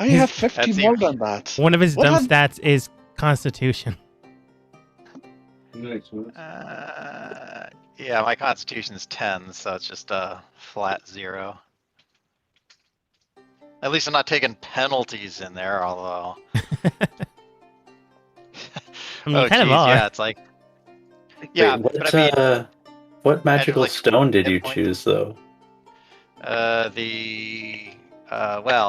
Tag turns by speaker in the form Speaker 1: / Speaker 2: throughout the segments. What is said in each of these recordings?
Speaker 1: I have
Speaker 2: That
Speaker 1: 50
Speaker 2: seems-
Speaker 1: more than that.
Speaker 3: One of his
Speaker 1: What
Speaker 3: dumb
Speaker 1: had-
Speaker 3: stats is Constitution.
Speaker 2: Yeah, my constitution's 10, so it's just a flat 0. At least I'm not taking penalties in there, although.
Speaker 3: I mean, you kind of
Speaker 2: geez,
Speaker 3: are.
Speaker 2: yeah, it's like. Yeah,
Speaker 4: Wait,
Speaker 2: but I mean,
Speaker 4: what magical
Speaker 2: like,
Speaker 4: stone did you
Speaker 2: hit points.
Speaker 4: choose, though?
Speaker 2: Well,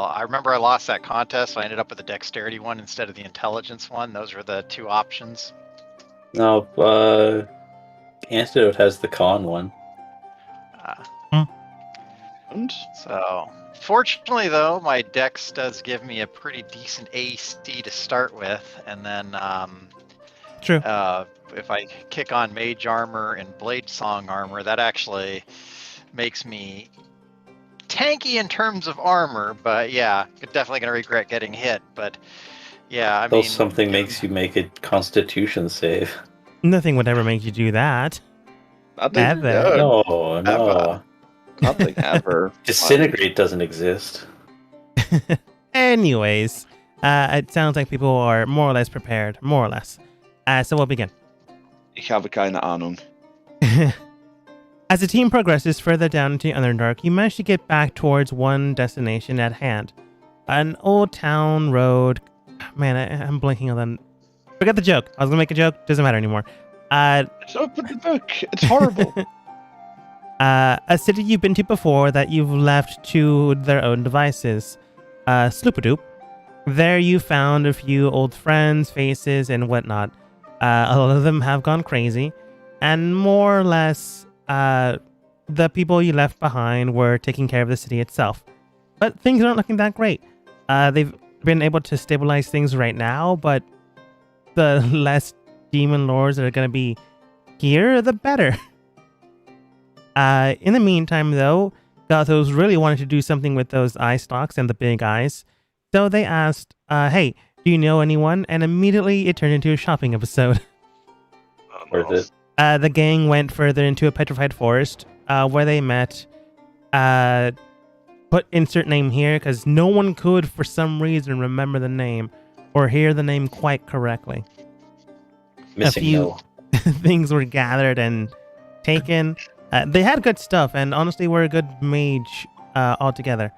Speaker 2: I remember I lost that contest, so I ended up with the dexterity one instead of the intelligence one. Those were the 2 options.
Speaker 4: No, Antidote has the con one.
Speaker 1: And
Speaker 2: So, fortunately though, my dex does give me a pretty decent AC to start with, and then
Speaker 3: True.
Speaker 2: if I kick on mage armor and blade song armor, that actually makes me tanky in terms of armor, but yeah, definitely gonna regret getting hit. But yeah, I
Speaker 4: Until
Speaker 2: mean,
Speaker 4: something makes you make a Constitution save.
Speaker 3: Nothing would ever make you do that.
Speaker 1: nothing,
Speaker 3: Ever.
Speaker 1: yeah,
Speaker 4: No.
Speaker 1: Ever. nothing ever.
Speaker 4: Disintegrate doesn't exist.
Speaker 3: Anyways, it sounds like people are more or less prepared. More or less. So we'll begin.
Speaker 1: Ich habe keine Ahnung.
Speaker 3: As the team progresses further down into Underdark, you manage to get back towards one destination at hand. An old town road. Man, I'm blanking on them. Forget the joke. I was gonna make a joke. Doesn't matter anymore.
Speaker 1: Open the book. It's horrible.
Speaker 3: A city you've been to before that you've left to their own devices. Sloopadoop. There you found a few old friends, faces, and whatnot. A lot of them have gone crazy, and more or less, the people you left behind were taking care of the city itself. But things aren't looking that great. They've been able to stabilize things right now, but the less demon lords that are going to be here, the better. In the meantime, though, Gothos really wanted to do something with those eye stalks and the big eyes. So they asked, hey, do you know anyone? And immediately it turned into a shopping episode.
Speaker 4: Worth it.
Speaker 3: The gang went further into a petrified forest where they met. Put insert name here because no one could, for some reason, remember the name or hear the name quite correctly.
Speaker 4: Missing
Speaker 3: few-
Speaker 4: no.
Speaker 3: Things were gathered and taken. They had good stuff and honestly were a good mage altogether.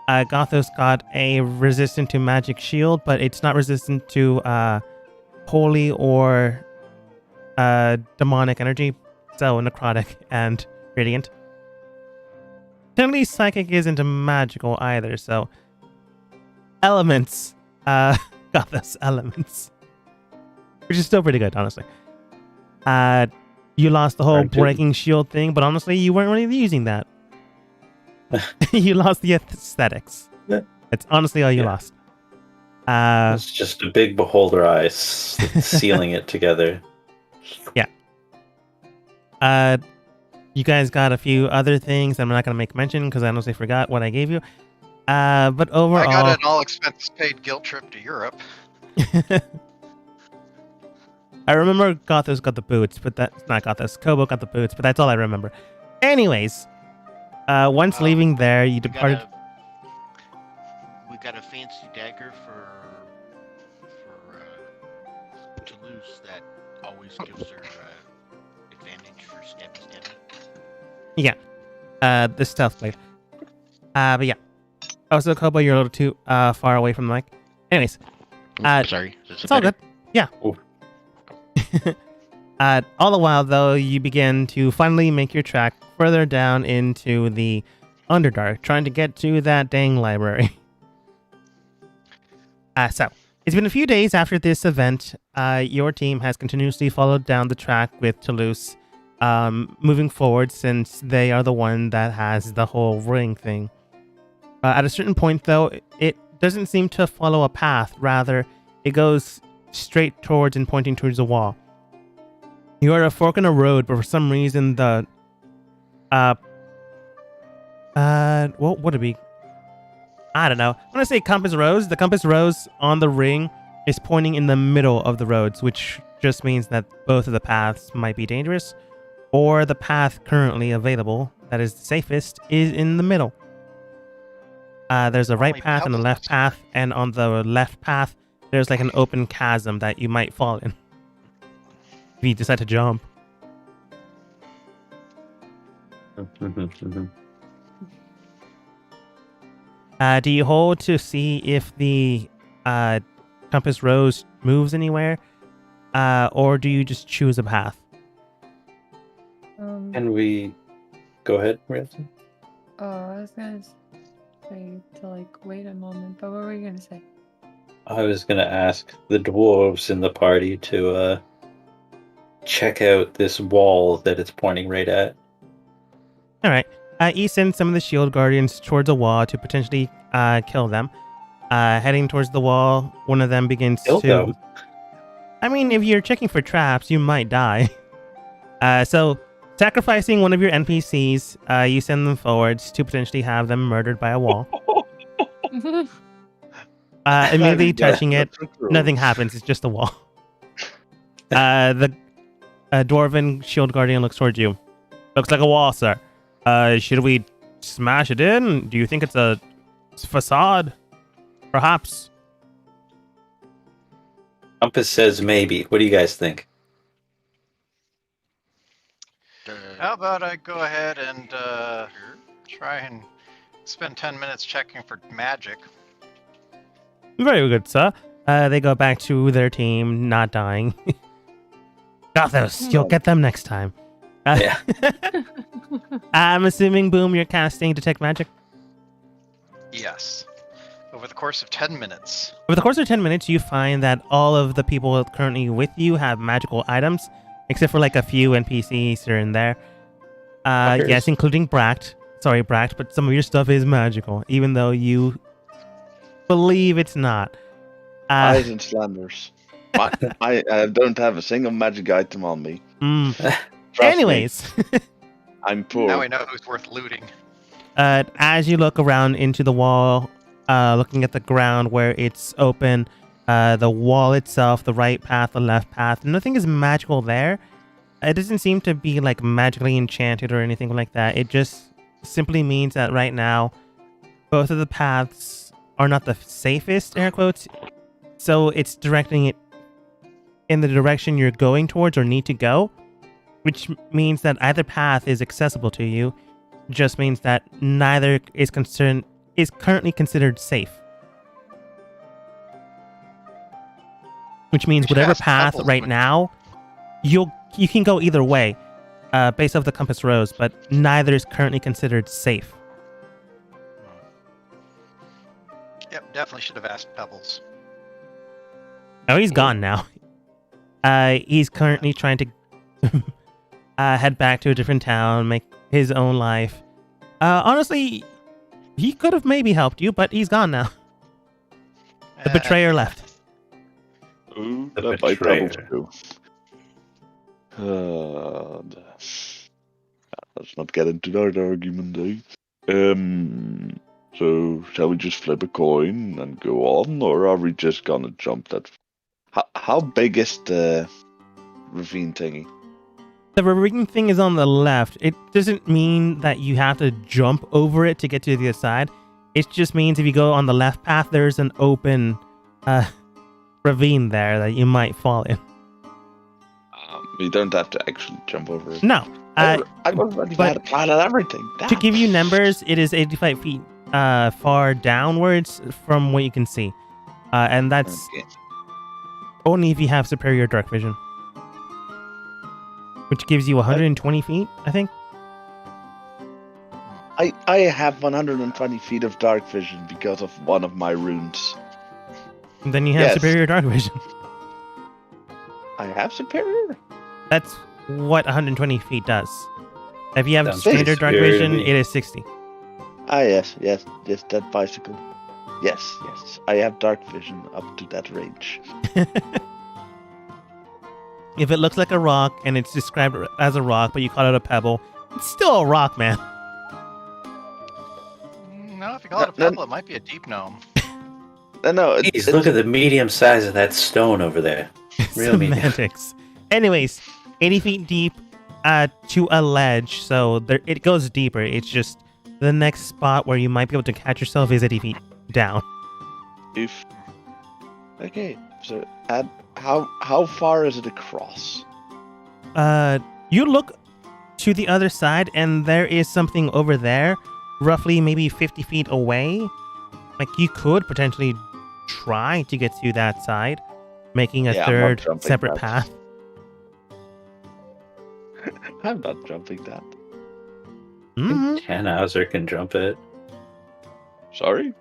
Speaker 3: Gothos got a resistant to magic shield, but it's not resistant to holy or demonic energy, so necrotic and radiant. Technically, psychic isn't a magical either, so elements. Gothos elements, which is still pretty good, honestly. You lost the whole
Speaker 4: Aren't you?
Speaker 3: breaking shield thing, but honestly, you weren't really using that. You lost the aesthetics.
Speaker 4: Yeah.
Speaker 3: That's honestly all you
Speaker 4: Yeah.
Speaker 3: lost.
Speaker 4: It's just a big beholder eye sealing it together.
Speaker 3: You guys got a few other things I'm not going to make mention because I honestly forgot what I gave you. But overall,
Speaker 2: I got an all expenses paid guilt trip to Europe.
Speaker 3: I remember Gothos got the boots, but that's not Gothos. Kobo got the boots, but that's all I remember. Anyways, once leaving there, you departed.
Speaker 5: We got a fancy dagger for Toulouse that always gives her advantage for stabby.
Speaker 3: The stealth blade. But yeah. Also, Kobo, you're a little too far away from the mic. Anyways,
Speaker 5: Sorry.
Speaker 3: it's all good. Yeah.
Speaker 4: Ooh.
Speaker 3: All the while, though, you begin to finally make your track further down into the Underdark, trying to get to that dang library. So, it's been a few days after this event. Your team has continuously followed down the track with Toulouse, moving forward since they are the one that has the whole ring thing. At a certain point, though, it doesn't seem to follow a path. Rather, it goes straight towards and pointing towards the wall. You are at a fork in a road, but for some reason the what would it be? I don't know. When I say compass rose, the compass rose on the ring is pointing in the middle of the roads, which just means that both of the paths might be dangerous, or the path currently available that is the safest is in the middle. There's a right
Speaker 2: Only
Speaker 3: path and a
Speaker 2: pebbles
Speaker 3: left
Speaker 2: missing.
Speaker 3: path, and on the left path, there's like an open chasm that you might fall in if you decide to jump. Do you hold to see if the compass rose moves anywhere, or do you just choose a path?
Speaker 4: Can we go ahead, Ransom?
Speaker 6: Oh, I was gonna say to like wait a moment, but what were you gonna say?
Speaker 4: I was gonna ask the dwarves in the party to check out this wall that it's pointing right at.
Speaker 3: All right. You send some of the shield guardians towards a wall to potentially kill them. Heading towards the wall, one of them begins
Speaker 4: Kill
Speaker 3: to.
Speaker 4: them?
Speaker 3: I mean, if you're checking for traps, you might die. So, sacrificing one of your NPCs, you send them forwards to potentially have them murdered by a wall. Immediately touching it, nothing happens. It's just a wall. The dwarven shield guardian looks towards you. Looks like a wall, sir. Should we smash it in? Do you think it's a facade? Perhaps.
Speaker 4: Compass says maybe. What do you guys think?
Speaker 2: How about I go ahead and try and spend 10 minutes checking for magic?
Speaker 3: Very good, sir. They go back to their team, not dying. Gothos, you'll get them next time.
Speaker 4: Yeah.
Speaker 3: I'm assuming, Boom, you're casting Detect Magic.
Speaker 2: Yes. Over the course of 10 minutes.
Speaker 3: Over the course of 10 minutes, you find that all of the people currently with you have magical items, except for like a few NPCs here and there.
Speaker 4: Fuckers.
Speaker 3: Yes, including Bract. Sorry, Bract, but some of your stuff is magical, even though you believe it's not.
Speaker 1: Lies and slanders. I don't have a single magic item on me. Trust me,
Speaker 3: Anyways,
Speaker 1: I'm poor.
Speaker 2: Now we know who's worth looting.
Speaker 3: as you look around into the wall, looking at the ground where it's open, the wall itself, the right path, the left path, nothing is magical there. It doesn't seem to be like magically enchanted or anything like that. It just simply means that right now, both of the paths are not the safest, air quotes. So it's directing it in the direction you're going towards or need to go, which means that either path is accessible to you. Just means that neither is currently considered safe. Which means
Speaker 2: We should
Speaker 3: whatever
Speaker 2: ask
Speaker 3: path
Speaker 2: Pebbles
Speaker 3: right
Speaker 2: what-
Speaker 3: now, you can go either way, based off the compass rose, but neither is currently considered safe.
Speaker 2: Yep, definitely should have asked Pebbles.
Speaker 3: Oh, he's gone now. He's currently trying to head back to a different town, make his own life. Honestly, he could have maybe helped you, but he's gone now. The betrayer left.
Speaker 1: Ooh,
Speaker 4: The
Speaker 1: that might
Speaker 4: betrayer.
Speaker 1: double too. Let's not get into that argument, eh? So shall we just flip a coin and go on, or are we just gonna jump that? How big is the ravine thingy?
Speaker 3: The ravine thing is on the left. It doesn't mean that you have to jump over it to get to the other side. It just means if you go on the left path, there's an open ravine there that you might fall in.
Speaker 1: We don't have to actually jump over it.
Speaker 3: No.
Speaker 1: I've already
Speaker 3: but-
Speaker 1: had a plan and everything.
Speaker 3: To give you numbers, it is 85 feet far downwards from what you can see. And that's
Speaker 1: Okay.
Speaker 3: only if you have superior dark vision. Which gives you 120 feet, I think.
Speaker 1: I have 120 feet of dark vision because of one of my runes.
Speaker 3: And then you have
Speaker 1: Yes.
Speaker 3: superior dark vision.
Speaker 1: I have superior.
Speaker 3: That's what 120 feet does. If you have
Speaker 4: Sounds
Speaker 3: standard dark
Speaker 4: superior to
Speaker 3: vision,
Speaker 4: me.
Speaker 3: it is 60.
Speaker 1: Ah, yes, that bicycle. Yes, I have dark vision up to that range.
Speaker 3: If it looks like a rock and it's described as a rock, but you call it a pebble, it's still a rock, man.
Speaker 2: No, if you call it a
Speaker 1: No,
Speaker 2: pebble, it might be a deep gnome.
Speaker 1: No,
Speaker 4: Jeez, look at the medium size of that stone over there. Real medium.
Speaker 3: Semantics. Anyways, 80 feet deep to a ledge, so there, it goes deeper. It's just the next spot where you might be able to catch yourself is 80 feet down.
Speaker 1: If okay, so at how far is it across?
Speaker 3: You look to the other side, and there is something over there, roughly maybe 50 feet away. Like, you could potentially try to get to that side, making a
Speaker 1: Yeah, I'm not
Speaker 3: third
Speaker 1: jumping
Speaker 3: separate
Speaker 1: that.
Speaker 3: path.
Speaker 1: I'm not jumping that.
Speaker 3: Mhm.
Speaker 4: Tannhauser can jump it.
Speaker 1: Sorry,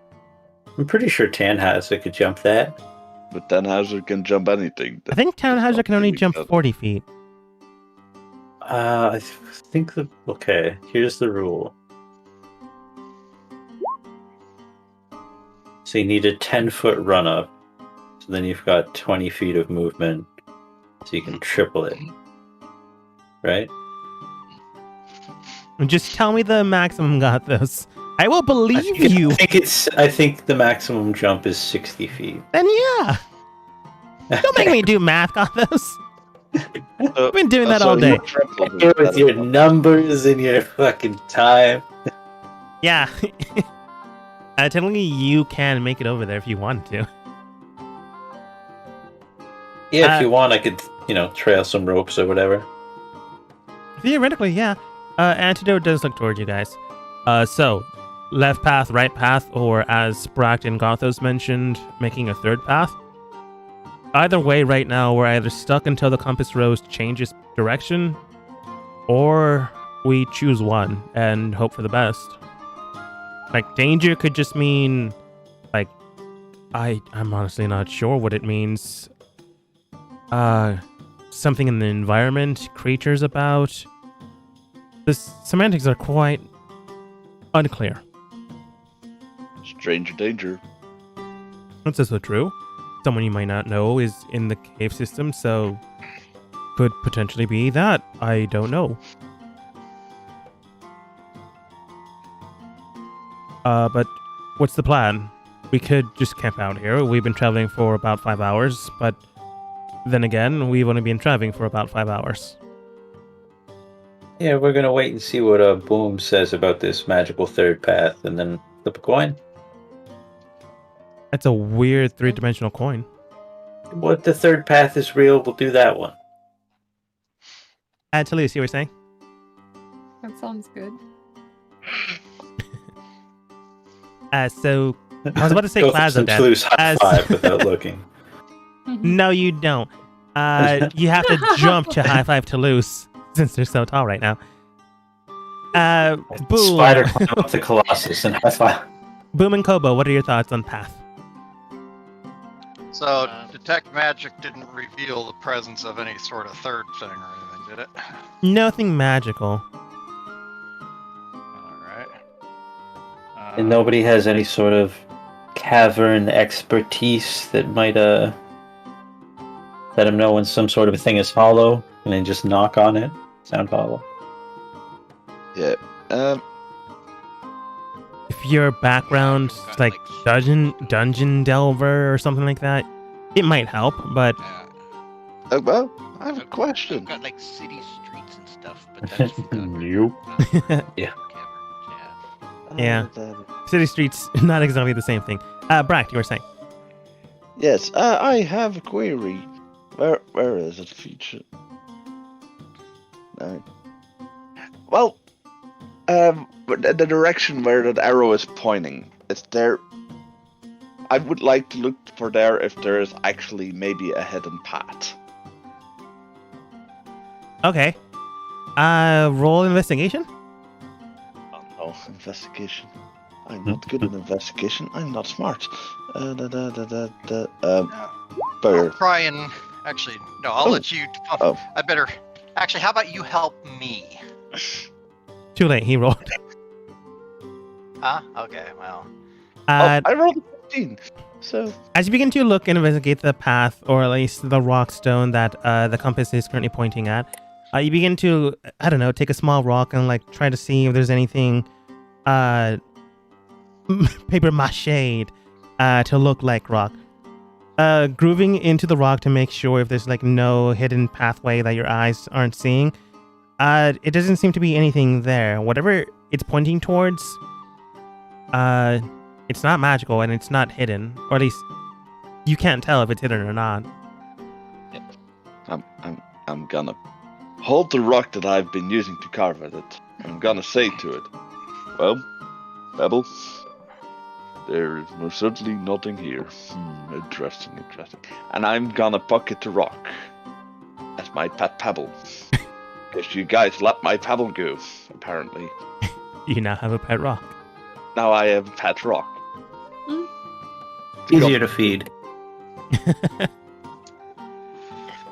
Speaker 4: I'm pretty sure Tannhauser could jump that.
Speaker 1: but Tannhauser can jump anything.
Speaker 3: I think Tannhauser can only
Speaker 1: really
Speaker 3: jump
Speaker 1: good.
Speaker 3: 40 feet.
Speaker 4: I think okay, here's the rule. So you need a 10-foot run up. So then you've got 20 feet of movement. So you can triple it. Right?
Speaker 3: Just tell me the maximum got this. I will believe you.
Speaker 4: I think the maximum jump is 60 feet.
Speaker 3: Then yeah. Don't make me do math, Gothos. I've been doing that all
Speaker 1: So
Speaker 3: day.
Speaker 1: you tripled
Speaker 4: Here
Speaker 1: it,
Speaker 4: with
Speaker 1: that
Speaker 4: your
Speaker 1: is not-
Speaker 4: numbers and your fucking time.
Speaker 3: Yeah. Technically, you can make it over there if you want to.
Speaker 4: Yeah,
Speaker 3: Uh,
Speaker 4: if you want, I could, trail some ropes or whatever.
Speaker 3: Theoretically, yeah. Antidote does look towards you guys. So, left path, right path, or as Bract and Gothos mentioned, making a third path. Either way, right now, we're either stuck until the compass rose changes direction, or we choose one and hope for the best. Like, danger could just mean, like, I'm honestly not sure what it means. Something in the environment, creatures about. The semantics are quite unclear.
Speaker 1: Stranger danger.
Speaker 3: That's also true. Someone you might not know is in the cave system, so could potentially be that. I don't know. But what's the plan? We could just camp out here. We've been traveling for about 5 hours, but then again, we've only been traveling for about 5 hours.
Speaker 4: Yeah, we're gonna wait and see what Boom says about this magical third path, and then flip a coin.
Speaker 3: That's a weird three-dimensional coin.
Speaker 4: What the third path is real, we'll do that one.
Speaker 3: Toulouse, you were saying?
Speaker 6: That sounds good.
Speaker 3: So I was about to say
Speaker 4: Go for
Speaker 3: Plaza
Speaker 4: some
Speaker 3: Death.
Speaker 4: Toulouse high
Speaker 3: As-
Speaker 4: five without looking.
Speaker 3: No, you don't. You have to jump to high five Toulouse since they're so tall right now. Boom.
Speaker 4: Spider climb up the Colossus and high five.
Speaker 3: Boom and Kobo, what are your thoughts on Path?
Speaker 2: So, detect magic didn't reveal the presence of any sort of third thing or anything, did it?
Speaker 3: Nothing magical.
Speaker 2: Alright.
Speaker 4: And nobody has any sort of cavern expertise that might let them know when some sort of a thing is hollow, and then just knock on it. Sound hollow.
Speaker 1: Yeah.
Speaker 3: If your background is like dungeon delver or something like that, it might help, but
Speaker 1: Well, I have a question.
Speaker 5: I've got like city streets and stuff, but that's
Speaker 4: Nope.
Speaker 5: yeah.
Speaker 3: Yeah. City streets, not exactly the same thing. Brack, you were saying?
Speaker 1: Yes, I have a query. Where is it featured? Well, the direction where that arrow is pointing, is there? I would like to look for there if there is actually maybe a hidden path.
Speaker 3: Okay. Roll investigation?
Speaker 1: Oh no, investigation. I'm not good at investigation. I'm not smart.
Speaker 2: I'll
Speaker 1: Better.
Speaker 2: try and... Actually, no, I'll
Speaker 1: Oh.
Speaker 2: let you...
Speaker 1: Oh.
Speaker 2: I better... Actually, how about you help me?
Speaker 3: Too late, he rolled.
Speaker 2: Huh? Okay, well...
Speaker 1: I rolled a 15. So
Speaker 3: As you begin to look and investigate the path, or at least the rock stone that the compass is currently pointing at, you begin to, I don't know, take a small rock and like try to see if there's anything paper mached to look like rock. Grooving into the rock to make sure if there's like no hidden pathway that your eyes aren't seeing. It doesn't seem to be anything there. Whatever it's pointing towards, it's not magical and it's not hidden, or at least you can't tell if it's hidden or not.
Speaker 1: I'm gonna hold the rock that I've been using to carve at it. I'm gonna say to it, well, Pebble, there is most certainly nothing here. Interesting. And I'm gonna pocket the rock as my pet Pebble. Because you guys let my Pebble go, apparently.
Speaker 3: You now have a pet rock.
Speaker 1: Now I have a pet rock.
Speaker 4: Easier to feed.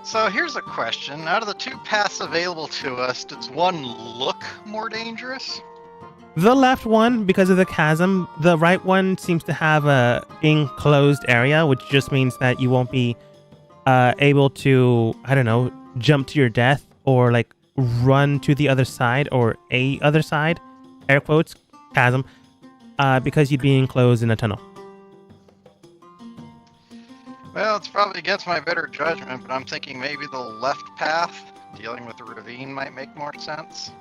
Speaker 2: So here's a question. Out of the two paths available to us, does one look more dangerous?
Speaker 3: The left one, because of the chasm, the right one seems to have a enclosed area, which just means that you won't be able to, I don't know, jump to your death or like run to the other side or a other side, air quotes, chasm, because you'd be enclosed in a tunnel.
Speaker 2: Well, it's probably against my better judgment, but I'm thinking maybe the left path, dealing with the ravine, might make more sense.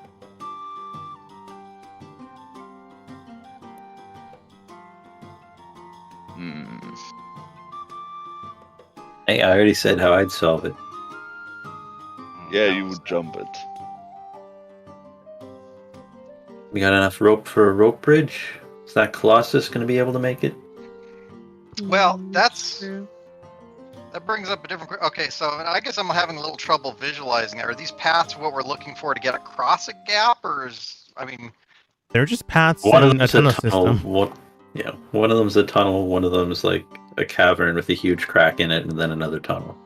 Speaker 4: Hey, I already said how I'd solve it.
Speaker 1: Yeah, you would jump it.
Speaker 4: We got enough rope for a rope bridge? Is that Colossus going to be able to make it?
Speaker 2: Well, that's
Speaker 6: true.
Speaker 2: that brings up a different. Okay, so I guess I'm having a little trouble visualizing it. Are these paths what we're looking for to get across a gap, or is
Speaker 3: They're just paths
Speaker 4: One of
Speaker 3: in a
Speaker 4: them's
Speaker 3: tunnel system.
Speaker 4: One of them's a tunnel, one of them's like a cavern with a huge crack in it, and then another tunnel.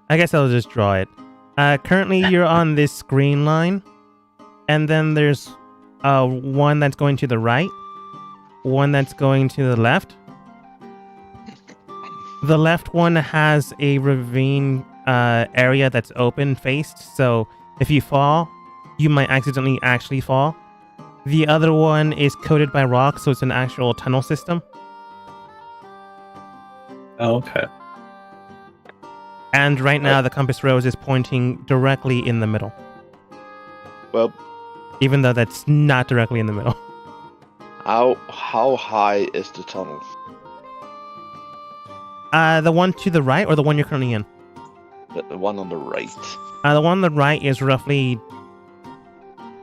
Speaker 3: I guess I'll just draw it. Currently, you're on this green line, and then there's one that's going to the right, one that's going to the left. The left one has a ravine area that's open faced, so if you fall, you might accidentally actually fall. The other one is coated by rock, so it's an actual tunnel system.
Speaker 4: Oh, okay.
Speaker 3: And right now, the compass rose is pointing directly in the middle,
Speaker 1: Well,
Speaker 3: even though that's not directly in the middle.
Speaker 1: how high is the tunnel?
Speaker 3: The one to the right, or the one you're currently in?
Speaker 1: The one on the right.
Speaker 3: The one on the right is roughly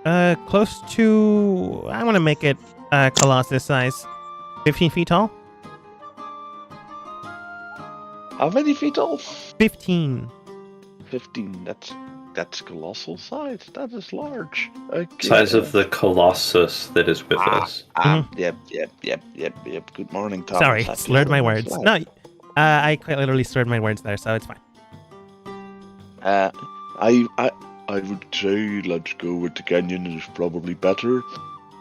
Speaker 3: close to, I want to make it Colossus size, 15 feet tall.
Speaker 1: How many feet tall?
Speaker 3: 15.
Speaker 1: 15. That's colossal size. That is large. Okay.
Speaker 4: Size of the Colossus that is with us.
Speaker 1: Yep. Good morning, Thomas.
Speaker 3: Sorry,
Speaker 1: Happy
Speaker 3: slurred my
Speaker 1: Halloween.
Speaker 3: words. No, I quite literally slurred my words there, so it's fine.
Speaker 1: I would say let's go with the canyon. It is probably better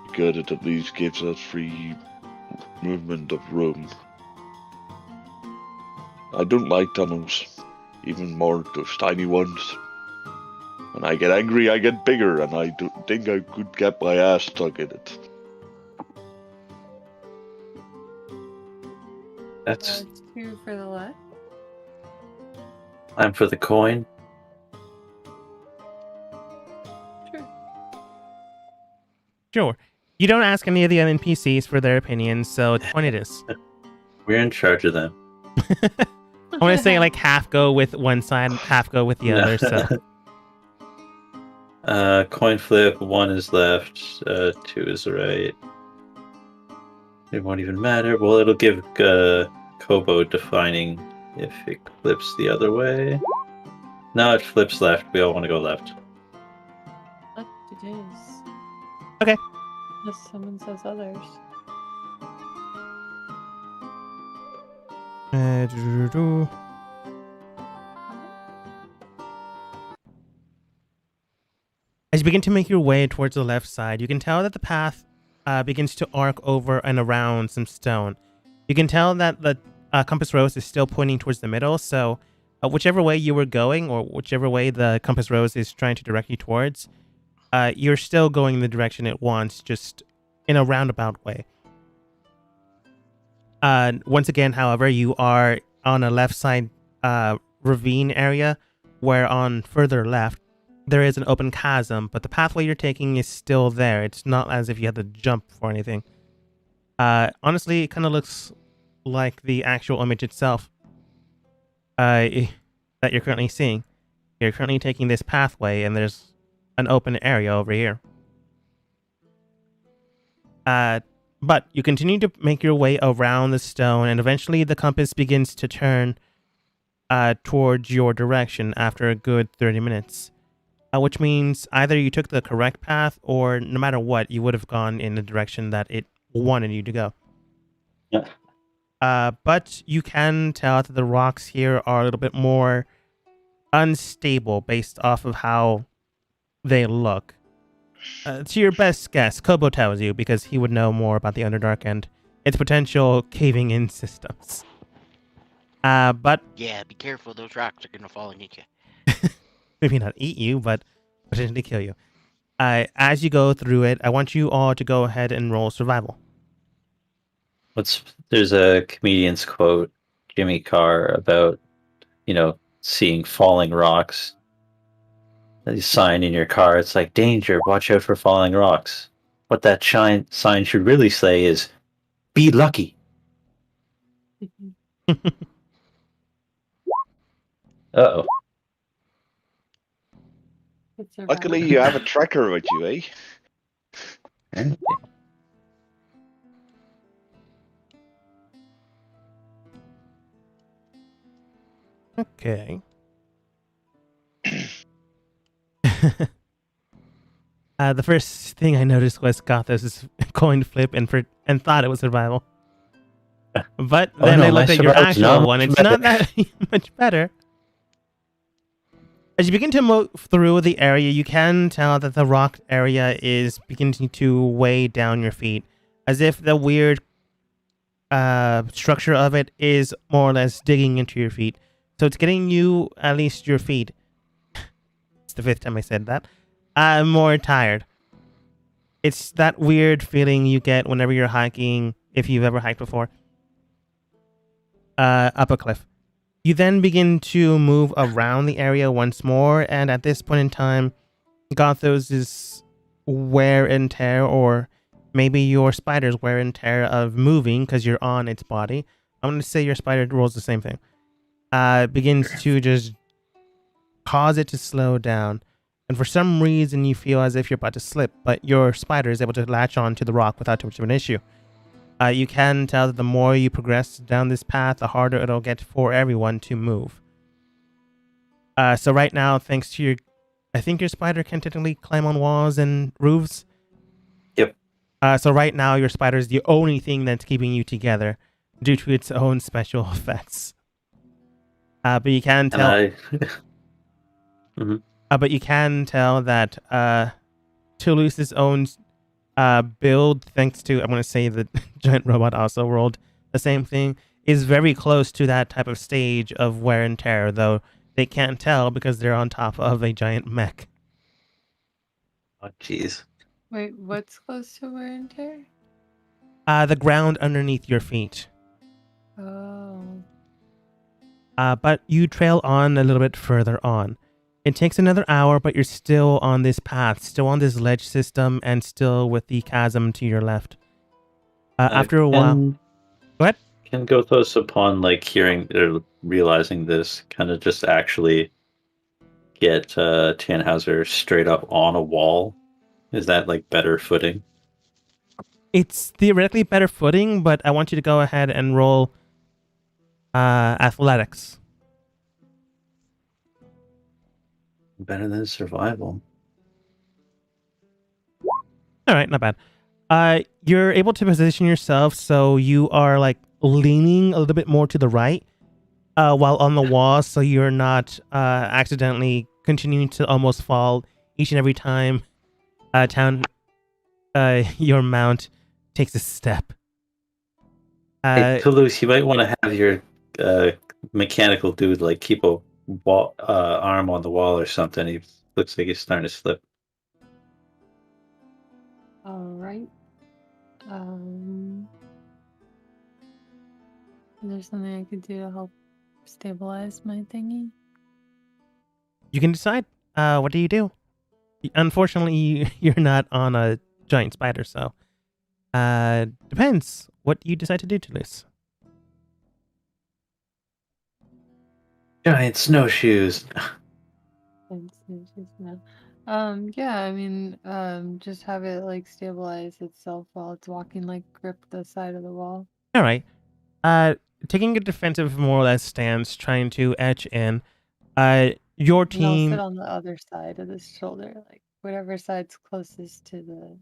Speaker 1: because it at least gives us free movement of room. I don't like tunnels, even more those tiny ones. When I get angry, I get bigger, and I don't think I could get my ass stuck in it.
Speaker 4: That's
Speaker 6: 2 for the left.
Speaker 4: time for the coin.
Speaker 6: Sure.
Speaker 3: Sure. You don't ask any of the NPCs for their opinions, so point it is.
Speaker 4: We're in charge of them.
Speaker 3: I want to say like half go with one side, half go with the other. So
Speaker 4: Coin flip, 1 is left, 2 is right. It won't even matter. Well, it'll give Kobo defining if it flips the other way. No, it flips left. We all want to go left.
Speaker 6: Left it is.
Speaker 3: Okay.
Speaker 6: Unless someone says others. As you begin to make your way towards the left side, you can tell that the path begins to arc over and around some stone. You can tell that the compass rose is still pointing towards the middle, so whichever way you were going, or whichever way the compass rose is trying to direct you towards, you're still going in the direction it wants, just in a roundabout way. Once again, however, you are on a left side ravine area, where on further left, there is an open chasm, but the pathway you're taking is still there. It's not as if you had to jump for anything. Honestly, it kind of looks like the actual image itself that you're currently seeing. You're currently taking this pathway, and there's an open area over here. But you continue to make your way around the stone, and eventually the compass begins to turn towards your direction after a good 30 minutes. Which means either you took the correct path, or no matter what, you would have gone in the direction that it wanted you to go.
Speaker 4: Yeah.
Speaker 6: But you can tell that the rocks here are a little bit more unstable based off of how they look. To your best guess, Kobo tells you because he would know more about the Underdark and its potential caving in systems. But
Speaker 5: Yeah, be careful. Those rocks are gonna fall and eat you.
Speaker 6: maybe not eat you, but potentially kill you. As you go through it, I want you all to go ahead and roll survival.
Speaker 4: There's a comedian's quote, Jimmy Carr, about, seeing falling rocks. A sign in your car, it's like, danger, watch out for falling rocks. What that sign should really say is, be lucky. Uh-oh.
Speaker 1: Luckily, you have a tracker with you, eh?
Speaker 6: Okay. The first thing I noticed was Gothos' coin flip and thought it was survival. But then I looked at your actual one. It's not that much better. As you begin to move through the area, you can tell that the rock area is beginning to weigh down your feet, as if the weird structure of it is more or less digging into your feet. So it's getting you, at least your feet. It's the 5th time I said that. More tired. It's that weird feeling you get whenever you're hiking, if you've ever hiked before, up a cliff. You then begin to move around the area once more, and at this point in time, Gothos' wear and tear, or maybe your spider's wear and tear of moving because you're on its body. I'm going to say your spider rolls the same thing. Begins to just cause it to slow down. And for some reason, you feel as if you're about to slip, but your spider is able to latch on to the rock without too much of an issue. You can tell that the more you progress down this path, the harder it'll get for everyone to move. So right now, thanks to I think your spider can technically climb on walls and roofs.
Speaker 4: Yep.
Speaker 6: So right now, your spider is the only thing that's keeping you together due to its own special effects. But you can tell. But you can tell that Toulouse's own build, thanks to, I'm going to say the giant robot also rolled the same thing, is very close to that type of stage of wear and tear, though they can't tell because they're on top of a giant mech.
Speaker 4: Oh, jeez.
Speaker 7: Wait, what's close to wear and tear?
Speaker 6: The ground underneath your feet.
Speaker 7: Oh.
Speaker 6: But you trail on a little bit further on. It takes another hour, but you're still on this path, still on this ledge system, and still with the chasm to your left. After a while... Go ahead.
Speaker 4: Can Gothos, upon hearing or realizing this, kind of just actually get Tannhauser straight up on a wall? Is that better footing?
Speaker 6: It's theoretically better footing, but I want you to go ahead and roll athletics.
Speaker 4: Better than survival.
Speaker 6: All right, not bad. You're able to position yourself so you are leaning a little bit more to the right while on the wall, so you're not accidentally continuing to almost fall each and every time your mount takes a step.
Speaker 4: Hey, Toulouse, you might want to have your mechanical dude keep a arm on the wall or something. He looks like he's starting to slip.
Speaker 7: All right. Is there something I could do to help stabilize my thingy?
Speaker 6: You can decide. What do you do? Unfortunately, you're not on a giant spider, so depends what you decide to do, Toulouse.
Speaker 4: Giant snowshoes.
Speaker 7: It's just no. Yeah, I mean, just have it like stabilize itself while it's walking, like grip the side of the wall.
Speaker 6: All right. Taking a defensive more or less stance, trying to edge in. Your
Speaker 7: And I'll sit
Speaker 6: team.
Speaker 7: on the other side of this shoulder, like whatever side's closest to the,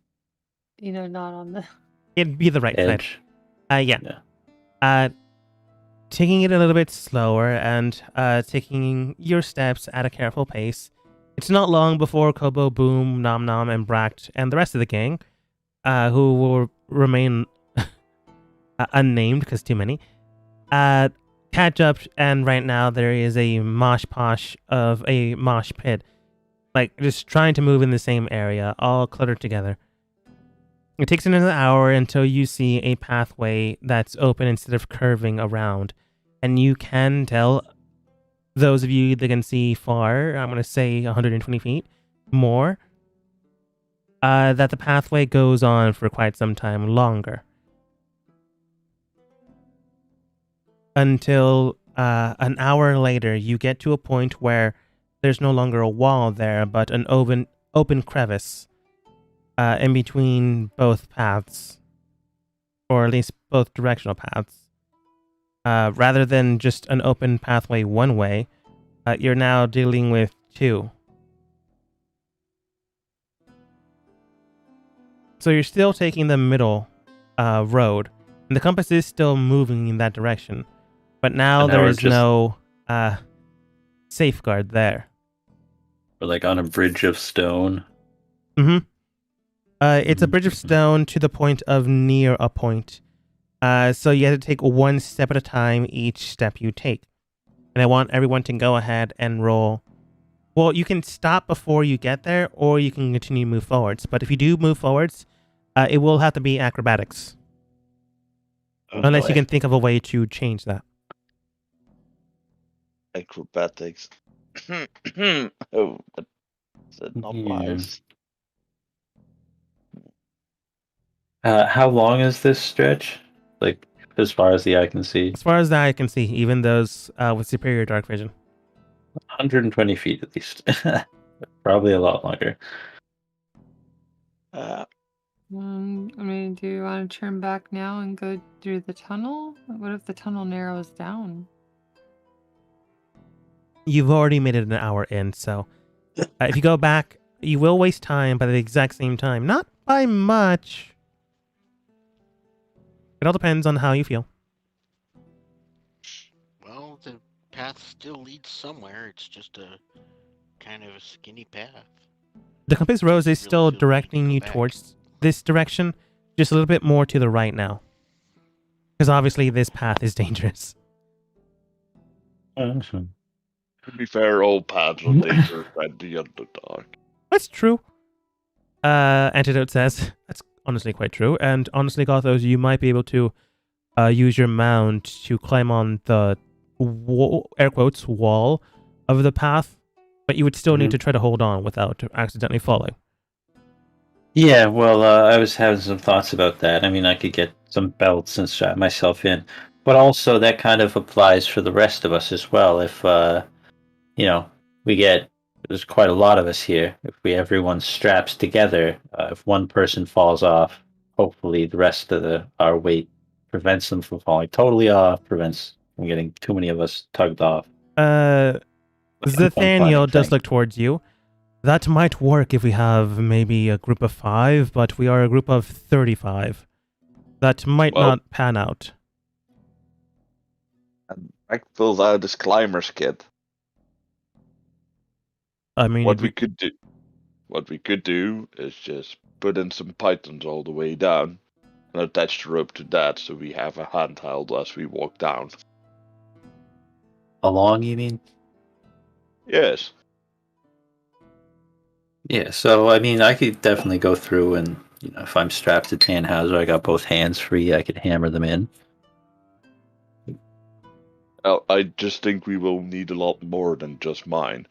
Speaker 7: not on the.
Speaker 6: It'd be the right side.
Speaker 4: Edge.
Speaker 6: Yeah.
Speaker 4: Yeah.
Speaker 6: Taking it a little bit slower and taking your steps at a careful pace. It's not long before Kobo, Boom, Nom Nom, and Bract, and the rest of the gang, who will remain unnamed because too many, catch up. And right now there is a mosh posh of a mosh pit, like just trying to move in the same area, all cluttered together. It takes another hour until you see a pathway that's open instead of curving around. And you can tell, those of you that can see far, I'm going to say 120 feet more, that the pathway goes on for quite some time longer. Until an hour later, you get to a point where there's no longer a wall there, but an open crevice in between both paths, or at least both directional paths. Rather than just an open pathway one way, you're now dealing with two. So you're still taking the middle road, and the compass is still moving in that direction. But now
Speaker 4: And now
Speaker 6: there
Speaker 4: we're
Speaker 6: is
Speaker 4: just-
Speaker 6: no safeguard there.
Speaker 4: We're like on a bridge of stone.
Speaker 6: Mm-hmm. It's a bridge of stone to the point of near a point. So you have to take one step at a time each step you take. And I want everyone to go ahead and roll. Well, you can stop before you get there, or you can continue to move forwards. But if you do move forwards, it will have to be acrobatics. Unless you can think of a way to change that.
Speaker 1: Acrobatics. Oh, that's not
Speaker 4: Yeah.
Speaker 1: wise.
Speaker 4: How long is this stretch? Like, as far as the eye can see?
Speaker 6: As far as I can see, even those with superior dark vision.
Speaker 4: 120 feet at least. Probably a lot longer.
Speaker 7: I mean, do you want to turn back now and go through the tunnel? What if the tunnel narrows down?
Speaker 6: You've already made it an hour in, so if you go back, you will waste time by the exact same time. Not by much. It all depends on how you feel.
Speaker 5: Well, the path still leads somewhere. It's just a kind of a skinny path.
Speaker 6: The compass rose is
Speaker 5: Really
Speaker 6: still
Speaker 5: feel like
Speaker 6: directing
Speaker 5: go
Speaker 6: you
Speaker 5: back.
Speaker 6: towards this direction, just a little bit more to the right now. Because obviously this path is dangerous.
Speaker 4: Awesome.
Speaker 1: To be fair, all paths are dangerous at the Underdark.
Speaker 6: That's true. Antidote says, that's honestly quite true. And honestly, Gothos, you might be able to use your mount to climb on the air quotes wall of the path, but you would still need to try to hold on without accidentally falling.
Speaker 4: Yeah, well, I was having some thoughts about that. I mean, I could get some belts and strap myself in, but also that kind of applies for the rest of us as well. If there's quite a lot of us here. If everyone straps together, if one person falls off, hopefully the rest of our weight prevents them from falling totally off, prevents from getting too many of us tugged off.
Speaker 6: Nathaniel does
Speaker 4: thing.
Speaker 6: look towards you. That might work if we have maybe a group of 5, but we are a group of 35. That might
Speaker 1: Well-
Speaker 6: not pan out.
Speaker 1: And Mac fills out his climber's kit.
Speaker 6: I mean,
Speaker 1: What we could do is just put in some pythons all the way down and attach the rope to that so we have a handheld as we walk down.
Speaker 4: Along, you mean?
Speaker 1: Yes.
Speaker 4: Yeah, so I mean, I could definitely go through and, if I'm strapped to Tannhauser, I got both hands free, I could hammer them in.
Speaker 1: I just think we will need a lot more than just mine.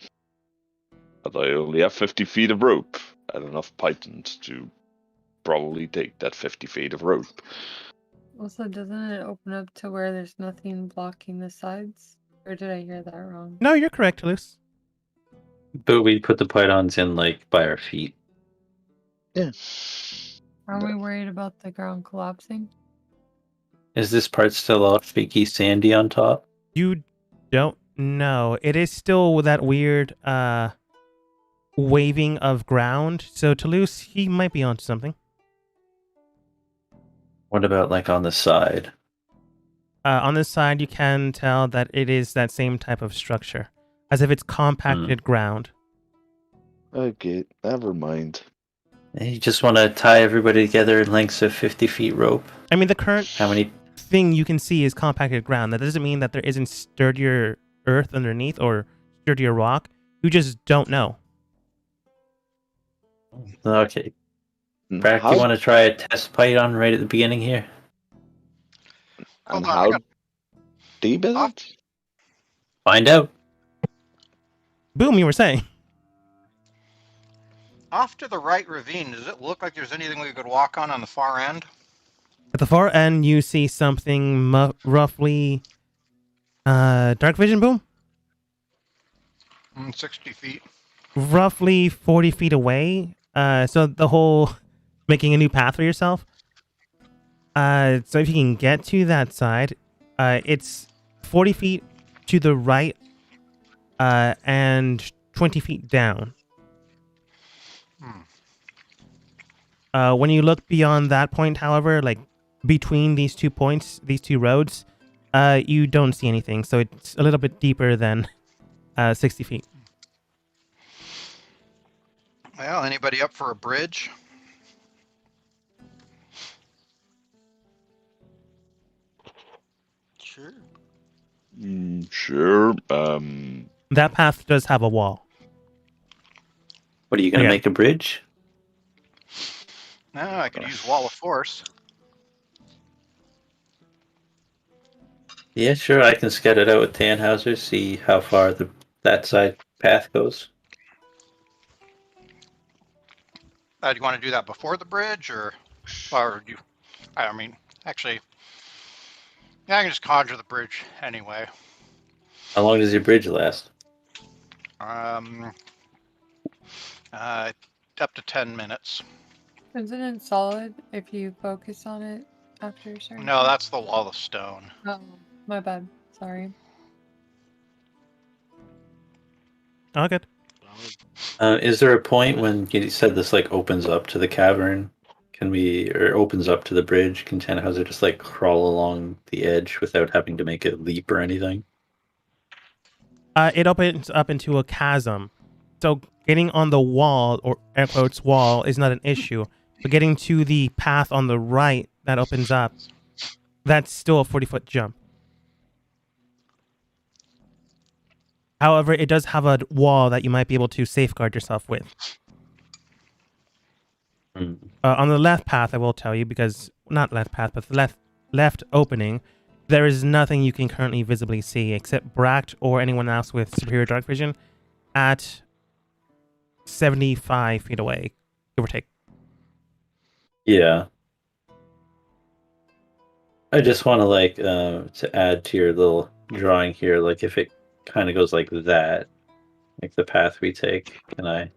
Speaker 1: But I only have 50 feet of rope and enough pythons to probably take that 50 feet of rope.
Speaker 7: Also, doesn't it open up to where there's nothing blocking the sides? Or did I hear that wrong?
Speaker 6: No, you're correct, Toulouse.
Speaker 4: But we put the pythons in like by our feet.
Speaker 1: Yeah.
Speaker 7: Are we worried about the ground collapsing?
Speaker 4: Is this part still all freaky sandy on top?
Speaker 6: You don't know. It is still that weird waving of ground. So Toulouse, he might be onto something.
Speaker 4: What about like on the side?
Speaker 6: On this side, you can tell that it is that same type of structure, as if it's compacted ground.
Speaker 1: Okay, never mind.
Speaker 4: You just want to tie everybody together in lengths of 50 feet rope.
Speaker 6: I mean, the current
Speaker 4: How many?
Speaker 6: thing you can see is compacted ground. That doesn't mean that there isn't sturdier earth underneath or sturdier rock. You just don't know.
Speaker 4: Okay. Brack, you want to try a test python right at the beginning here?
Speaker 1: And
Speaker 2: Hold on, I
Speaker 1: how
Speaker 2: got-
Speaker 1: deep is it?
Speaker 4: Find out.
Speaker 6: Boom, you were saying.
Speaker 2: Off to the right ravine, does it look like there's anything we could walk on the far end?
Speaker 6: At the far end, you see something roughly... dark vision, Boom?
Speaker 2: 60 feet.
Speaker 6: Roughly 40 feet away. So the whole making a new path for yourself. So if you can get to that side, it's 40 feet to the right and 20 feet down. When you look beyond that point, however, like between these 2 points, these 2 roads, you don't see anything. So it's a little bit deeper than 60 feet.
Speaker 2: Well, anybody up for a bridge?
Speaker 5: Sure.
Speaker 1: Sure.
Speaker 6: That path does have a wall.
Speaker 4: What are you going to
Speaker 6: Okay.
Speaker 4: make a bridge?
Speaker 2: No, I could use Wall of Force.
Speaker 4: Yeah, sure. I can scout it out with Tannhauser, see how far that side path goes.
Speaker 2: Do you want to do that before the bridge, or do you? I mean, actually, yeah, I can just conjure the bridge anyway.
Speaker 4: How long does your bridge last?
Speaker 2: Up to 10 minutes.
Speaker 7: Isn't it solid if you focus on it after a certain
Speaker 2: No, that's the wall of stone.
Speaker 7: Oh, my bad. Sorry.
Speaker 6: Oh, good.
Speaker 4: Is there a point when you said this like opens up to the cavern? Or opens up to the bridge? Can Tannhauser just like crawl along the edge without having to make a leap or anything?
Speaker 6: It opens up into a chasm. So getting on the wall, or air quotes wall, is not an issue. But getting to the path on the right that opens up, that's still a 40-foot jump. However, it does have a wall that you might be able to safeguard yourself with. On the left path, I will tell you, because not left path, but the left opening, there is nothing you can currently visibly see except Bract or anyone else with superior dark vision at 75 feet away, give or take.
Speaker 4: Yeah. I just want to like to add to your little drawing here, like if it kind of goes like that, like the path we take, can I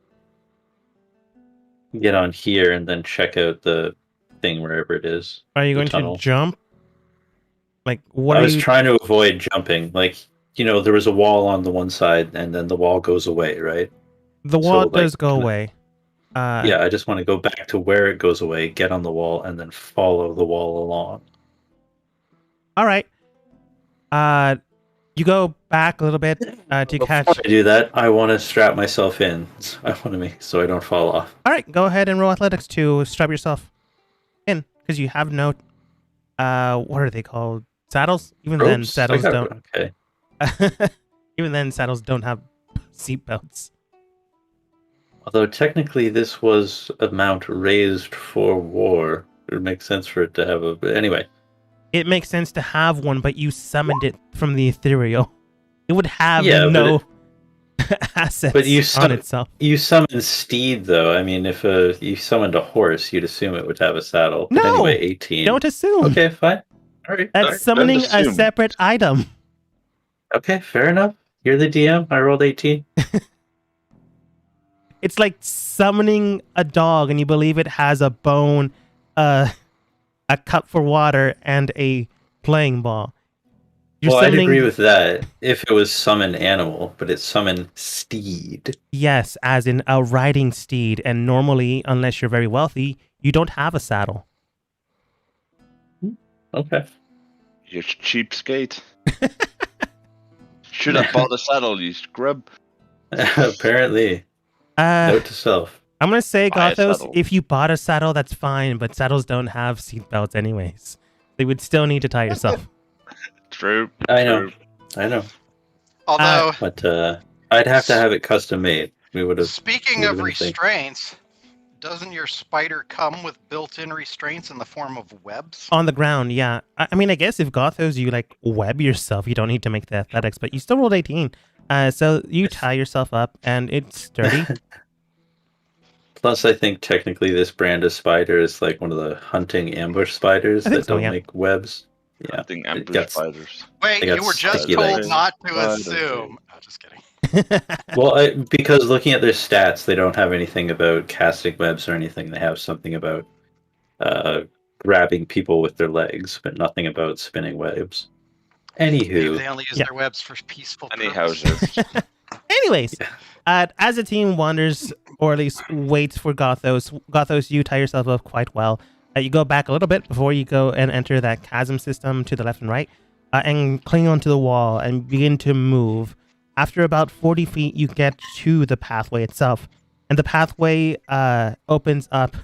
Speaker 4: get on here and then check out the thing wherever it is?
Speaker 6: Are you
Speaker 4: The
Speaker 6: going
Speaker 4: tunnel.
Speaker 6: to jump? Like, what
Speaker 4: I
Speaker 6: are
Speaker 4: was
Speaker 6: you...
Speaker 4: trying to avoid jumping. Like, there was a wall on the one side and then the wall goes away, right?
Speaker 6: The wall
Speaker 4: so, like,
Speaker 6: does go
Speaker 4: can I-
Speaker 6: away.
Speaker 4: Yeah, I just want to go back to where it goes away, get on the wall, and then follow the wall along.
Speaker 6: All right. You go back a little bit to
Speaker 4: Before
Speaker 6: catch...
Speaker 4: I do that, I want to strap myself in. I want to make so I don't fall off.
Speaker 6: All right, go ahead and roll athletics to strap yourself in, because you have no... what are they called? Saddles? Even then,
Speaker 4: Ropes?
Speaker 6: saddles
Speaker 4: I
Speaker 6: don't...
Speaker 4: got- Okay.
Speaker 6: Even then, saddles don't have seatbelts.
Speaker 4: Although technically this was a mount raised for war. It would make sense for it to have a... But anyway.
Speaker 6: It makes sense to have one, but you summoned it from the ethereal. It would have
Speaker 4: Yeah, but
Speaker 6: no...
Speaker 3: assets
Speaker 4: But you
Speaker 3: on itself.
Speaker 4: You summoned steed, though. I mean, if you summoned a horse, you'd assume it would have a saddle. But
Speaker 3: No!
Speaker 4: anyway, 18.
Speaker 3: Don't assume.
Speaker 4: Okay, fine. All right.
Speaker 3: That's
Speaker 4: Sorry.
Speaker 3: summoning a
Speaker 1: assume.
Speaker 3: separate item.
Speaker 4: Okay, fair enough. You're the DM. I rolled 18.
Speaker 3: It's like summoning a dog and you believe it has a bone, a cup for water, and a playing ball. You're
Speaker 4: Well, I'd
Speaker 3: summoning,
Speaker 4: agree with that if it was summon animal, but it's summon steed.
Speaker 3: yes, as in a riding steed. And normally, unless you're very wealthy, you don't have a saddle.
Speaker 4: Okay.
Speaker 1: You cheapskate. Should have bought a saddle, you scrub.
Speaker 4: Apparently. Note to self.
Speaker 3: I'm gonna say,
Speaker 1: Buy a
Speaker 3: Gothos,
Speaker 1: saddle.
Speaker 3: if you bought a saddle, that's fine. But saddles don't have seat belts, anyways. They would still need to tie yourself.
Speaker 1: True.
Speaker 4: I know.
Speaker 1: true.
Speaker 4: I know.
Speaker 2: Although,
Speaker 4: But I'd have to have it custom made. We would have.
Speaker 2: speaking
Speaker 4: would've
Speaker 2: of
Speaker 4: been a thing.
Speaker 2: restraints, doesn't your spider come with built-in restraints in the form of webs?
Speaker 3: On the ground, yeah. I mean, I guess if Gothos, you like web yourself, you don't need to make the athletics, but you still rolled 18. So you tie yourself up, and it's sturdy.
Speaker 4: Plus, I think technically this brand of spider is like one of the hunting ambush spiders
Speaker 3: I think
Speaker 4: that
Speaker 3: so,
Speaker 4: don't
Speaker 3: yeah.
Speaker 4: make webs. Yeah.
Speaker 1: Hunting
Speaker 4: It
Speaker 1: ambush
Speaker 4: gets-
Speaker 1: spiders.
Speaker 2: Wait,
Speaker 4: They got
Speaker 2: you were just
Speaker 4: sticky
Speaker 2: told
Speaker 4: legs.
Speaker 2: not to
Speaker 1: Spider
Speaker 2: assume. Oh, just kidding.
Speaker 4: Well, because looking at their stats, they don't have anything about casting webs or anything. They have something about grabbing people with their legs, but nothing about spinning webs.
Speaker 2: Maybe
Speaker 4: Anywho,
Speaker 2: they only use
Speaker 3: Yeah.
Speaker 2: their webs for peaceful
Speaker 1: Any
Speaker 2: purposes.
Speaker 1: houses.
Speaker 3: Anyways,
Speaker 4: Yeah.
Speaker 3: as the team wanders, or at least waits for Gothos, you tie yourself up quite well. You go back a little bit before you go and enter that chasm system to the left and right, and cling onto the wall and begin to move. After about 40 feet, you get to the pathway itself, and the pathway opens up.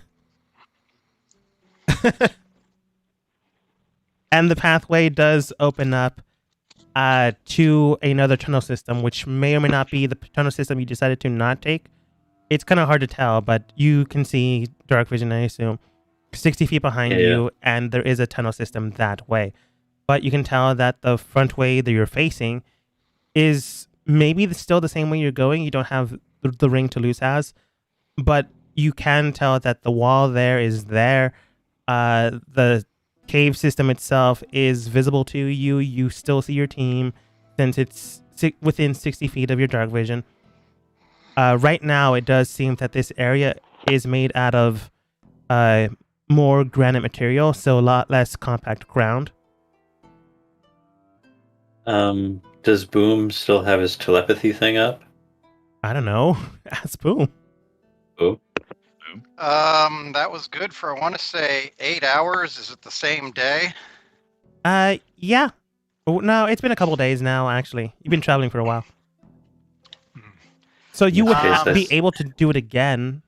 Speaker 3: And the pathway does open up to another tunnel system, which may or may not be the tunnel system you decided to not take. It's kind of hard to tell, but you can see dark vision, I assume, 60 feet behind
Speaker 4: Yeah.
Speaker 3: you, and there is a tunnel system that way. But you can tell that the front way that you're facing is maybe still the same way you're going. You don't have the ring Toulouse has, but you can tell that the wall there is there. The cave system itself is visible to you. You still see your team since it's within 60 feet of your dark vision. Right now, it does seem that this area is made out of more granite material, so a lot less compact ground.
Speaker 4: does Boom still have his telepathy thing up?
Speaker 3: I don't know. Ask Boom.
Speaker 4: Oh,
Speaker 2: That was good for, I want to say, 8 hours. Is it the same day?
Speaker 3: Yeah. Oh, no, it's been a couple days now, actually. You've been traveling for a while. So you would
Speaker 2: Okay,
Speaker 3: be able to do it again.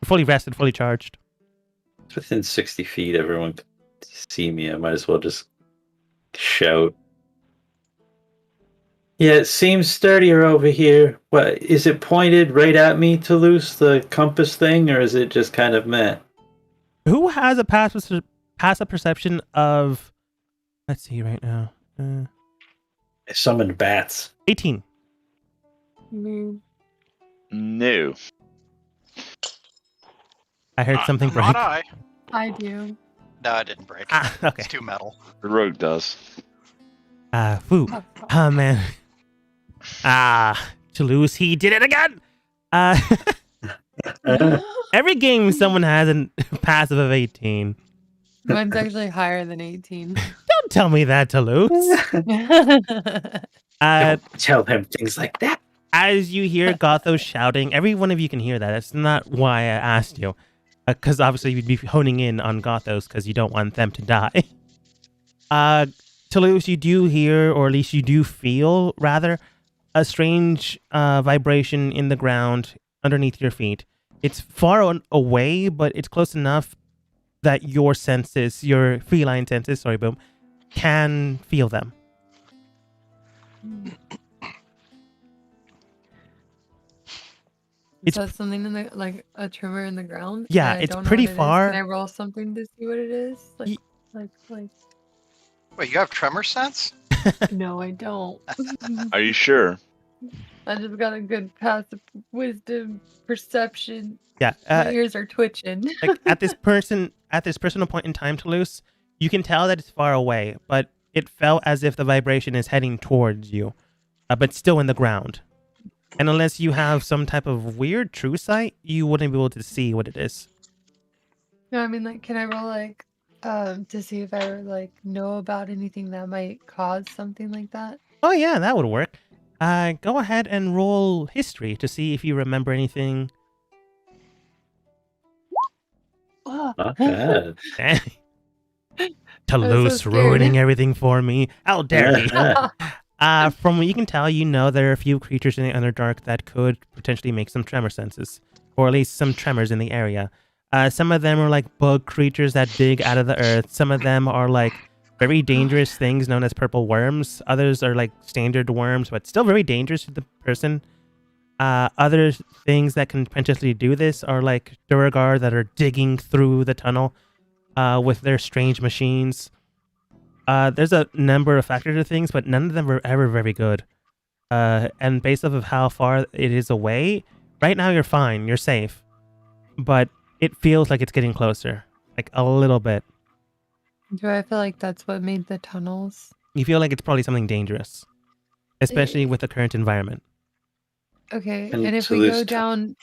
Speaker 3: Fully rested, fully charged.
Speaker 4: it's within 60 feet. Everyone can see me. I might as well just shout. Yeah, it seems sturdier over here. What is it pointed right at me, Toulouse, the compass thing, or is it just kind of meh?
Speaker 3: Who has a passive perception of... Let's see right now.
Speaker 4: I summoned bats.
Speaker 3: 18.
Speaker 7: Me.
Speaker 1: No.
Speaker 3: I heard something break.
Speaker 2: Not I.
Speaker 7: I do.
Speaker 2: No, it didn't break.
Speaker 3: Ah, okay.
Speaker 2: It's too metal.
Speaker 1: The rogue does.
Speaker 3: Foo. Oh, man. Toulouse, he did it again! Every game someone has a passive of 18.
Speaker 7: Mine's actually higher than 18.
Speaker 3: Don't tell me that, Toulouse.
Speaker 4: Don't tell him things like that.
Speaker 3: As you hear Gothos shouting, every one of you can hear that. That's not why I asked you. Because obviously you'd be honing in on Gothos because you don't want them to die. Toulouse, you do hear, or at least you do feel, rather, a strange vibration in the ground underneath your feet. It's far away, but it's close enough that your senses, your feline senses, sorry, Boom, can feel them.
Speaker 7: Is that something in the, like a tremor in the ground?
Speaker 3: Yeah,
Speaker 7: and I
Speaker 3: it's
Speaker 7: don't know
Speaker 3: pretty
Speaker 7: what it is?
Speaker 3: far.
Speaker 7: Can I roll something to see what it is?
Speaker 3: Ye-
Speaker 7: Like,
Speaker 2: Wait, you have tremor sense?
Speaker 7: no, I don't.
Speaker 1: Are you sure?
Speaker 7: I just got a good passive wisdom perception.
Speaker 6: Yeah.
Speaker 7: My ears are twitching.
Speaker 6: Like at this personal point in time, Toulouse, you can tell that it's far away, but it felt as if the vibration is heading towards you, but still in the ground. And unless you have some type of weird true sight, you wouldn't be able to see what it is.
Speaker 7: No, I mean, like, can I roll like to see if I like know about anything that might cause something like that?
Speaker 6: Oh yeah, that would work. Go ahead and roll history to see if you remember anything.
Speaker 4: Not bad.
Speaker 6: Toulouse
Speaker 7: scared.
Speaker 6: ruining everything for me. How dare he?
Speaker 4: Yeah.
Speaker 6: From what you can tell, you know there are a few creatures in the Underdark that could potentially make some tremor senses, or at least some tremors in the area. Some of them are like bug creatures that dig out of the earth. Some of them are like very dangerous things known as purple worms. Others are like standard worms, but still very dangerous to the person. Other things that can potentially do this are like Duragar that are digging through the tunnel with their strange machines. There's a number of factors to things, but none of them are ever very good. And based off of how far it is away, right now you're fine, you're safe. But it feels like it's getting closer, like a little bit.
Speaker 7: Do I feel like that's what made the tunnels?
Speaker 6: You feel like it's probably something dangerous, especially with the current environment.
Speaker 7: Okay,
Speaker 4: And
Speaker 7: and if
Speaker 4: so
Speaker 7: we go
Speaker 4: this
Speaker 7: down,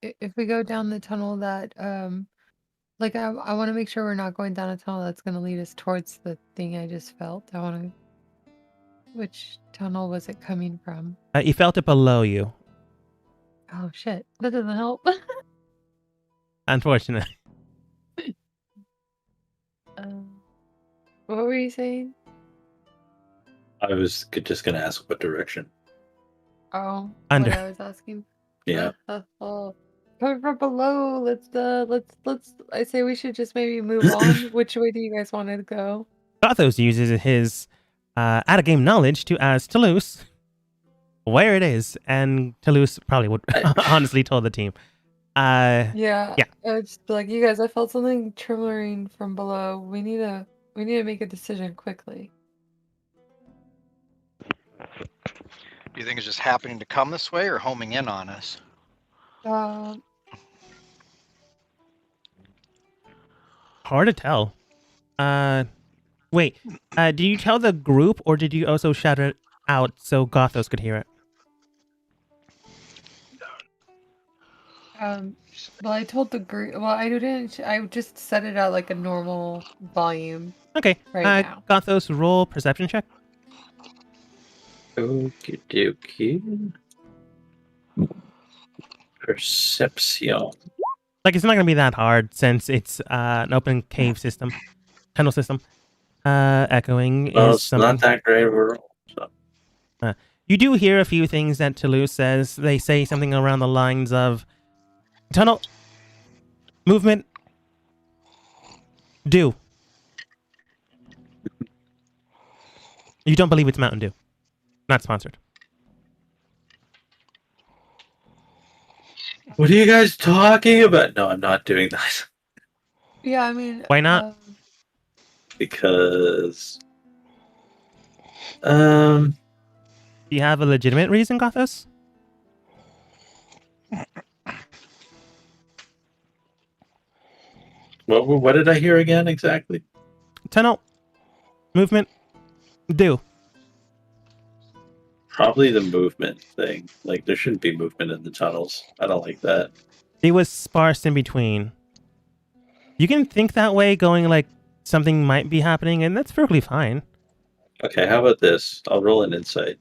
Speaker 7: if we go down the tunnel that, like I want to make sure we're not going down a tunnel that's going to lead us towards the thing I just felt. I want to. Which tunnel was it coming from?
Speaker 6: You felt it below you,
Speaker 7: Oh shit, that doesn't help.
Speaker 6: unfortunately.
Speaker 7: What were you saying?
Speaker 4: I was just gonna ask what direction.
Speaker 7: Oh,
Speaker 6: Under.
Speaker 7: what I was asking.
Speaker 4: Yeah.
Speaker 7: Oh, coming from below. Let's. I say we should just maybe move on. Which way do you guys want to go?
Speaker 6: Gothos uses his out-of-game knowledge to ask Toulouse where it is, and Toulouse probably would honestly told the team.
Speaker 7: Yeah.
Speaker 6: Yeah.
Speaker 7: Just be like, you guys, I felt something trembling from below. We need to make a decision quickly.
Speaker 2: Do you think it's just happening to come this way or homing in on us?
Speaker 6: Hard to tell. Wait. Did you tell the group, or did you also shout it out so Gothos could hear it?
Speaker 7: Well, I told the group. Well, I didn't. I just set it at like a normal volume.
Speaker 6: Okay.
Speaker 7: Right now.
Speaker 6: Gothos, roll perception check.
Speaker 4: Okie dokie. Perception.
Speaker 6: Like, it's not gonna be that hard since it's an open cave system, tunnel system. Echoing
Speaker 4: Well,
Speaker 6: is
Speaker 4: it's
Speaker 6: something.
Speaker 4: not that great of a roll. So.
Speaker 6: You do hear a few things that Toulouse says. They say something around the lines of tunnel movement. Dew. You don't believe it's Mountain Dew. Not sponsored.
Speaker 4: What are you guys talking about? No, I'm not doing that.
Speaker 7: Yeah, I mean.
Speaker 6: Why not?
Speaker 4: Because
Speaker 6: Do you have a legitimate reason, Gothos?
Speaker 4: what did I hear again exactly?
Speaker 6: Tunnel movement. Dew.
Speaker 4: Probably the movement thing. Like, there shouldn't be movement in the tunnels. I don't like that.
Speaker 6: It was sparse in between. You can think that way, going like something might be happening, and that's perfectly fine.
Speaker 4: Okay, how about this? I'll roll an insight.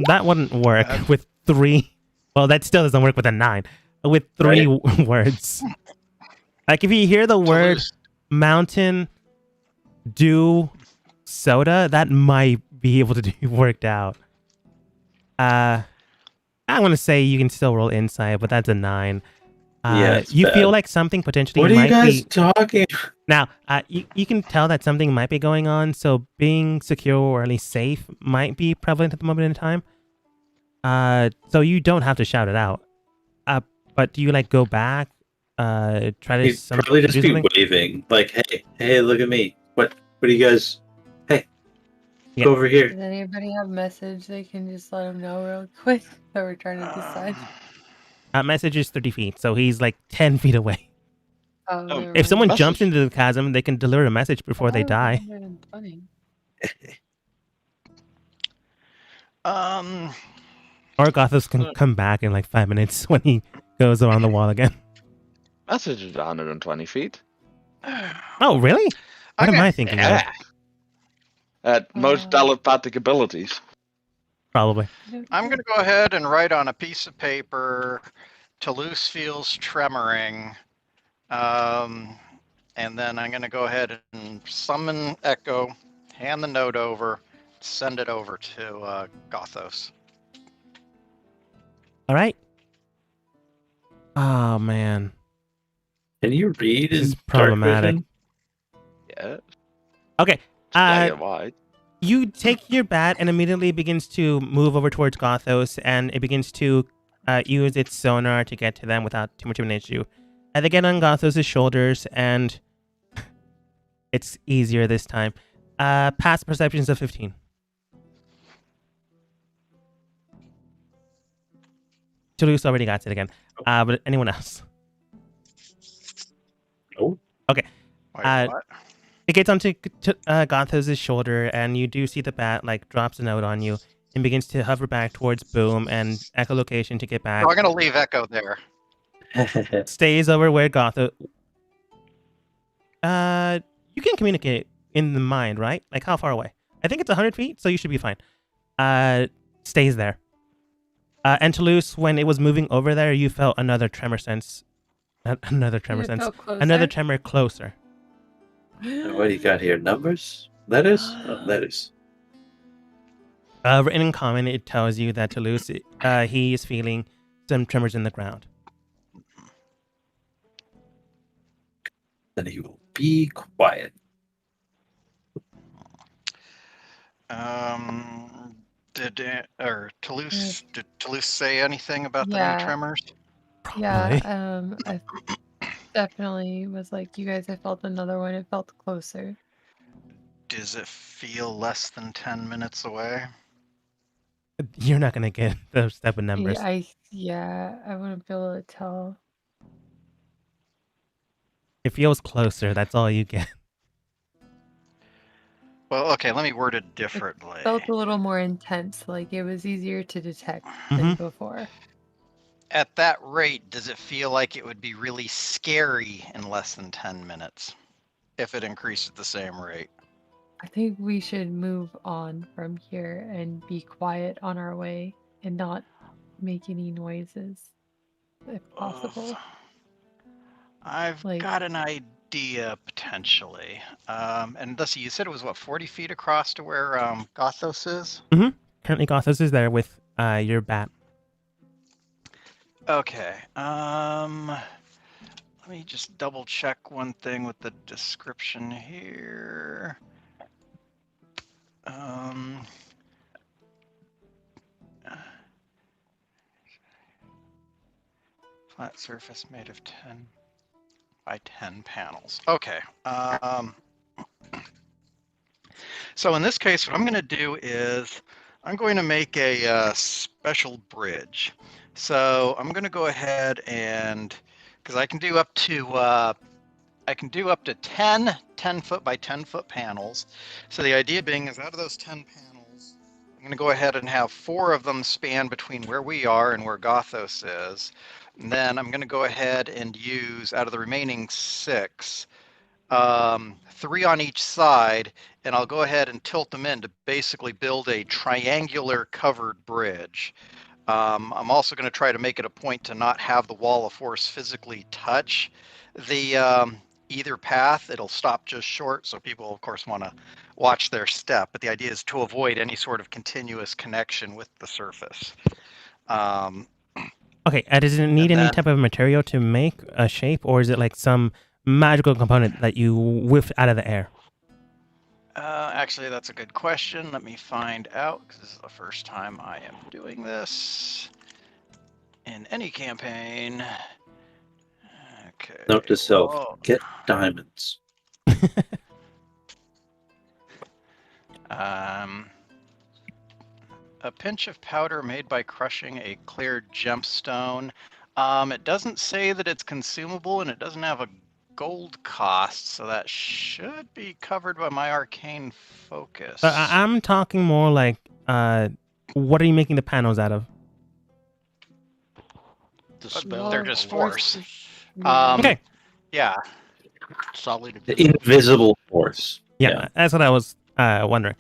Speaker 6: That wouldn't work with 3. Well, that still doesn't work with a 9. With 3 words. Like, if you hear the word mountain, dew, soda, that might be able to be worked out. I want to say you can still roll insight, but that's a 9.
Speaker 4: Yeah,
Speaker 6: you
Speaker 4: bad.
Speaker 6: feel like something potentially
Speaker 4: What are
Speaker 6: might
Speaker 4: you guys
Speaker 6: be...
Speaker 4: talking?
Speaker 6: Now, you can tell that something might be going on, so being secure or at least safe might be prevalent at the moment in time. So you don't have to shout it out. But do you like go back? Try to
Speaker 4: He'd probably just
Speaker 6: do
Speaker 4: be
Speaker 6: something?
Speaker 4: waving, like, "Hey, look at me! What are you guys? Hey!"
Speaker 3: Yeah.
Speaker 4: Go over here.
Speaker 7: Does anybody have a message they can just let him know real quick that we're trying to decide?
Speaker 3: Message is 30 feet, so he's like 10 feet away.
Speaker 7: Oh,
Speaker 1: Oh,
Speaker 7: never
Speaker 3: If someone
Speaker 7: mind.
Speaker 3: jumps
Speaker 1: Message.
Speaker 3: into the chasm, they can deliver a message before they
Speaker 7: Oh,
Speaker 3: die.
Speaker 7: 120.
Speaker 3: Or Gothos can come back in like 5 minutes when he goes around the wall again.
Speaker 1: Message is 120 feet.
Speaker 3: Oh, really? What am
Speaker 2: Okay.
Speaker 3: I thinking of?
Speaker 1: Yeah. At most telepathic abilities.
Speaker 3: Probably.
Speaker 2: I'm going to go ahead and write on a piece of paper, Toulouse feels tremoring. And then I'm going to go ahead and summon Echo, hand the note over, send it over to Gothos.
Speaker 3: All right. Oh, man.
Speaker 4: Can you read
Speaker 3: This
Speaker 4: in
Speaker 3: is problematic.
Speaker 4: Dark
Speaker 1: Yeah.
Speaker 3: Okay.
Speaker 1: It's black and white.
Speaker 3: You take your bat and immediately begins to move over towards Gothos, and it begins to use its sonar to get to them without too much of an issue. And they get on Gothos' shoulders, and it's easier this time. Past perceptions of 15. Toulouse already got it again. But anyone else?
Speaker 4: Oh.
Speaker 2: Wait, what?
Speaker 3: It gets onto Gothos' shoulder, and you do see the bat like drops a note on you and begins to hover back towards Boom and echolocation to get back.
Speaker 2: So I'm going to leave Echo there.
Speaker 4: note.
Speaker 3: Stays over where Gothos. You can communicate in the mind, right? Like how far away? I think it's 100 feet, so you should be fine. Stays there. And Toulouse, when it was moving over there, you felt another tremor sense. Another tremor
Speaker 7: It
Speaker 3: sense.
Speaker 7: felt closer.
Speaker 3: Another tremor closer.
Speaker 4: What do you got here? Numbers? Letters? Oh, letters.
Speaker 3: Written in common, it tells you that Toulouse, he is feeling some tremors in the ground.
Speaker 4: Then he will be quiet.
Speaker 2: Did Toulouse say anything about the
Speaker 7: Yeah.
Speaker 2: new tremors?
Speaker 3: Probably.
Speaker 7: Yeah, I definitely was like, you guys, I felt another one. It felt closer.
Speaker 2: Does it feel less than 10 minutes away?
Speaker 3: You're not gonna get those type of numbers.
Speaker 7: I wouldn't be able to tell.
Speaker 3: It feels closer. That's all you get.
Speaker 2: Well, okay, let me word it differently.
Speaker 7: Felt a little more intense, like it was easier to detect than
Speaker 3: Mhm.
Speaker 7: before.
Speaker 2: At that rate, does it feel like it would be really scary in less than 10 minutes if it increased at the same rate?
Speaker 7: I think we should move on from here and be quiet on our way and not make any noises, if possible.
Speaker 2: I've
Speaker 7: Like-
Speaker 2: got an idea potentially. And let's see, you said it was what, 40 feet across to where Gothos is?
Speaker 3: Currently, Gothos is there with your bat.
Speaker 2: Okay. Let me just double check one thing with the description here. Flat surface made of 10 by 10 panels. Okay. So in this case, what I'm going to do is I'm going to make a special bridge. So I'm going to go ahead and, because I can do up to 10 foot by 10 foot panels. So the idea being is out of those 10 panels, I'm going to go ahead and have 4 of them span between where we are and where Gothos is. And then I'm going to go ahead and use, out of the remaining 6, 3 on each side, and I'll go ahead and tilt them in to basically build a triangular covered bridge. I'm also going to try to make it a point to not have the wall of force physically touch the either path. It'll stop just short, so people, of course, want to watch their step. But the idea is to avoid any sort of continuous connection with the surface.
Speaker 3: Okay, does it need
Speaker 2: And
Speaker 3: any
Speaker 2: then-
Speaker 3: type of material to make a shape, or is it like some magical component that you whiff out of the air?
Speaker 2: Actually, that's a good question. Let me find out, because this is the first time I am doing this in any campaign. Okay.
Speaker 4: Note to self:
Speaker 2: Oh,
Speaker 4: get diamonds.
Speaker 2: A pinch of powder made by crushing a clear gemstone. It doesn't say that it's consumable, and it doesn't have a gold cost, so that should be covered by my arcane focus.
Speaker 6: I'm talking more like, what are you making the panels out of?
Speaker 5: The
Speaker 2: But
Speaker 5: spell.
Speaker 2: they're just
Speaker 5: or
Speaker 2: force.
Speaker 7: Mm.
Speaker 6: Okay.
Speaker 2: Yeah.
Speaker 5: Solid.
Speaker 4: The invisible force.
Speaker 6: Yeah, that's what I was wondering.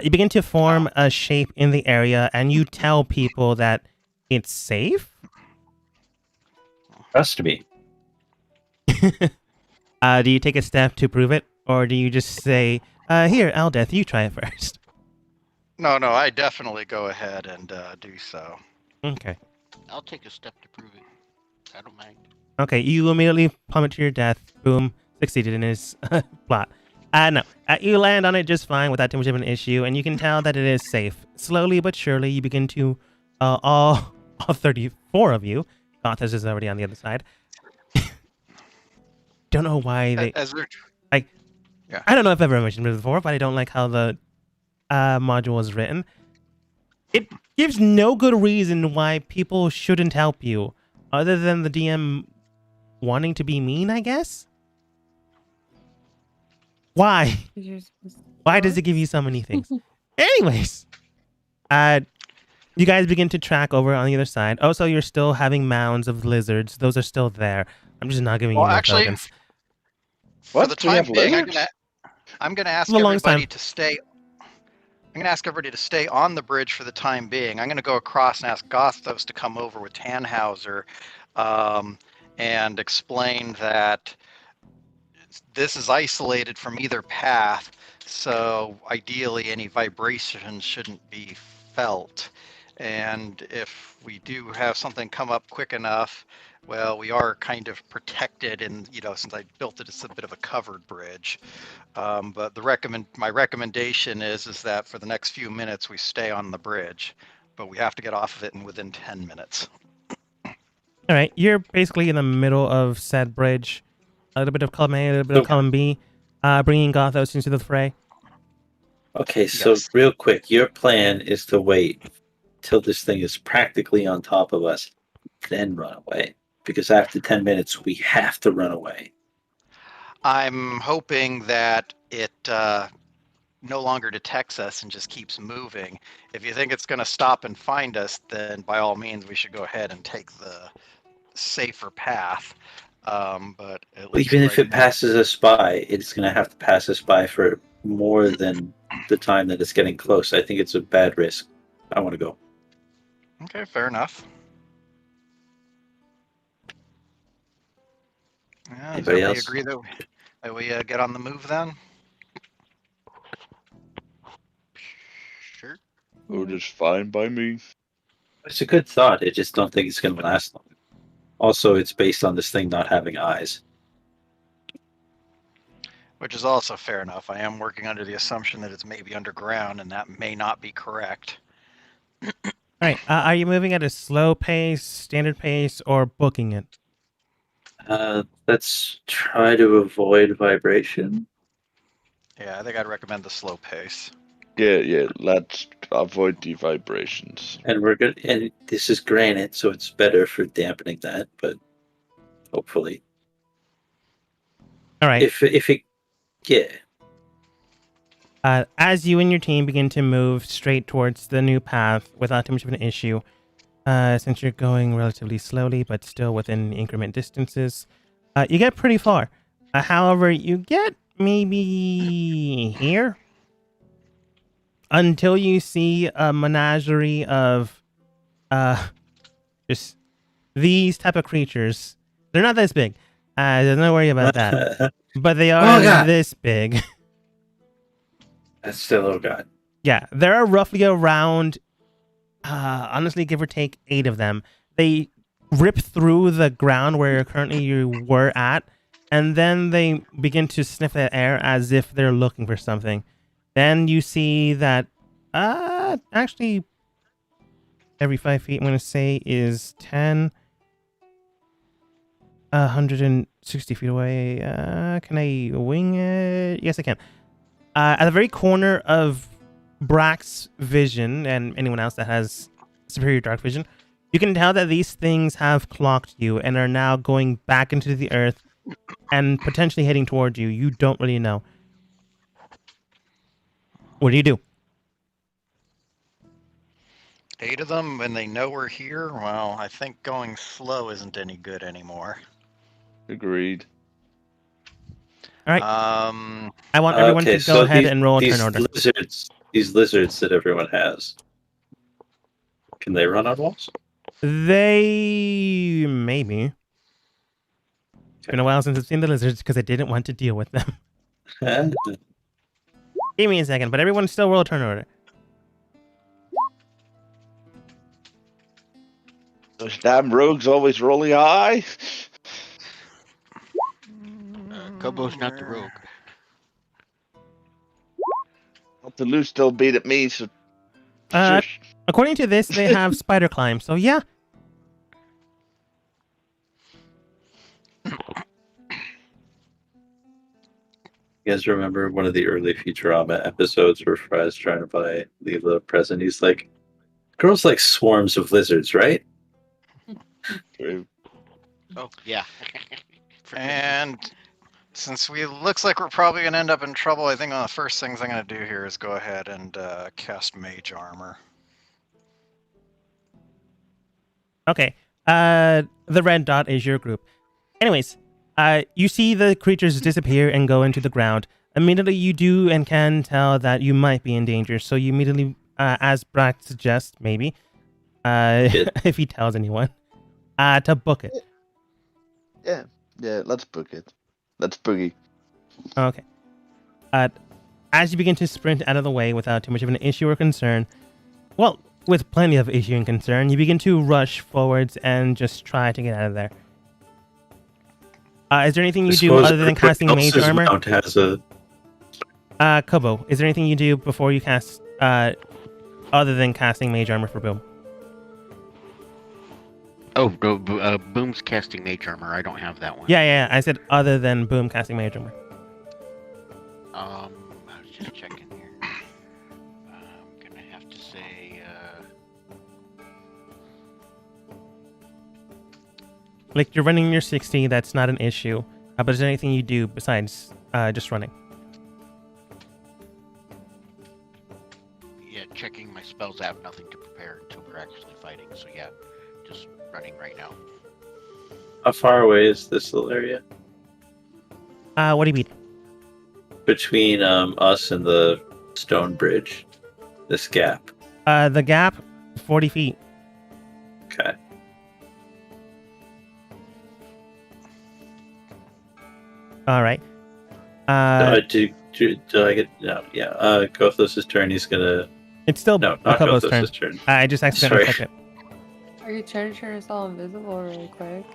Speaker 6: You begin to form a shape in the area, and you tell people that it's safe.
Speaker 4: Has to be.
Speaker 6: Do you take a step to prove it, or do you just say, "Here, Aldeth, you try it first"?
Speaker 2: No, I definitely go ahead and do so.
Speaker 6: Okay.
Speaker 5: I'll take a step to prove it. I don't mind.
Speaker 6: Okay, you immediately plummet to your death. Boom, succeeded in his plot. No, you land on it just fine without too much of an issue, and you can tell that it is safe. Slowly but surely, you begin to, all 34 of you, Gothas is already on the other side. Don't know why they...
Speaker 2: As they're-
Speaker 6: I don't know if I've ever mentioned this before, but I don't like how the module is written. It gives no good reason why people shouldn't help you, other than the DM wanting to be mean, I guess? Why? Why does it give you so many things? Anyways, you guys begin to track over on the other side. Oh, so you're still having mounds of lizards. Those are still there. I'm just not giving you more
Speaker 2: actually,
Speaker 6: tokens.
Speaker 2: for
Speaker 1: What?
Speaker 2: the
Speaker 1: Do we
Speaker 2: time
Speaker 1: have
Speaker 2: being,
Speaker 1: lizards?
Speaker 2: I'm gonna ask
Speaker 6: For the longest
Speaker 2: everybody
Speaker 6: time.
Speaker 2: to stay. I'm gonna ask everybody to stay on the bridge for the time being. I'm gonna go across and ask Gothos to come over with Tannhauser, and explain that this is isolated from either path. So ideally, any vibrations shouldn't be felt. And if we do have something come up quick enough, well, we are kind of protected, and since I built it, it's a bit of a covered bridge. But my recommendation is that for the next few minutes we stay on the bridge, but we have to get off of it in within 10 minutes.
Speaker 6: All right, you're basically in the middle of said bridge. A little bit of column A, a little bit of column B, bringing Gothos into the fray.
Speaker 4: Okay, so
Speaker 2: Yes.
Speaker 4: real quick, your plan is to wait till this thing is practically on top of us, then run away. Because after 10 minutes, we have to run away.
Speaker 2: I'm hoping that it no longer detects us and just keeps moving. If you think it's going to stop and find us, then by all means we should go ahead and take the safer path. But at least
Speaker 4: Even if
Speaker 2: right
Speaker 4: it passes us by, it's going to have to pass us by for more than the time that it's getting close. I think it's a bad risk. I want to go.
Speaker 2: Okay, fair enough. Yeah, does
Speaker 4: Anybody
Speaker 2: everybody
Speaker 4: else?
Speaker 2: agree that we get on the move then?
Speaker 5: Sure.
Speaker 1: Oh, just fine by me.
Speaker 4: It's a good thought. I just don't think it's going to last long. Also, it's based on this thing not having eyes.
Speaker 2: Which is also fair enough. I am working under the assumption that it's maybe underground, and that may not be correct.
Speaker 6: All right, are you moving at a slow pace, standard pace, or booking it?
Speaker 4: Let's try to avoid vibration.
Speaker 2: Yeah, I think I'd recommend the slow pace.
Speaker 1: Yeah, let's avoid the vibrations.
Speaker 4: And we're good. And this is granite, so it's better for dampening that. But hopefully,
Speaker 6: All right.
Speaker 4: if it, yeah.
Speaker 6: As you and your team begin to move straight towards the new path without too much of an issue, since you're going relatively slowly but still within increment distances, you get pretty far. However, you get maybe here until you see a menagerie of just these type of creatures. They're not this big. Don't worry about that. But they are
Speaker 4: God.
Speaker 6: this big.
Speaker 4: That's still, oh god.
Speaker 6: Yeah, there are roughly around, honestly, give or take 8 of them. They rip through the ground where currently you were at, and then they begin to sniff the air as if they're looking for something. Then you see that, actually, every 5 feet, I'm going to say, is 10, 160 feet away. Can I wing it? Yes, I can. At the very corner of Brack's vision and anyone else that has superior dark vision, you can tell that these things have clocked you and are now going back into the earth and potentially heading towards you. You don't really know. What do you do?
Speaker 2: 8 of them, and they know we're here. Well, I think going slow isn't any good anymore.
Speaker 1: Agreed.
Speaker 6: All right. I want everyone to go
Speaker 4: so
Speaker 6: ahead and roll a turn order.
Speaker 4: These lizards that everyone has, can they run on walls?
Speaker 6: They maybe. It's been a while since I've seen the lizards because I didn't want to deal with them. Give me a second, but everyone still roll a turn order.
Speaker 1: Those damn rogues always rolling high.
Speaker 5: Kobo's not the rogue.
Speaker 1: Not the loose still beat at me, so shush.
Speaker 6: According to this, they have spider climb, so yeah.
Speaker 4: You guys remember one of the early Futurama episodes where Fry's trying to buy Leela a present? He's like, girls like swarms of lizards, right?
Speaker 1: True.
Speaker 5: Oh, yeah.
Speaker 2: And since looks like we're probably gonna end up in trouble, I think one of the first things I'm gonna do here is go ahead and cast Mage Armor.
Speaker 6: Okay. The red dot is your group. Anyways, you see the creatures disappear and go into the ground. Immediately, you do and can tell that you might be in danger. So you immediately, as Brack suggests, maybe, if he tells anyone, to book it.
Speaker 1: Yeah, let's book it. Let's boogie.
Speaker 6: Okay. As you begin to sprint out of the way without too much of an issue or concern, well, with plenty of issue and concern, you begin to rush forwards and just try to get out of there. Is there anything you do other than casting Mage Armor? Kobo, is there anything you do before you cast, other than casting Mage Armor for Boom?
Speaker 5: Oh, no, Boom's casting Mage Armor. I don't have that one.
Speaker 6: Yeah. I said other than Boom casting Mage Armor.
Speaker 5: I was just checking here. I'm gonna have to say,
Speaker 6: Like, you're running your 60, that's not an issue. But is there anything you do besides just running?
Speaker 5: yeah, checking my spells. I have nothing to prepare until we're actually fighting. So yeah, just running right now.
Speaker 4: How far away is this little area?
Speaker 6: What do you mean?
Speaker 4: Between us and the stone bridge. This gap.
Speaker 6: The gap, 40 feet.
Speaker 4: Okay.
Speaker 6: All right.
Speaker 4: Do I get... No, yeah. Gothos' turn, he's gonna...
Speaker 6: It's still
Speaker 4: No, not
Speaker 6: Kobo's
Speaker 4: Gothos'
Speaker 6: turn.
Speaker 4: turn.
Speaker 6: I just accidentally
Speaker 4: Sorry.
Speaker 6: clicked it.
Speaker 7: Are you trying to turn us all invisible really quick?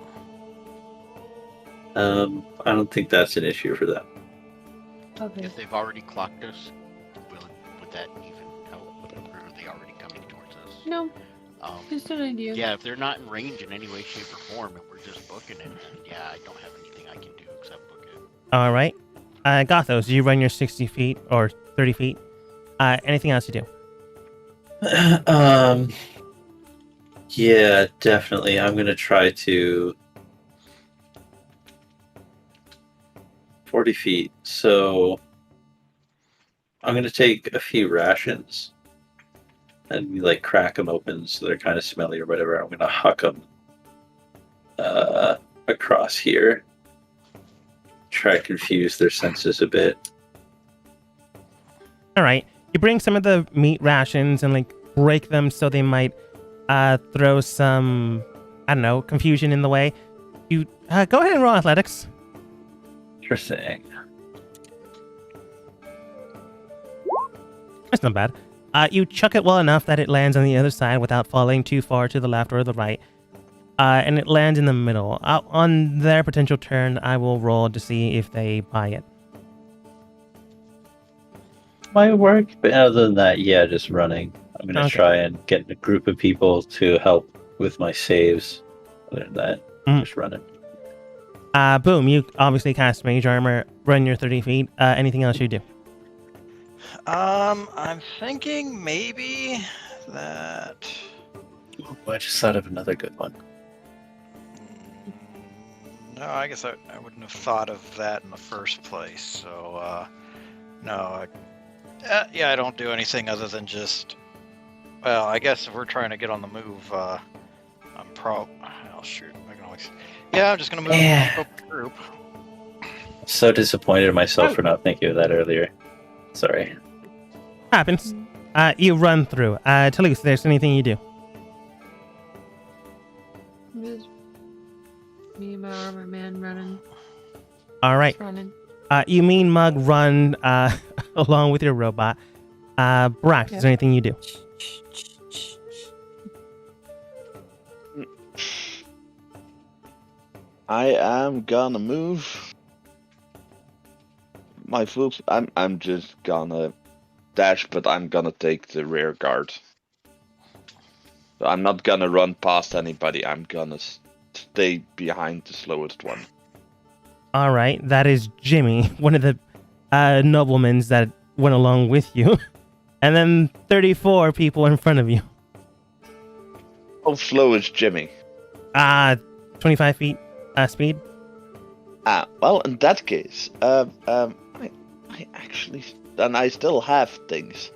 Speaker 4: I don't think that's an issue for them.
Speaker 7: Okay.
Speaker 5: If they've already clocked us, would that even help? Or are they already coming towards us?
Speaker 7: No, just an idea.
Speaker 5: Yeah, if they're not in range in any way, shape, or form, if we're just booking it, yeah, I don't have anything I can do except book it.
Speaker 6: All right. Gothos, you run your 60 feet or 30 feet. Anything else you do?
Speaker 4: Yeah, definitely. I'm gonna try to 40 feet. So I'm gonna take a few rations and like crack them open so they're kind of smelly or whatever. I'm gonna huck them across here. Try to confuse their senses a bit.
Speaker 6: All right. You bring some of the meat rations and like break them so they might throw some, I don't know, confusion in the way. You go ahead and roll athletics.
Speaker 4: Interesting.
Speaker 6: That's not bad. You chuck it well enough that it lands on the other side without falling too far to the left or the right. And it lands in the middle. On their potential turn, I will roll to see if they buy it.
Speaker 4: Might work, but other than that, yeah, just running. I'm gonna
Speaker 6: Okay.
Speaker 4: try and get a group of people to help with my saves. Other than that, just running.
Speaker 6: Boom, you obviously cast Mage Armor, run your 30 feet. Anything else you do?
Speaker 2: I'm thinking maybe that.
Speaker 4: Ooh, I just thought of another good one.
Speaker 2: No, I guess I wouldn't have thought of that in the first place. So, no. Yeah, I don't do anything other than just. Well, I guess if we're trying to get on the move, I'm Oh, shoot. I can always. Yeah, I'm just gonna move
Speaker 4: Yeah.
Speaker 2: up the group.
Speaker 4: So disappointed in myself for not thinking of that earlier. Sorry.
Speaker 6: Happens. You run through. Toulouse, there's anything you do.
Speaker 7: Just me and my armor man running.
Speaker 6: All right.
Speaker 7: Just running.
Speaker 6: You mean Mug run along with your robot. Brax, is
Speaker 7: Yep.
Speaker 6: there anything you do?
Speaker 1: I am gonna move my full. I'm just gonna dash, but I'm gonna take the rear guard. So I'm not gonna run past anybody. I'm gonna stay behind the slowest one.
Speaker 6: All right. That is Jimmy, one of the noblemen that went along with you. And then 34 people in front of you.
Speaker 1: How slow is Jimmy?
Speaker 6: 25 feet speed.
Speaker 1: Well, in that case, I actually, then I still have things.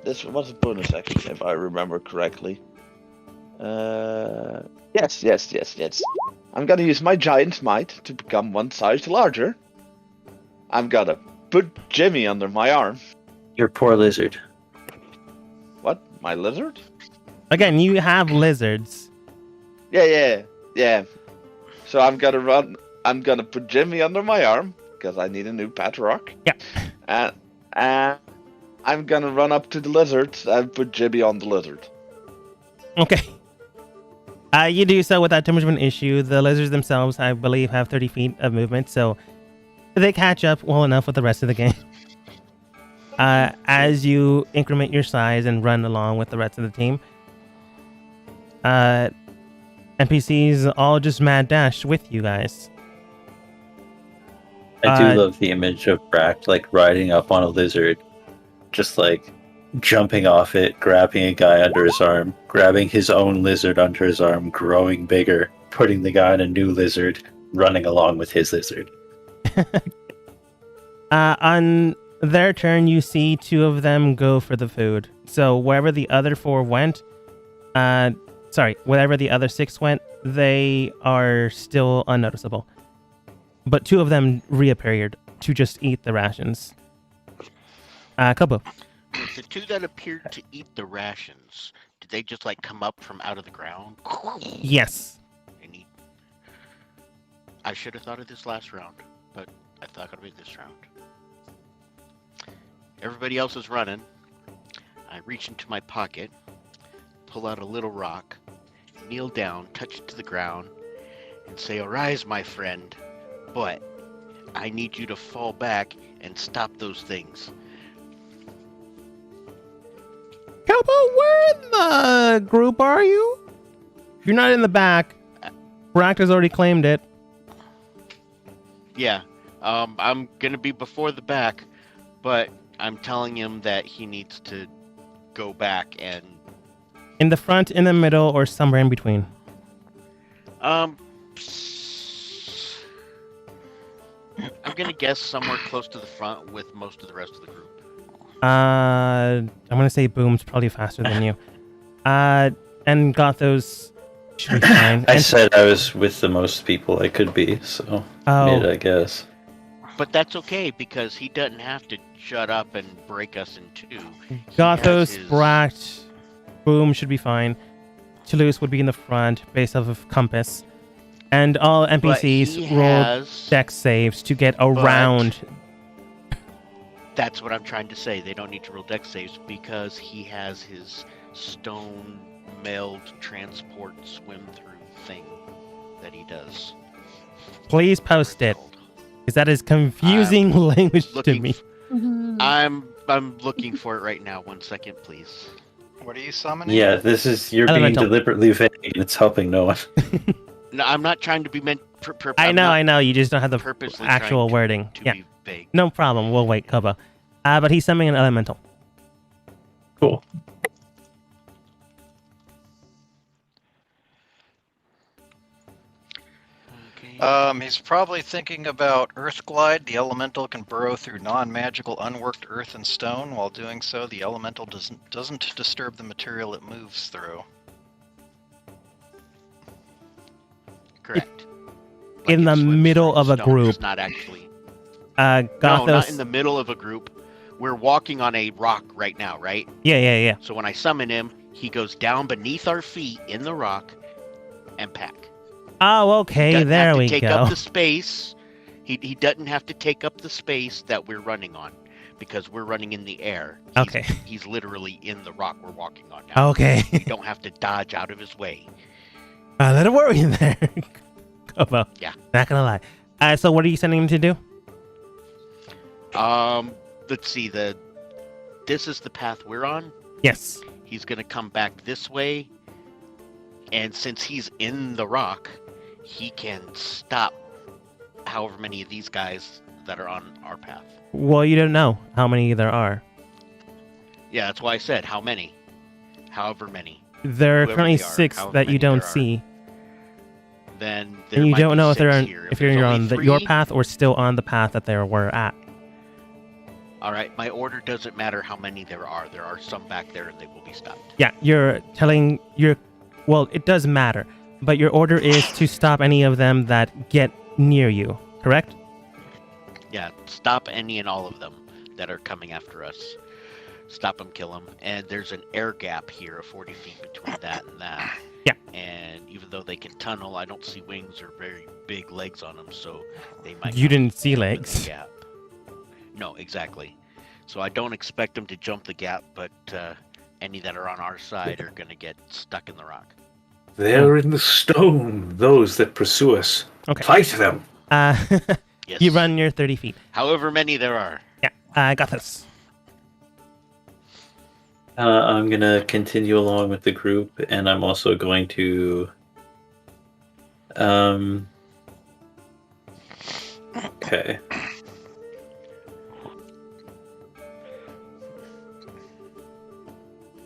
Speaker 1: This was a bonus action, if I remember correctly. Yes. I'm gonna use my giant might to become one size larger. I'm gonna put Jimmy under my arm.
Speaker 4: Your poor lizard.
Speaker 1: What? My lizard?
Speaker 6: Again, you have lizards.
Speaker 1: Yeah. So I'm gonna put Jimmy under my arm, because I need a new pet rock.
Speaker 6: Yeah.
Speaker 1: And I'm gonna run up to the lizard and put Jimmy on the lizard.
Speaker 6: Okay. You do so without too much of an issue. The lizards themselves, I believe, have 30 feet of movement, so they catch up well enough with the rest of the game. As you increment your size and run along with the rest of the team, NPCs all just mad dash with you guys.
Speaker 4: I do love the image of Brack like riding up on a lizard, just like jumping off it, grabbing a guy under his arm, grabbing his own lizard under his arm, growing bigger, putting the guy on a new lizard, running along with his lizard.
Speaker 6: On their turn, you see two of them go for the food. So wherever the other four went, wherever the other six went, they are still unnoticeable. But two of them reappeared to just eat the rations. Kobo.
Speaker 5: The two that appeared to eat the rations, did they just like come up from out of the ground?
Speaker 6: Yes.
Speaker 5: And eat? I should have thought of this last round, but I thought it would be this round. Everybody else is running. I reach into my pocket, pull out a little rock, kneel down, touch it to the ground, and say, "Arise, my friend, but I need you to fall back and stop those things."
Speaker 6: Kobo, where in the group are you? You're not in the back. Brack has already claimed it.
Speaker 5: Yeah, I'm gonna be before the back, but I'm telling him that he needs to go back and...
Speaker 6: In the front, in the middle, or somewhere in between?
Speaker 5: I'm gonna guess somewhere close to the front with most of the rest of the group.
Speaker 6: I'm gonna say Boom's probably faster than you. And Gothos should be fine.
Speaker 4: I said I was with the most people I could be, so mid, I guess.
Speaker 5: But that's okay, because he doesn't have to shut up and break us in two.
Speaker 6: Gothos, Brack, Boom should be fine. Toulouse would be in the front, based off of compass. And all NPCs roll dex saves to get around.
Speaker 5: That's what I'm trying to say. They don't need to roll dex saves because he has his stone meld transport swim through thing that he does.
Speaker 6: Please post it, because that is confusing language to me.
Speaker 5: I'm looking for it right now. 1 second, please.
Speaker 2: What are you summoning?
Speaker 4: Yeah, this is you're being deliberately vague, and it's helping no one.
Speaker 5: No, I'm not trying to be meant.
Speaker 6: I know. You just don't have the actual wording. Yeah,
Speaker 5: be vague.
Speaker 6: No problem. We'll wait, Kobo. But he's summoning an elemental.
Speaker 4: Cool.
Speaker 2: He's probably thinking about Earth Glide. The elemental can burrow through non-magical, unworked earth and stone. While doing so, the elemental doesn't disturb the material it moves through.
Speaker 5: Correct.
Speaker 6: In the
Speaker 5: it slips
Speaker 6: middle
Speaker 5: through
Speaker 6: of a
Speaker 5: stone,
Speaker 6: group.
Speaker 5: It's not actually.
Speaker 6: Gothos.
Speaker 5: No, not in the middle of a group. We're walking on a rock right now, right?
Speaker 6: Yeah.
Speaker 5: So when I summon him, he goes down beneath our feet in the rock and pack.
Speaker 6: Oh, okay.
Speaker 5: Doesn't
Speaker 6: There
Speaker 5: have to
Speaker 6: we
Speaker 5: take
Speaker 6: go.
Speaker 5: up the space. He doesn't have to take up the space that we're running on because we're running in the air.
Speaker 6: Okay.
Speaker 5: He's literally in the rock we're walking on now.
Speaker 6: Okay.
Speaker 5: You don't have to dodge out of his way.
Speaker 6: A little worry there. Kobo.
Speaker 5: Yeah.
Speaker 6: Not gonna lie. So what are you sending him to do?
Speaker 5: Let's see. This is the path we're on.
Speaker 6: Yes.
Speaker 5: He's gonna come back this way, and since he's in the rock, he can stop however many of these guys that are on our path.
Speaker 6: Well, you don't know how many there are.
Speaker 5: Yeah, that's why I said how many. However many.
Speaker 6: There are
Speaker 5: Whoever
Speaker 6: currently
Speaker 5: they are,
Speaker 6: 6
Speaker 5: however
Speaker 6: that you
Speaker 5: many
Speaker 6: don't
Speaker 5: there are.
Speaker 6: see,
Speaker 5: Then there
Speaker 6: and you
Speaker 5: might
Speaker 6: don't
Speaker 5: be
Speaker 6: know if they're
Speaker 5: 6
Speaker 6: on,
Speaker 5: here.
Speaker 6: if
Speaker 5: there's
Speaker 6: you're
Speaker 5: only
Speaker 6: on your
Speaker 5: 3,
Speaker 6: path or still on the path that they were at.
Speaker 5: All right, my order doesn't matter how many there are. There are some back there, and they will be stopped.
Speaker 6: Yeah, you're telling your. Well, it does matter, but your order is to stop any of them that get near you. Correct?
Speaker 5: Yeah, stop any and all of them that are coming after us. Stop them, kill them. And there's an air gap here of 40 feet between that and that.
Speaker 6: Yeah.
Speaker 5: And even though they can tunnel, I don't see wings or very big legs on them, so they might.
Speaker 6: You
Speaker 5: not
Speaker 6: didn't see
Speaker 5: jump in the
Speaker 6: legs.
Speaker 5: Gap. No, exactly. So I don't expect them to jump the gap, but any that are on our side are going to get stuck in the rock.
Speaker 8: They're in the stone, those that pursue us.
Speaker 6: Okay.
Speaker 8: Fight them.
Speaker 5: Yes.
Speaker 6: You run your 30 feet.
Speaker 5: However many there are.
Speaker 6: Yeah, I got this.
Speaker 4: I'm gonna continue along with the group, and I'm also going to. Okay.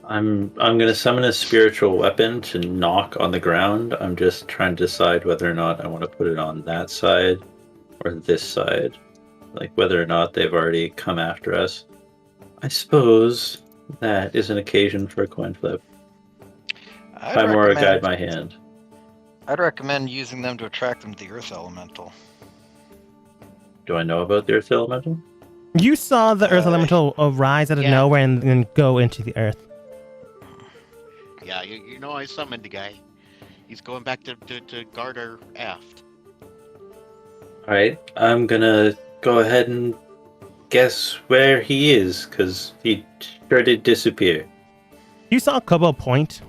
Speaker 4: I'm gonna summon a spiritual weapon to knock on the ground. I'm just trying to decide whether or not I want to put it on that side or this side, like whether or not they've already come after us. I suppose that is an occasion for a coin flip. Timora, guide my hand.
Speaker 2: I'd recommend using them to attract them to the Earth Elemental.
Speaker 4: Do I know about the Earth Elemental?
Speaker 6: You saw the Earth Elemental rise out of
Speaker 5: yeah.
Speaker 6: nowhere and then go into the Earth.
Speaker 5: Yeah, you know I summoned the guy. He's going back to guard our aft.
Speaker 4: Alright, I'm gonna go ahead and guess where he is, because he sure did disappear.
Speaker 6: You saw Kobo point.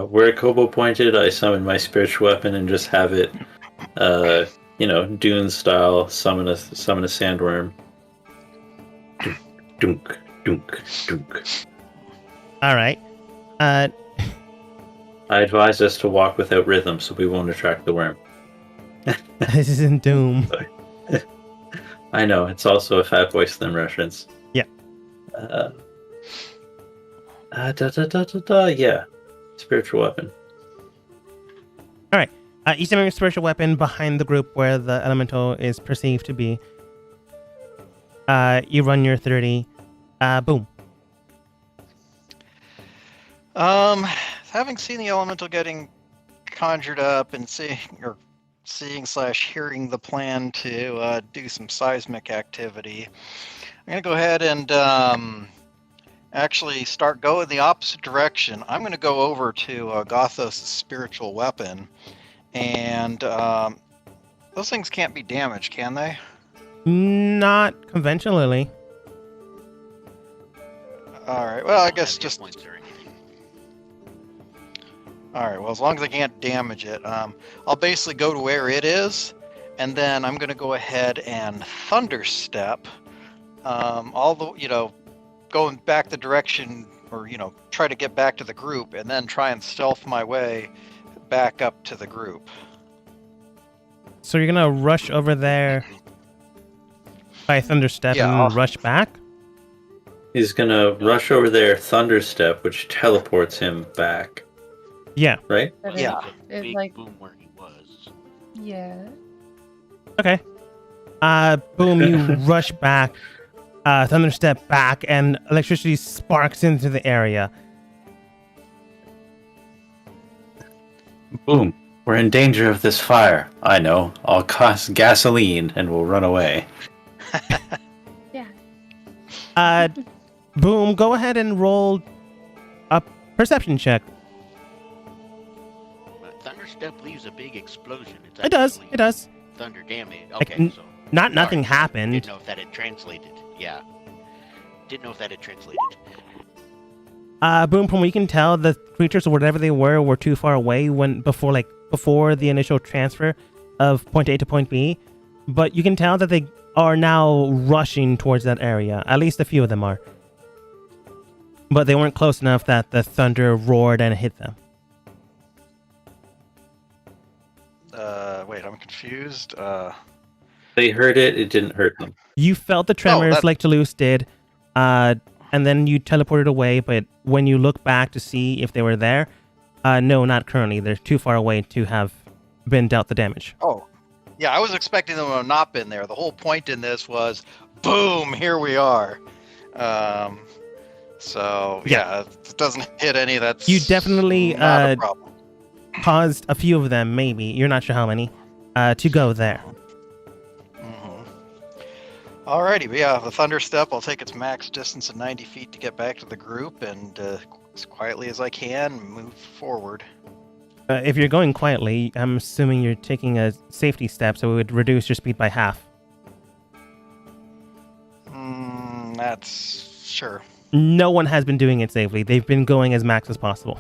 Speaker 4: Where Kobo pointed, I summoned my spiritual weapon and just have it, Dune style, summon a sandworm. Dunk, dunk, dunk.
Speaker 6: All right.
Speaker 4: I advise us to walk without rhythm so we won't attract the worm.
Speaker 6: This isn't Doom.
Speaker 4: I know, it's also a Fatboy Slim reference.
Speaker 6: Yeah.
Speaker 4: Yeah. Spiritual weapon.
Speaker 6: All right. You summon your spiritual weapon behind the group where the elemental is perceived to be. You run your 30. Boom.
Speaker 2: Having seen the elemental getting conjured up and seeing/hearing the plan to do some seismic activity, I'm gonna go ahead and actually start going the opposite direction. I'm gonna go over to Gothos' spiritual weapon, and those things can't be damaged, can they?
Speaker 6: Not conventionally.
Speaker 2: All right. Well, I
Speaker 5: Don't
Speaker 2: guess
Speaker 5: have hit
Speaker 2: just.
Speaker 5: points or anything.
Speaker 2: All right. Well, as long as I can't damage it, I'll basically go to where it is, and then I'm going to go ahead and thunder step, going back the direction, or try to get back to the group, and then try and stealth my way back up to the group.
Speaker 6: So you're gonna rush over there
Speaker 3: by Thunderstep
Speaker 2: Yeah,
Speaker 3: and
Speaker 2: I'll-
Speaker 3: rush back?
Speaker 4: He's gonna rush over there, Thunderstep, which teleports him back.
Speaker 3: Yeah.
Speaker 4: Right?
Speaker 7: But
Speaker 2: Yeah.
Speaker 7: It
Speaker 5: Big
Speaker 7: like
Speaker 5: boom where he was.
Speaker 7: yeah.
Speaker 3: Okay. Boom, you rush back, Thunderstep back, and electricity sparks into the area.
Speaker 4: Boom. We're in danger of this fire. I know. I'll cost gasoline and we'll run away.
Speaker 3: Boom, go ahead and roll a perception check.
Speaker 5: Thunderstep leaves a big explosion. It's
Speaker 3: It does.
Speaker 5: actually
Speaker 3: It does.
Speaker 5: Thunder damage.
Speaker 3: Like,
Speaker 5: Okay, so
Speaker 3: Nothing
Speaker 5: sorry.
Speaker 3: happened.
Speaker 5: Didn't know if that had translated. Yeah. Didn't know if that had translated.
Speaker 3: Boom, from what you can tell, the creatures or whatever they were too far away before the initial transfer of point A to point B. But you can tell that they are now rushing towards that area. At least a few of them are. But they weren't close enough that the thunder roared and hit them.
Speaker 2: Wait, I'm confused.
Speaker 4: They heard it, it didn't hurt them.
Speaker 3: You felt the tremors
Speaker 2: that-
Speaker 3: like Toulouse did, and then you teleported away, but when you look back to see if they were there, no, not currently. They're too far away to have been dealt the damage.
Speaker 2: Oh, yeah, I was expecting them to have not been there. The whole point in this was, boom, here we are. So, yeah, if it doesn't hit any, that's
Speaker 3: You definitely,
Speaker 2: not a problem.
Speaker 3: Caused a few of them, maybe, you're not sure how many, to go there.
Speaker 2: Mhm. Alrighty, but yeah, the Thunderstep, I'll take its max distance of 90 feet to get back to the group and as quietly as I can move forward.
Speaker 3: If you're going quietly, I'm assuming you're taking a safety step, so it would reduce your speed by half.
Speaker 2: That's sure.
Speaker 3: No one has been doing it safely. They've been going as max as possible.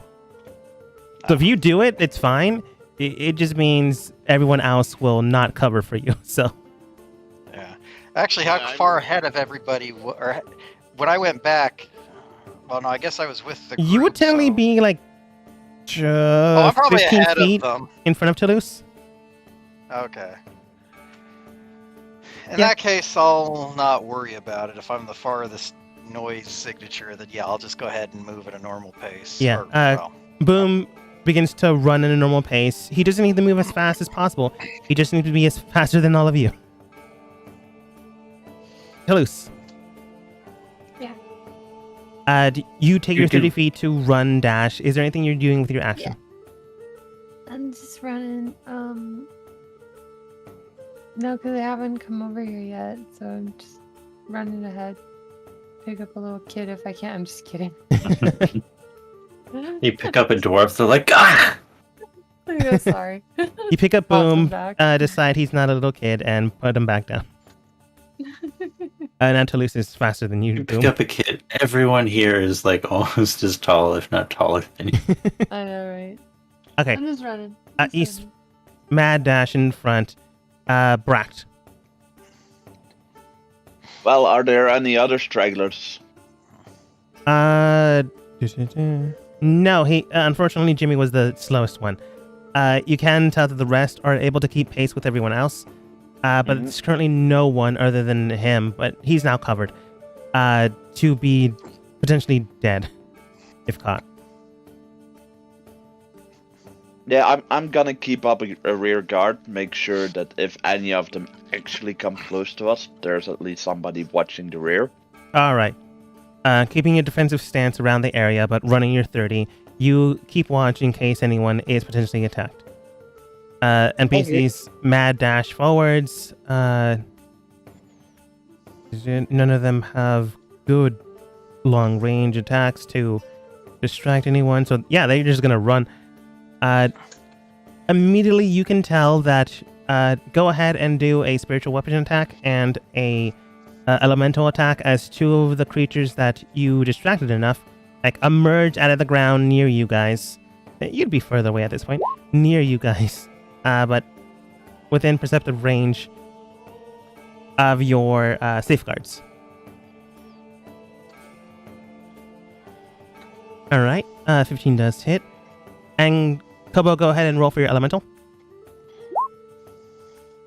Speaker 3: So if you do it, it's fine. It just means everyone else will not cover for you. So
Speaker 2: Yeah. Actually, how
Speaker 5: Yeah,
Speaker 2: far ahead of everybody? Or when I went back, well, no, I guess I was with the group.
Speaker 3: you would technically
Speaker 2: so-
Speaker 3: be like
Speaker 2: Oh, I'm probably
Speaker 3: 15
Speaker 2: ahead
Speaker 3: feet
Speaker 2: of them.
Speaker 3: in front of Toulouse.
Speaker 2: Okay. In
Speaker 3: Yeah.
Speaker 2: that case, I'll not worry about it. If I'm the farthest noise signature, then yeah, I'll just go ahead and move at a normal pace.
Speaker 3: Yeah,
Speaker 2: Or, well,
Speaker 3: Boom begins to run at a normal pace. He doesn't need to move as fast as possible. He just needs to be as faster than all of you. Toulouse.
Speaker 7: Yeah.
Speaker 3: You take your
Speaker 4: You do.
Speaker 3: 30 feet to run dash. Is there anything you're doing with your action?
Speaker 7: I'm just running. No, because they haven't come over here yet, so I'm just running ahead. Pick up a little kid if I can. I'm just kidding.
Speaker 4: You pick up a dwarf, they're like, ah!
Speaker 7: I'm sorry.
Speaker 3: You pick up
Speaker 7: Toss him
Speaker 3: Boom,
Speaker 7: back.
Speaker 3: decide he's not a little kid, and put him back down. Now Toulouse is faster than you,
Speaker 4: You
Speaker 3: Boom.
Speaker 4: pick up a kid. Everyone here is like almost as tall, if not taller than you.
Speaker 7: I know, right?
Speaker 3: Okay,
Speaker 7: I'm just running.
Speaker 3: East. Mad dash in front. Bract.
Speaker 1: Well, are there any other stragglers?
Speaker 3: No, he unfortunately Jimmy was the slowest one. You can tell that the rest are able to keep pace with everyone else, but there's currently no one other than him. But he's now covered to be potentially dead if caught.
Speaker 1: Yeah, I'm gonna keep up a rear guard, make sure that if any of them actually come close to us, there's at least somebody watching the rear.
Speaker 3: All right, keeping a defensive stance around the area, but running your 30. You keep watch in case anyone is potentially attacked. NPCs mad dash forwards. None of them have good long range attacks to distract anyone. So yeah, they're just gonna run. Immediately you can tell that go ahead and do a spiritual weapon attack and a elemental attack as two of the creatures that you distracted enough emerge out of the ground near you guys. You'd be further away at this point. Near you guys. But within perceptive range of your safeguards. Alright, 15 does hit. And Kobo, go ahead and roll for your elemental.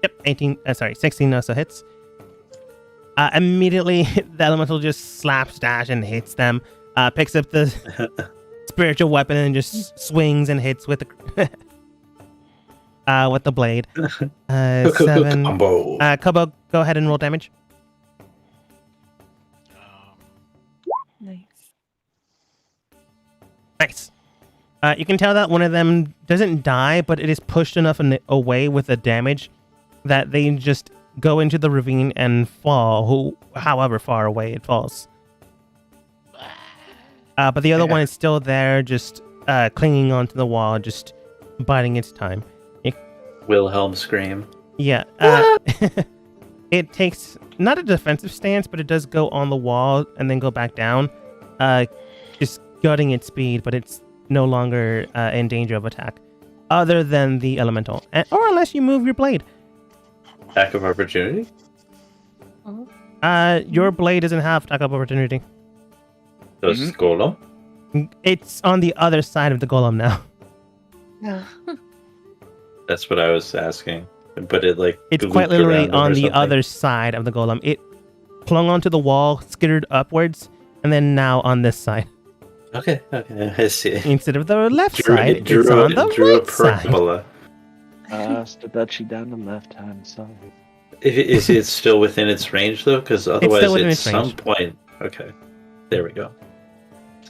Speaker 3: Yep, 16 also hits. Immediately, the elemental just slaps dash and hits them. Picks up the spiritual weapon and just swings and hits with the with the blade. 7
Speaker 8: Combo.
Speaker 3: Kobo, go ahead and roll damage.
Speaker 7: Nice.
Speaker 3: Nice. You can tell that one of them doesn't die, but it is pushed enough away with the damage that they just go into the ravine and fall, however far away it falls. But the other one is still there, just clinging onto the wall, just biding its time.
Speaker 4: Wilhelm scream.
Speaker 3: Yeah. It takes not a defensive stance, but it does go on the wall and then go back down, just gutting its speed, but it's no longer in danger of attack, other than the elemental, or unless you move your blade.
Speaker 4: Attack of opportunity?
Speaker 3: Your blade doesn't have attack of opportunity.
Speaker 4: Does Golem?
Speaker 3: It's on the other side of the golem now.
Speaker 7: Yeah.
Speaker 4: That's what I was asking. But it
Speaker 3: It's
Speaker 4: looped
Speaker 3: quite literally
Speaker 4: around them
Speaker 3: on
Speaker 4: or
Speaker 3: the
Speaker 4: something?
Speaker 3: other side of the golem. It clung onto the wall, skittered upwards, and then now on this side.
Speaker 4: Okay, I see.
Speaker 3: Instead of the left
Speaker 4: Drew,
Speaker 3: side,
Speaker 4: it drew,
Speaker 3: it's on the
Speaker 4: it drew a
Speaker 3: right side.
Speaker 4: parabola.
Speaker 1: Stadachi down the left-hand side.
Speaker 4: Is it still within its range though? Because otherwise,
Speaker 3: still within
Speaker 4: at
Speaker 3: its
Speaker 4: some
Speaker 3: range.
Speaker 4: point. Okay, there we go.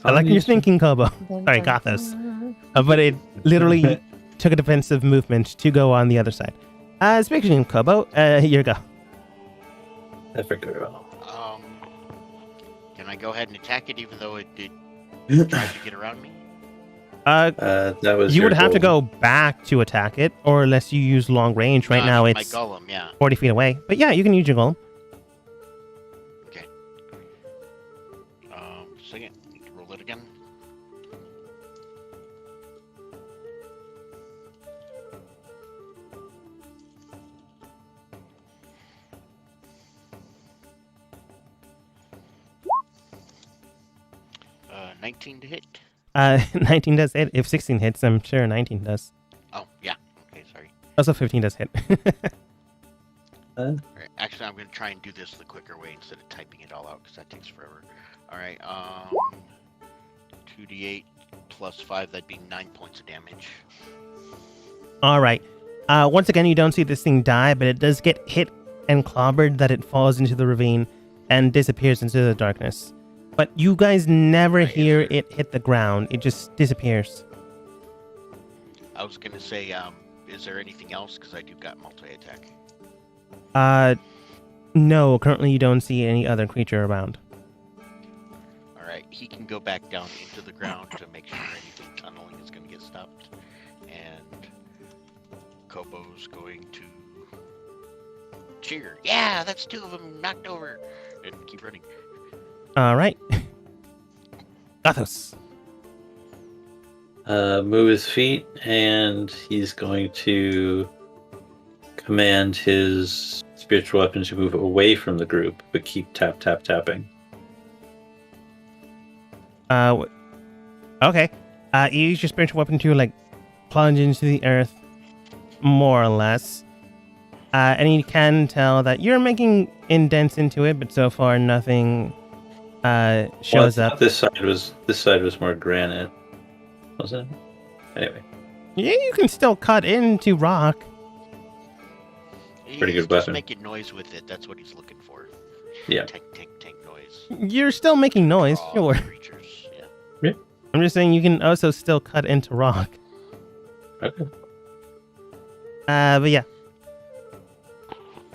Speaker 3: I like your thinking, Kobo. Sorry, Gothos. But it literally took a defensive movement to go on the other side. Speaking of Kobo, here you go.
Speaker 4: Evergirl.
Speaker 5: Can I go ahead and attack it even though it tried to get around me?
Speaker 4: That was.
Speaker 3: You
Speaker 4: your
Speaker 3: would have to
Speaker 4: goal.
Speaker 3: go back to attack it, or unless you use long range. Right now,
Speaker 5: My
Speaker 3: it's
Speaker 5: golem, yeah.
Speaker 3: 40 feet away. But yeah, you can use your golem.
Speaker 5: Okay. Second, need to roll it again. Uh, 19 to hit.
Speaker 3: 19 does hit. If 16 hits, I'm sure 19 does.
Speaker 5: Oh, yeah. Okay, sorry.
Speaker 3: Also, 15 does hit.
Speaker 5: All right. Actually, I'm going to try and do this the quicker way instead of typing it all out because that takes forever. All right. 2d8 plus 5, that'd be 9 points of damage.
Speaker 3: All right. Once again, you don't see this thing die, but it does get hit and clobbered that it falls into the ravine and disappears into the darkness. But you guys never hear it hit the ground. It just disappears.
Speaker 5: I was going to say, is there anything else? Because I do got multi-attack.
Speaker 3: No, currently you don't see any other creature around.
Speaker 5: All right. He can go back down into the ground to make sure anything tunneling is going to get stopped. And Kobo's going to cheer. Yeah, that's 2 of them knocked over. And keep running.
Speaker 3: All right. Gothos.
Speaker 4: Move his feet, and he's going to command his spiritual weapon to move away from the group, but keep tapping.
Speaker 3: Okay. You use your spiritual weapon to plunge into the earth, more or less. And you can tell that you're making indents into it, but so far nothing shows up.
Speaker 4: This side was more granite, wasn't it? Anyway.
Speaker 3: Yeah, you can still cut into rock.
Speaker 4: Pretty good
Speaker 5: He's just
Speaker 4: weapon.
Speaker 5: making noise with it. That's what he's looking for.
Speaker 4: Yeah.
Speaker 5: Tank noise.
Speaker 3: You're still making noise,
Speaker 5: Raw
Speaker 3: sure.
Speaker 5: Creatures. Yeah.
Speaker 3: I'm just saying you can also still cut into rock.
Speaker 4: Okay.
Speaker 3: But yeah.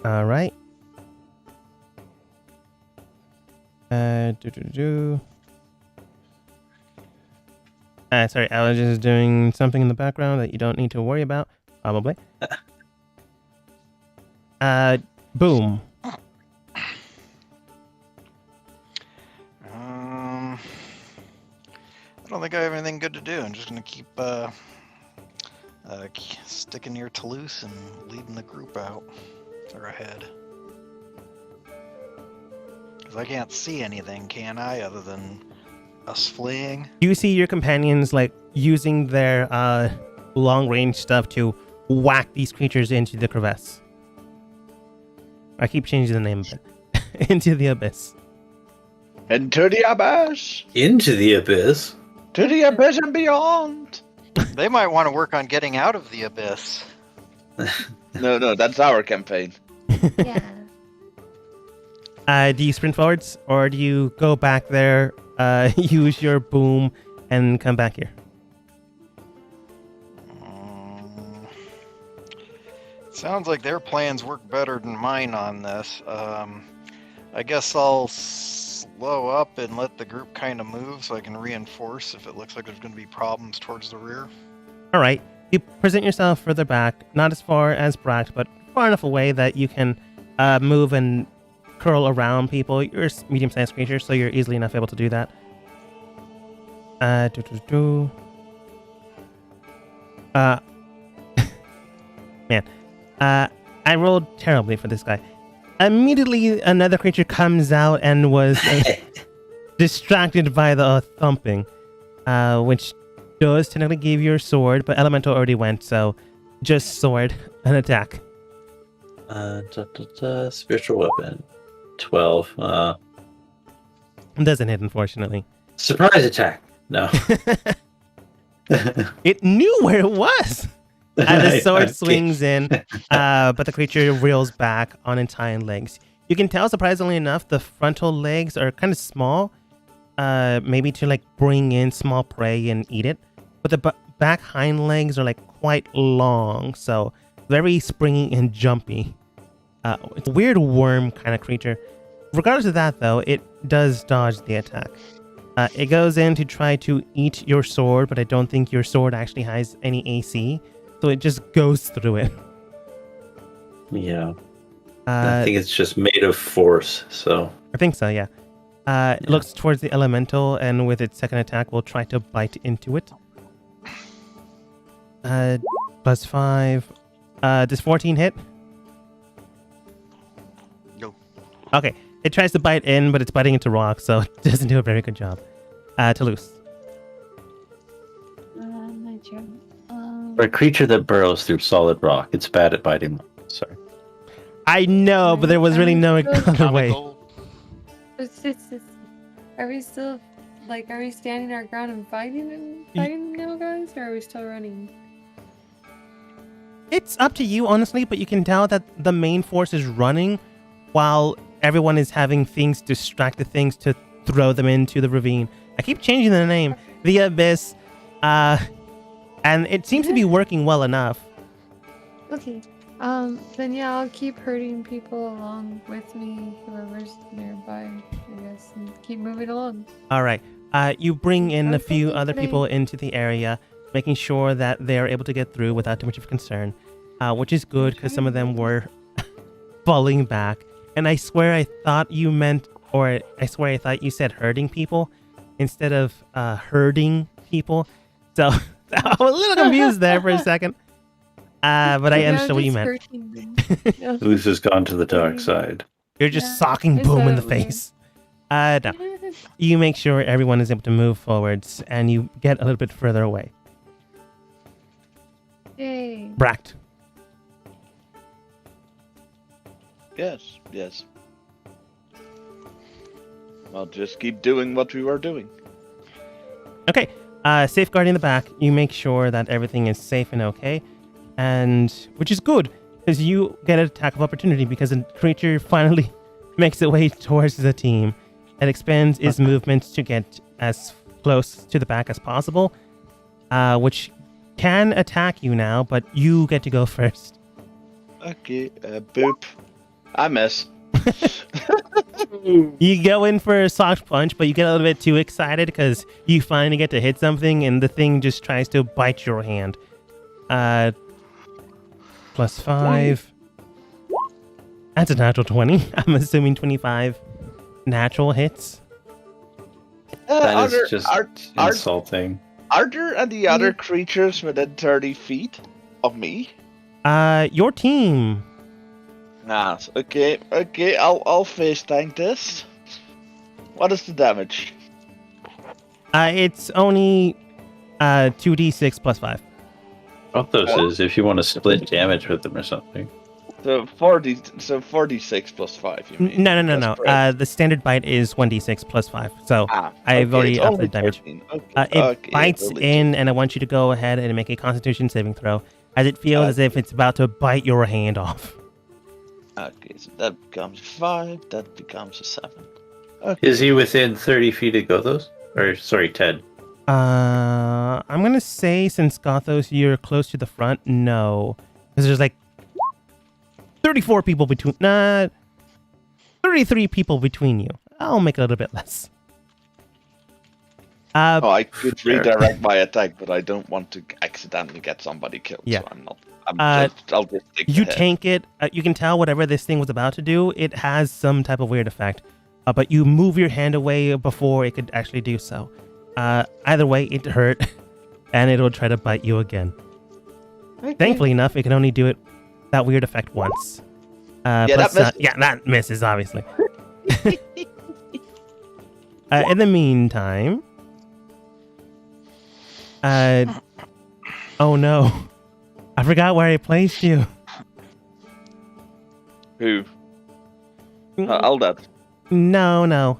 Speaker 3: All right. Sorry, I was just doing something in the background that you don't need to worry about, probably. Boom.
Speaker 2: I don't think I have anything good to do. I'm just gonna keep sticking near Toulouse and leading the group out or ahead. Because I can't see anything, can I, other than us fleeing?
Speaker 3: You see your companions using their long range stuff to whack these creatures into the crevasse. I keep changing the name of it. into the abyss.
Speaker 1: Into the abyss!
Speaker 8: Into the abyss.
Speaker 1: To the abyss and beyond!
Speaker 2: They might want to work on getting out of the abyss.
Speaker 1: No, that's our campaign.
Speaker 7: Yeah.
Speaker 3: Do you sprint forwards, or do you go back there, use your boom, and come back here?
Speaker 2: Sounds like their plans work better than mine on this. I guess I'll slow up and let the group kind of move so I can reinforce if it looks like there's going to be problems towards the rear.
Speaker 3: All right. You present yourself further back, not as far as Bract, but far enough away that you can move and curl around people. You're a medium-sized creature, so you're easily enough able to do that. Man. I rolled terribly for this guy. Immediately, another creature comes out and was distracted by the thumping, which does technically give you a sword, but Elemental already went, so just sword and attack.
Speaker 4: Spiritual weapon. 12.
Speaker 3: Doesn't hit, unfortunately.
Speaker 4: Surprise attack. No.
Speaker 3: It knew where it was! And the sword swings in, but the creature reels back on its hind legs. You can tell, surprisingly enough, the frontal legs are kind of small, maybe to like bring in small prey and eat it. But the back hind legs are like quite long, so very springy and jumpy. It's a weird worm kind of creature. Regardless of that, though, it does dodge the attack. It goes in to try to eat your sword, but I don't think your sword actually has any AC. So it just goes through it.
Speaker 4: Yeah. I think it's just made of force, so.
Speaker 3: I think so, yeah. It looks towards the elemental, and with its second attack, will try to bite into it. +5. Does 14 hit?
Speaker 2: No.
Speaker 3: Okay. It tries to bite in, but it's biting into rock, so it doesn't do a very good job. Toulouse.
Speaker 7: My turn.
Speaker 4: For a creature that burrows through solid rock, it's bad at biting. Sorry.
Speaker 3: I know, but there was really no other way.
Speaker 5: Comical.
Speaker 7: Are we still, are we standing our ground and fighting now, guys? Or are we still running?
Speaker 3: It's up to you, honestly, but you can tell that the main force is running while everyone is having things distract the things to throw them into the ravine. I keep changing the name. The Abyss. And it seems to be working well enough.
Speaker 7: Okay. Then yeah, I'll keep herding people along with me, whoever's nearby, I guess, and keep moving along.
Speaker 3: All right. You bring in a
Speaker 7: Okay,
Speaker 3: few other
Speaker 7: today.
Speaker 3: people into the area, making sure that they're able to get through without too much of concern, which is good because some of them were falling back. And I swear I thought you meant, or I swear I thought you said herding people instead of herding people. So I was a little confused there for a second. But I understood what you meant.
Speaker 7: Yeah.
Speaker 4: Luce has gone to the dark side.
Speaker 3: You're just
Speaker 7: Yeah,
Speaker 3: socking
Speaker 7: it's
Speaker 3: boom in the
Speaker 7: that way.
Speaker 3: face. No. You make sure everyone is able to move forwards, and you get a little bit further away.
Speaker 7: Yay.
Speaker 3: Bract.
Speaker 1: Yes. I'll just keep doing what we were doing.
Speaker 3: Okay. Safeguarding the back, you make sure that everything is safe and okay, and which is good because you get an attack of opportunity because a creature finally makes its way towards the team. It expands its movements to get as close to the back as possible, which can attack you now, but you get to go first.
Speaker 1: Okay, boop. I miss.
Speaker 3: You go in for a soft punch, but you get a little bit too excited because you finally get to hit something, and the thing just tries to bite your hand. +5. That's a natural 20. I'm assuming 25 natural hits.
Speaker 4: That is just insulting.
Speaker 1: Are there any other creatures within 30 feet of me?
Speaker 3: Your team.
Speaker 1: Nah, okay, I'll face tank this. What is the damage?
Speaker 3: It's only 2d6 +5.
Speaker 4: What those is if you want to split damage with them or something.
Speaker 1: So 46 plus 5, you mean?
Speaker 6: No.
Speaker 1: That's correct.
Speaker 6: The standard bite is 1d6 plus 5. So I've
Speaker 1: okay,
Speaker 6: already
Speaker 1: it's
Speaker 6: upped
Speaker 1: only
Speaker 6: the damage.
Speaker 1: 13. Okay,
Speaker 6: It
Speaker 1: okay,
Speaker 6: bites
Speaker 1: only
Speaker 6: in, and I want you to go ahead and make a Constitution saving throw, as it feels as if it's about to bite your hand off.
Speaker 1: Okay, so that becomes 5. That becomes a 7. Okay.
Speaker 4: Is he within 30 feet of Gothos? Or, sorry, Ted.
Speaker 6: I'm gonna say, since Gothos, you're close to the front, no. Because there's like 34 people between... 33 people between you. I'll make it a little bit less.
Speaker 1: I could redirect my attack, but I don't want to accidentally get somebody killed.
Speaker 6: Yeah.
Speaker 1: So I'm not. I'll just take the
Speaker 6: You
Speaker 1: hit.
Speaker 6: tank it. You can tell whatever this thing was about to do, it has some type of weird effect. But you move your hand away before it could actually do so. Either way, it hurt, and it'll try to bite you again.
Speaker 1: Okay.
Speaker 6: Thankfully enough, it can only do that weird effect once. That misses, obviously. In the meantime... oh no. I forgot where I placed you.
Speaker 1: Who? Aldad.
Speaker 6: No.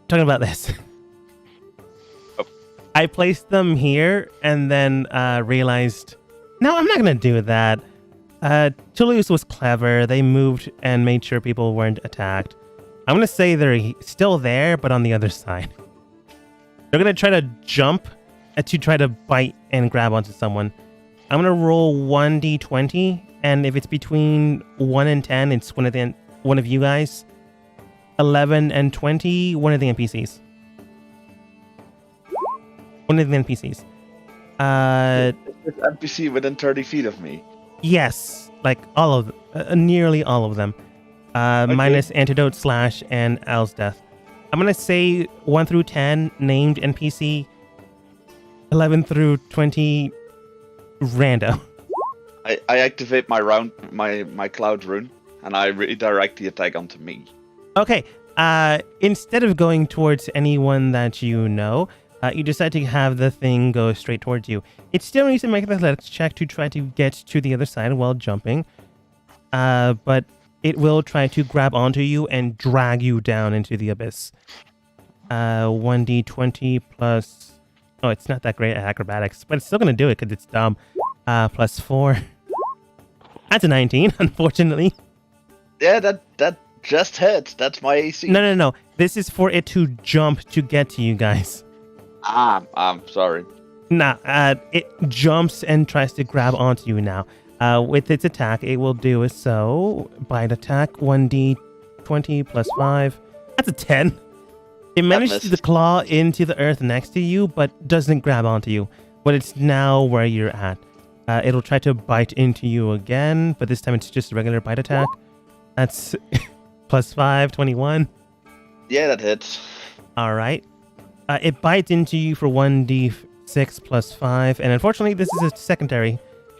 Speaker 6: Talking about this.
Speaker 1: Oh.
Speaker 6: I placed them here and then realized, no, I'm not going to do that. Toulouse was clever. They moved and made sure people weren't attacked. I'm going to say they're still there, but on the other side. They're going to try to jump to try to bite and grab onto someone. I'm going to roll 1d20, and if it's between 1 and 10, it's one of you guys. 11 and 20, one of the NPCs. One of the NPCs.
Speaker 1: Is this NPC within 30 feet of me?
Speaker 6: Yes, like all of nearly all of them.
Speaker 1: Okay.
Speaker 6: Minus Antidote, Slash, and Al's Death. I'm going to say 1 through 10, named NPC. 11 through 20, rando.
Speaker 1: I activate my cloud rune, and I redirect the attack onto me.
Speaker 6: Okay, instead of going towards anyone that you know, you decide to have the thing go straight towards you. It still needs to make an athletics check to try to get to the other side while jumping. But it will try to grab onto you and drag you down into the abyss. 1d20 plus... Oh, it's not that great at acrobatics, but it's still going to do it because it's dumb. Plus 4. That's a 19, unfortunately.
Speaker 1: Yeah, that just hits. That's my AC.
Speaker 6: No. This is for it to jump to get to you guys.
Speaker 1: I'm sorry.
Speaker 6: Nah, it jumps and tries to grab onto you now. With its attack, it will do so. Bite attack, 1d20 plus 5. That's a 10. It manages to claw into the earth next to you, but doesn't grab onto you. But it's now where you're at. It'll try to bite into you again, but this time it's just a regular bite attack. That's plus 5, 21.
Speaker 1: Yeah, that hits.
Speaker 6: All right. It bites into you for 1d6 plus 5, and unfortunately, this is a secondary.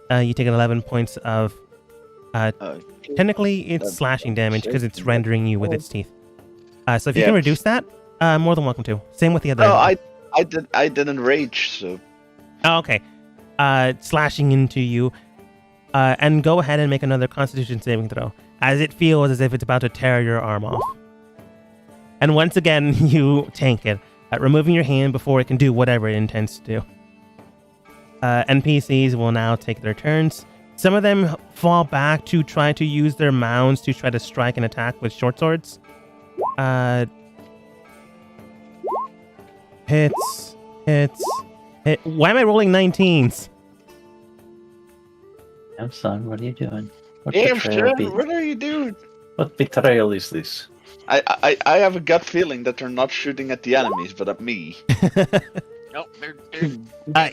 Speaker 6: You take 11 points of... technically, it's slashing damage because it's rendering you with its teeth. So if you can reduce that, more than welcome to. Same with the other.
Speaker 1: No, I didn't rage, so...
Speaker 6: Oh, okay. Slashing into you. And go ahead and make another Constitution saving throw, as it feels as if it's about to tear your arm off. And once again, you tank it, removing your hand before it can do whatever it intends to do. NPCs will now take their turns. Some of them fall back to try to use their mounds to try to strike and attack with short swords. Hits. Why am I rolling 19s?
Speaker 4: Damn, son, what are you doing? What
Speaker 1: Damn,
Speaker 4: betrayal
Speaker 1: son, what are you doing?
Speaker 4: What betrayal is this?
Speaker 1: I have a gut feeling that they're not shooting at the enemies, but at me.
Speaker 5: Nope,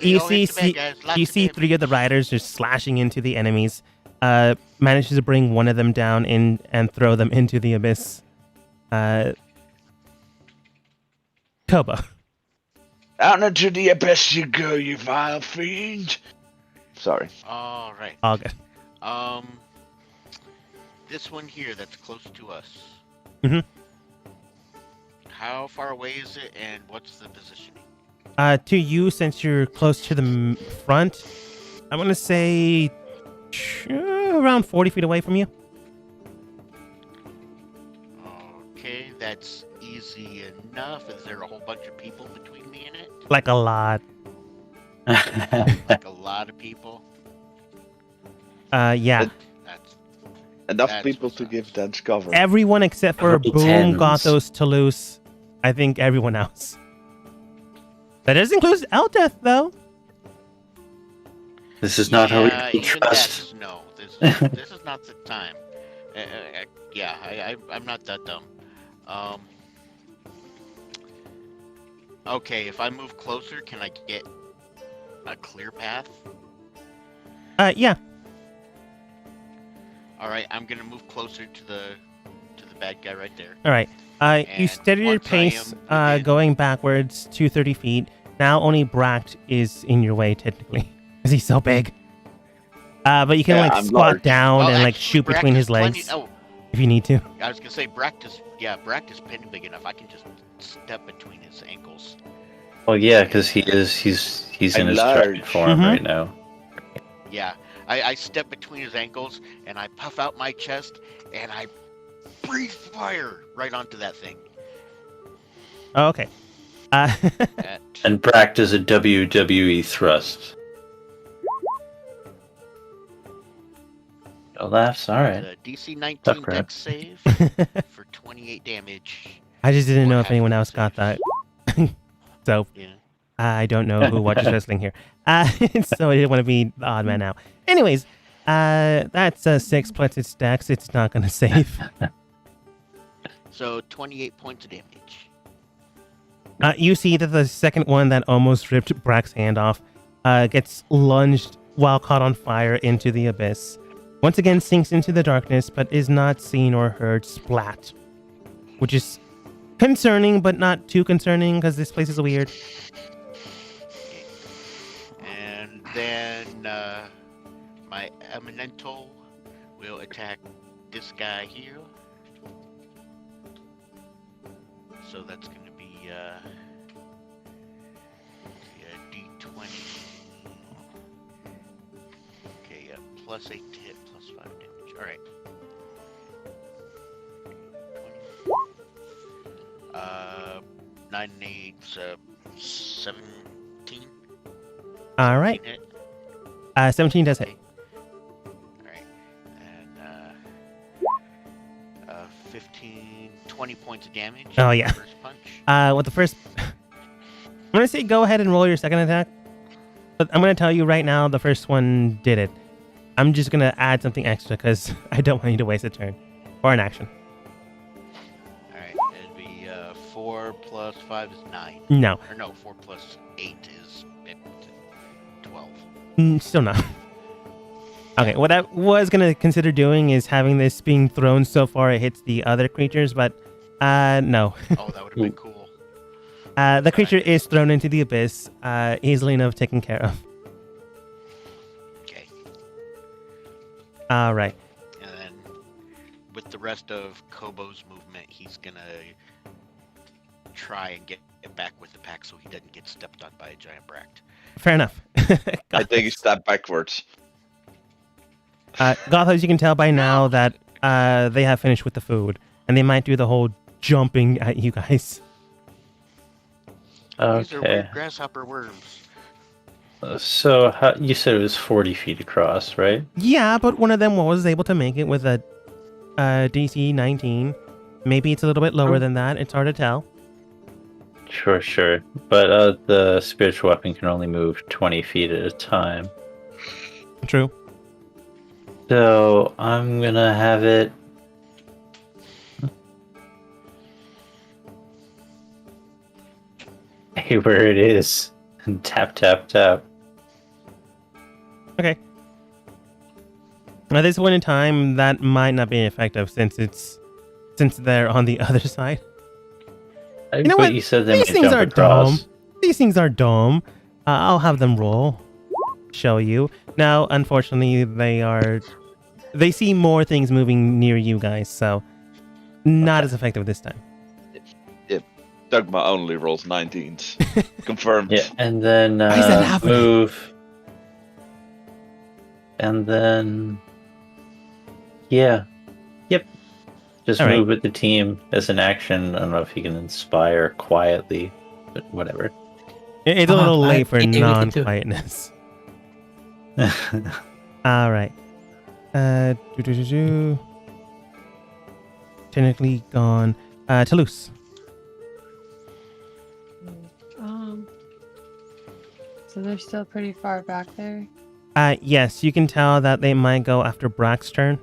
Speaker 6: You see 3 of the riders just slashing into the enemies. Manages to bring one of them down in and throw them into the abyss. Koba.
Speaker 1: Out into the abyss you go, you vile fiend! Sorry.
Speaker 5: All right.
Speaker 6: All good.
Speaker 5: This one here that's close to us.
Speaker 6: Mhm.
Speaker 5: How far away is it, and what's the positioning?
Speaker 6: To you, since you're close to the front, I'm gonna say Around 40 feet away from you.
Speaker 5: Okay, that's easy enough. Is there a whole bunch of people between me and it?
Speaker 6: Like a lot.
Speaker 5: Like a lot of people?
Speaker 6: Yeah.
Speaker 5: That's
Speaker 1: Enough
Speaker 5: That's
Speaker 1: people
Speaker 5: what's
Speaker 1: to
Speaker 5: up.
Speaker 1: give Dance cover.
Speaker 6: Everyone except for
Speaker 4: Couple
Speaker 6: Boom,
Speaker 4: tens.
Speaker 6: Gothos, Toulouse. I think everyone else. That does include Eldeth, though.
Speaker 4: This is not how we
Speaker 5: even
Speaker 4: trust.
Speaker 5: that's no. This is not the time. I'm not that dumb. Okay, if I move closer, can I get a clear path?
Speaker 6: Yeah.
Speaker 5: All right, I'm gonna move closer to the bad guy right there.
Speaker 6: All right. You
Speaker 5: And
Speaker 6: steady your
Speaker 5: once I
Speaker 6: pace,
Speaker 5: am within-
Speaker 6: going backwards 230 feet. Now only Bract is in your way, technically, because he's so big. But you can
Speaker 1: Yeah,
Speaker 6: like
Speaker 1: I'm
Speaker 6: squat
Speaker 1: large.
Speaker 6: down and like
Speaker 5: actually,
Speaker 6: shoot
Speaker 5: Brack
Speaker 6: between
Speaker 5: is
Speaker 6: his legs
Speaker 5: plenty- Oh,
Speaker 6: if you need to.
Speaker 5: I was gonna say Bract is plenty big enough. I can just step between his ankles.
Speaker 4: Well, yeah, because he's in
Speaker 1: I'm
Speaker 4: his
Speaker 1: large.
Speaker 4: giant form
Speaker 6: Mhm.
Speaker 4: right now.
Speaker 5: Yeah, I step between his ankles and I puff out my chest and I breathe fire right onto that thing.
Speaker 6: Oh, okay.
Speaker 5: At,
Speaker 4: And Brack does a WWE thrust. No laughs. All right.
Speaker 5: a DC 19
Speaker 4: Tough crap.
Speaker 5: dex save for 28 damage.
Speaker 6: I just didn't
Speaker 5: What
Speaker 6: know if anyone
Speaker 5: happened?
Speaker 6: else got that. So
Speaker 5: Yeah.
Speaker 6: I don't know who watches wrestling here. So I didn't want to be the odd man out. Anyways, that's 6 plus its dex. It's not going to save.
Speaker 5: So 28 points of damage.
Speaker 6: You see that the second one that almost ripped Brack's hand off gets lunged while caught on fire into the abyss. Once again sinks into the darkness, but is not seen or heard splat. Which is concerning, but not too concerning, because this place is weird.
Speaker 5: And then my Eminental will attack this guy here. So that's going to be a D20. Okay, plus 8 to hit, plus 5 damage. Alright. 9 and 8, 17.
Speaker 6: All right.
Speaker 5: Hit.
Speaker 6: 17 does hit.
Speaker 5: Alright. And 15, 20 points of damage.
Speaker 6: Oh, yeah.
Speaker 5: First punch.
Speaker 6: With the first... I'm going to say go ahead and roll your second attack. But I'm going to tell you right now, the first one did it. I'm just going to add something extra because I don't want you to waste a turn. Or an action.
Speaker 5: Alright, it'd be 4 plus 5 is 9.
Speaker 6: No.
Speaker 5: Or no, 4 plus 8 is 12.
Speaker 6: Still not. Okay, what I was going to consider doing is having this being thrown so far it hits the other creatures, but no.
Speaker 5: Oh, that would have been cool.
Speaker 6: The creature is thrown into the abyss, easily enough taken care of.
Speaker 5: Okay.
Speaker 6: All right.
Speaker 5: And then with the rest of Kobo's movement, he's gonna try and get back with the pack so he doesn't get stepped on by a giant Bract.
Speaker 6: Fair enough.
Speaker 1: I take a step backwards.
Speaker 6: Goth, as you can tell by now that they have finished with the food, and they might do the whole jumping at you guys.
Speaker 5: These are
Speaker 4: Okay.
Speaker 5: weird grasshopper worms.
Speaker 4: So you said it was 40 feet across, right?
Speaker 6: Yeah, but one of them was able to make it with a DC 19. Maybe it's a little bit lower than that. It's hard to tell.
Speaker 4: Sure. But the spiritual weapon can only move 20 feet at a time.
Speaker 6: True.
Speaker 4: So I'm gonna have it. Hey, where it is. And tap.
Speaker 6: Okay. At this point in time, that might not be effective since they're on the other side.
Speaker 4: You
Speaker 6: know
Speaker 4: but
Speaker 6: what?
Speaker 4: you said they
Speaker 6: These
Speaker 4: might
Speaker 6: things
Speaker 4: jump
Speaker 6: are
Speaker 4: across.
Speaker 6: dumb. These things are dumb. I'll have them roll. Show you. Now, unfortunately, they see more things moving near you guys, so not as effective this time.
Speaker 1: Dogma only rolls 19s. Confirmed.
Speaker 4: Yeah, and then
Speaker 6: Why is that happening?
Speaker 4: move And then, yeah, yep. Just
Speaker 6: All right.
Speaker 4: move with the team as an action. I don't know if you can inspire quietly, but whatever.
Speaker 6: It's a little
Speaker 4: I-
Speaker 6: late for
Speaker 4: yeah, we can do it.
Speaker 6: non-quietness. All right. Technically gone. Toulouse.
Speaker 7: So they're still pretty far back there.
Speaker 6: Yes, you can tell that they might go after Brack's turn.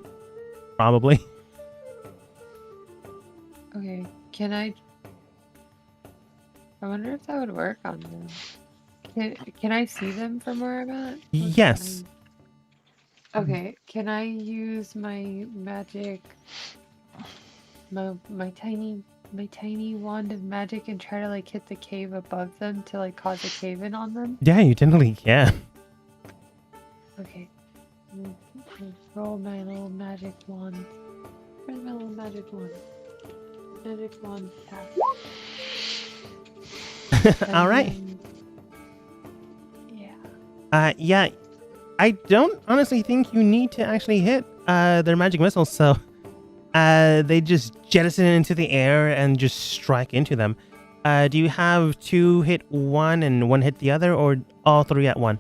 Speaker 6: Probably.
Speaker 7: Okay, can I wonder if that would work on them. Can I see them from where I'm at?
Speaker 6: Yes.
Speaker 7: Okay, can I use my magic, my tiny wand of magic and try to like hit the cave above them to like cause a cave in on them?
Speaker 6: Yeah, you technically can.
Speaker 7: Okay. Roll my little magic wand. Where's my little magic wand? Magic wand tap.
Speaker 6: All right.
Speaker 7: Yeah.
Speaker 6: Yeah. I don't honestly think you need to actually hit their magic missiles, so they just jettison it into the air and just strike into them. Do you have 2 hit one and 1 hit the other, or all 3 at 1?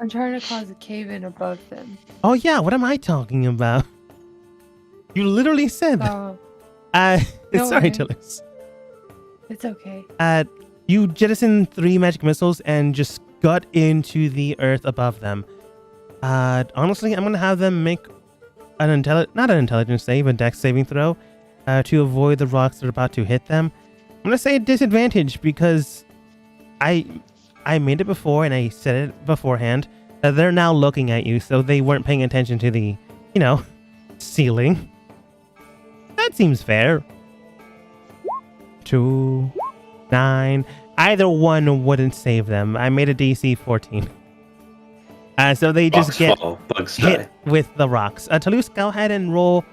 Speaker 7: I'm trying to cause a cave in above them.
Speaker 6: Oh yeah, what am I talking about? You literally said that.
Speaker 7: Oh,
Speaker 6: Sorry,
Speaker 7: worry.
Speaker 6: Toulouse.
Speaker 7: it's okay.
Speaker 6: You jettison 3 magic missiles and just gut into the earth above them. Honestly, I'm gonna have them make not an intelligence save, a dex saving throw, to avoid the rocks that are about to hit them. I'm gonna say a disadvantage because I made it before and I said it beforehand that they're now looking at you, so they weren't paying attention to the, ceiling. That seems fair. 2, 9. Either one wouldn't save them. I made a DC 14. So they just
Speaker 8: Bugs
Speaker 6: get
Speaker 8: fall, bugs
Speaker 6: hit
Speaker 8: die.
Speaker 6: with the rocks. Toulouse, go ahead and roll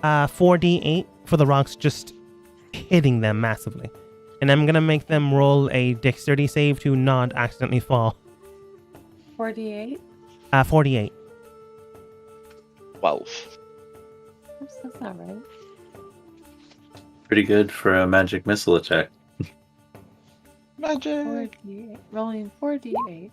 Speaker 6: 4d8 for the rocks just hitting them massively. And I'm going to make them roll a dexterity save to not accidentally fall.
Speaker 7: 48?
Speaker 6: 48.
Speaker 1: 12.
Speaker 7: That's not right.
Speaker 4: Pretty good for a magic missile attack.
Speaker 1: Magic.
Speaker 7: 48. Rolling 48.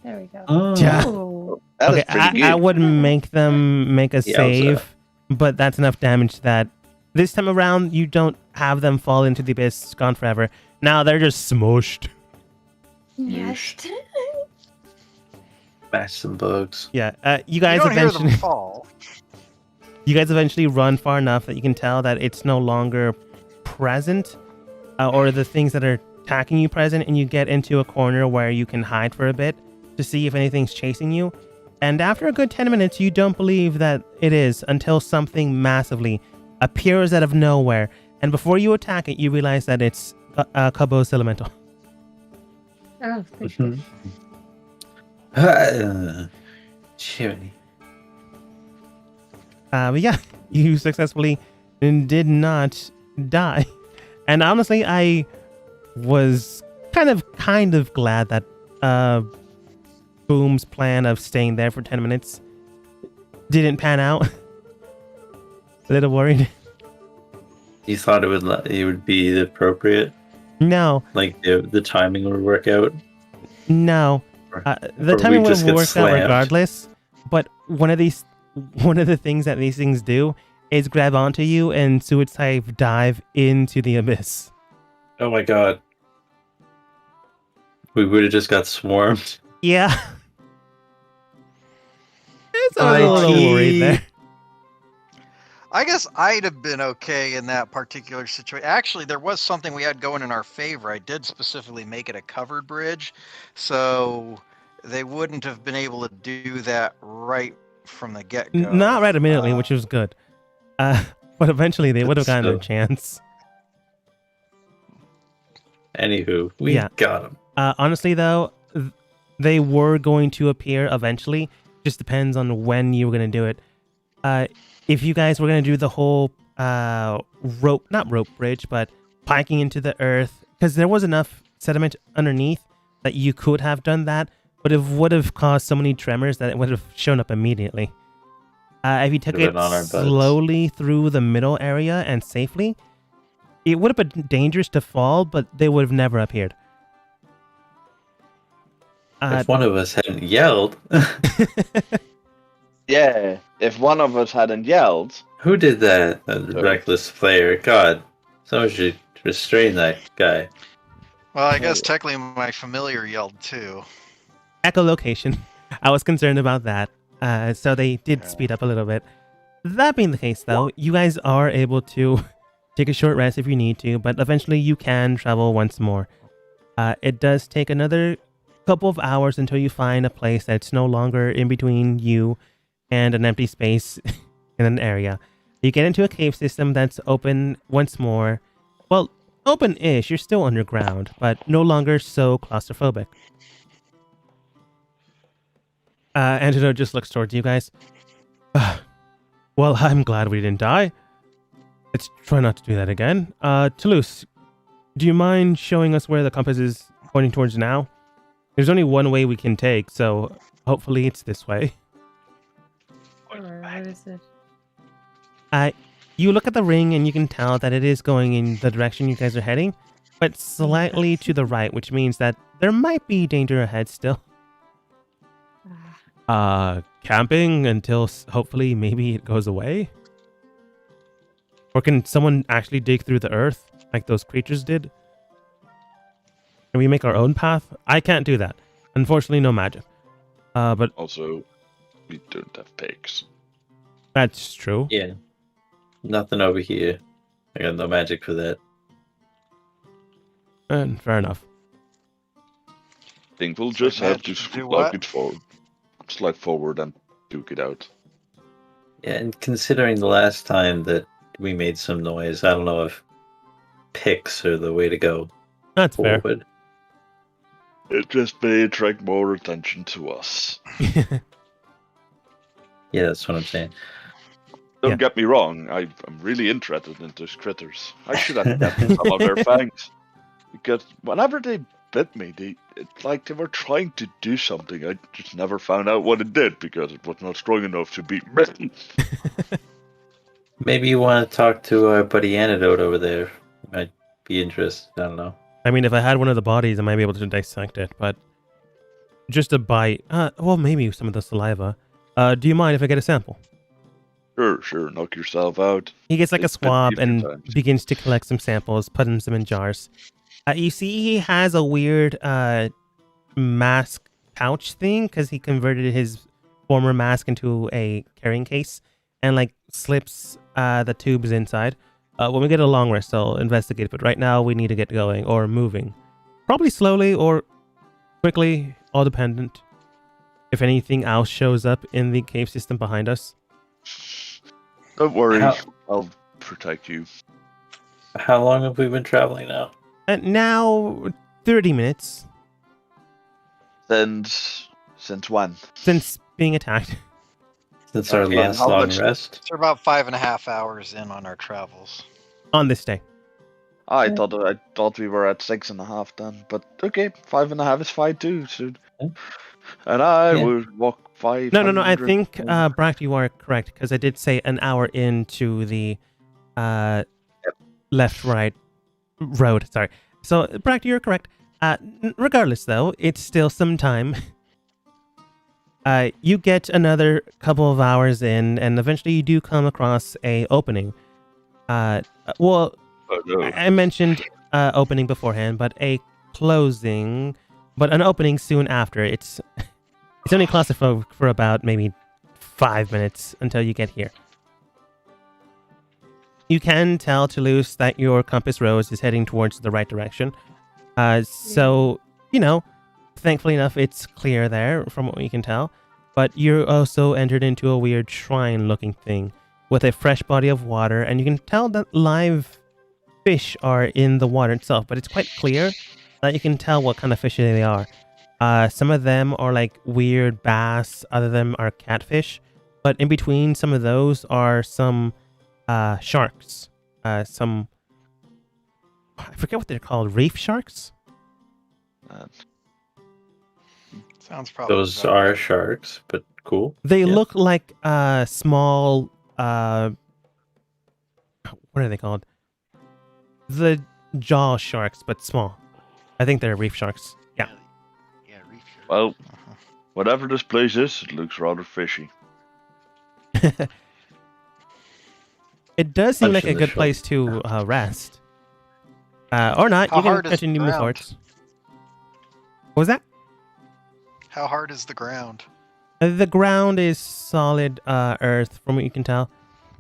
Speaker 7: There we go.
Speaker 4: Oh.
Speaker 6: Yeah.
Speaker 7: Oh.
Speaker 1: That is
Speaker 6: Okay,
Speaker 1: pretty
Speaker 6: I
Speaker 1: good.
Speaker 6: would make them make a
Speaker 4: Yeah,
Speaker 6: save, but that's enough damage that this time around you don't have them fall into the abyss, gone forever. Now they're just smushed.
Speaker 7: Yes.
Speaker 4: Bash some bugs.
Speaker 6: Yeah, you
Speaker 2: You
Speaker 6: guys
Speaker 2: don't hear
Speaker 6: eventually
Speaker 2: them fall.
Speaker 6: you guys eventually run far enough that you can tell that it's no longer present, or the things that are attacking you present, and you get into a corner where you can hide for a bit to see if anything's chasing you. And after a good 10 minutes, you don't believe that it is until something massively appears out of nowhere. And before you attack it, you realize that it's Kabo's elemental.
Speaker 7: Oh, thank you.
Speaker 4: Chimney.
Speaker 6: But yeah, you successfully did not die. And honestly, I was kind of glad that Boom's plan of staying there for 10 minutes didn't pan out. A little worried.
Speaker 4: You thought it would be appropriate,
Speaker 6: No,
Speaker 4: like the timing would work out.
Speaker 6: no. The
Speaker 4: Or
Speaker 6: timing
Speaker 4: we
Speaker 6: would
Speaker 4: just
Speaker 6: have
Speaker 4: get
Speaker 6: worked out
Speaker 4: slammed.
Speaker 6: regardless. But one of the things that these things do is grab onto you and suicide dive into the abyss.
Speaker 4: Oh my god. We would have just got swarmed.
Speaker 6: Yeah. It's a little worried there.
Speaker 2: I guess I'd have been okay in that particular situation. Actually, there was something we had going in our favor. I did specifically make it a covered bridge, so they wouldn't have been able to do that right from the get-go.
Speaker 6: Not right immediately, which was good. But eventually they would have gotten a
Speaker 4: Still.
Speaker 6: chance.
Speaker 4: Anywho, we
Speaker 6: Yeah.
Speaker 4: got him.
Speaker 6: Honestly, though, they were going to appear eventually. Just depends on when you were going to do it. If you guys were going to do the whole not rope bridge, but piking into the earth, because there was enough sediment underneath that you could have done that. would have caused so many tremors that it would have shown up immediately. If you took
Speaker 4: Could've
Speaker 6: it
Speaker 4: been on our butts.
Speaker 6: slowly through the middle area and safely, it would have been dangerous to fall, but they would have never appeared.
Speaker 4: If one of us hadn't yelled,
Speaker 1: Yeah, if one of us hadn't yelled,
Speaker 4: who did that? The reckless player. God, someone should restrain that guy.
Speaker 2: Well, I guess technically my familiar yelled too.
Speaker 6: Echolocation. I was concerned about that. So they did speed up a little bit. That being the case, though, you guys are able to take a short rest if you need to, but eventually you can travel once more. It does take another couple of hours until you find a place that's no longer in between you and an empty space in an area. You get into a cave system that's open once more. Well, open-ish. You're still underground, but no longer so claustrophobic. Antidote just looks towards you guys. Well, I'm glad we didn't die. Let's try not to do that again. Toulouse, do you mind showing us where the compass is pointing towards now? There's only one way we can take, so hopefully it's this way.
Speaker 7: What is it?
Speaker 6: You look at the ring and you can tell that it is going in the direction you guys are heading, but slightly to the right, which means that there might be danger ahead still. Camping until hopefully maybe it goes away? Or can someone actually dig through the earth like those creatures did? Can we make our own path? I can't do that. Unfortunately, no magic. But
Speaker 1: also, we don't have pigs.
Speaker 6: that's true.
Speaker 4: Yeah. Nothing over here. I got no magic for that.
Speaker 6: And fair enough.
Speaker 1: I think we'll just have to
Speaker 2: Do what?
Speaker 1: slide forward and duke it out.
Speaker 4: Yeah, and considering the last time that we made some noise, I don't know if picks are the way to go
Speaker 6: That's fair.
Speaker 4: forward.
Speaker 1: It just may attract more attention to us.
Speaker 4: Yeah, that's what I'm saying.
Speaker 1: Don't
Speaker 6: Yeah.
Speaker 1: get me wrong, I'm really interested in those critters. I should have kept some of their fangs. Because whenever they bit me, it's like they were trying to do something. I just never found out what it did because it was not strong enough to be bitten.
Speaker 4: Maybe you want to talk to our buddy Antidote over there. Might be interested. I don't know.
Speaker 6: I mean, if I had one of the bodies, I might be able to dissect it, but just a bite. Well, maybe some of the saliva. Do you mind if I get a sample?
Speaker 1: Sure, knock yourself out.
Speaker 6: He gets like a
Speaker 1: It's been
Speaker 6: swab
Speaker 1: used
Speaker 6: and
Speaker 1: a few times.
Speaker 6: begins to collect some samples, putting them in jars. You see, he has a weird mask pouch thing because he converted his former mask into a carrying case and like slips the tubes inside. When we get a long rest, I'll investigate. But right now, we need to get going or moving, probably slowly or quickly, all dependent. If anything else shows up in the cave system behind us.
Speaker 1: Don't worry,
Speaker 4: How-
Speaker 1: I'll protect you.
Speaker 4: How long have we been traveling now?
Speaker 6: And now, 30 minutes
Speaker 1: Since when?
Speaker 6: since being attacked.
Speaker 4: Since our
Speaker 1: Okay, and
Speaker 4: last
Speaker 1: how
Speaker 4: long
Speaker 1: much-
Speaker 4: rest?
Speaker 2: So we're about 5.5 hours in on our travels.
Speaker 6: On this day.
Speaker 1: I thought we were at 6.5 then, but okay, 5.5 is fine too. So,
Speaker 4: Yeah.
Speaker 1: and I
Speaker 4: Yeah.
Speaker 1: will walk 5.
Speaker 6: No. I think, Brack, you are correct because I did say an hour into the left-right road. Sorry. So, Brack, you're correct. Regardless, though, it's still some time. You get another couple of hours in, and eventually you do come across a opening. Well,
Speaker 1: Oh, no.
Speaker 6: I mentioned opening beforehand, but a closing, but an opening soon after. It's only claustrophobic for about maybe 5 minutes until you get here. You can tell Toulouse that your compass rose is heading towards the right direction. So, thankfully enough, it's clear there from what we can tell. But you're also entered into a weird shrine-looking thing with a fresh body of water, and you can tell that live fish are in the water itself, but it's quite clear that you can tell what kind of fish they are. Some of them are like weird bass, other of them are catfish, but in between some of those are some sharks. I forget what they're called, reef sharks?
Speaker 2: Sounds probably
Speaker 4: Those
Speaker 2: better.
Speaker 4: are sharks, but cool.
Speaker 3: They
Speaker 4: Yeah.
Speaker 3: look like small. What are they called? The jaw sharks, but small. I think they're reef sharks. Yeah.
Speaker 5: Yeah, reef shark.
Speaker 1: Well,
Speaker 2: Uh-huh.
Speaker 1: whatever this place is, it looks rather fishy.
Speaker 3: It does seem like
Speaker 4: Punch in
Speaker 3: a
Speaker 4: the
Speaker 3: good
Speaker 4: shoulder.
Speaker 3: place to rest. Or not.
Speaker 2: How
Speaker 3: You can
Speaker 2: hard is the
Speaker 3: continue to move
Speaker 2: ground?
Speaker 3: forwards. What was that?
Speaker 2: How hard is the ground?
Speaker 3: The ground is solid earth, from what you can tell.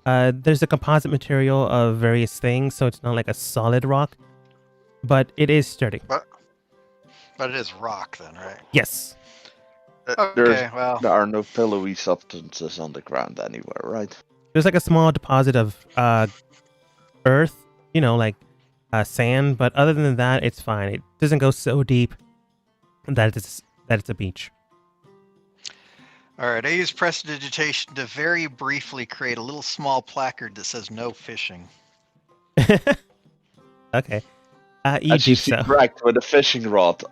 Speaker 3: There's a composite material of various things, so it's not like a solid rock, but it is sturdy.
Speaker 2: But it is rock then, right?
Speaker 3: Yes.
Speaker 2: Okay, well,
Speaker 1: There are no pillowy substances on the ground anywhere, right?
Speaker 3: There's like a small deposit of earth, like sand, but other than that, it's fine. It doesn't go so deep that it's a beach.
Speaker 2: all right. I use prestidigitation to very briefly create a little small placard that says "No fishing."
Speaker 3: Okay. You
Speaker 1: As
Speaker 3: do
Speaker 1: you see
Speaker 3: so.
Speaker 1: Brack with a fishing rod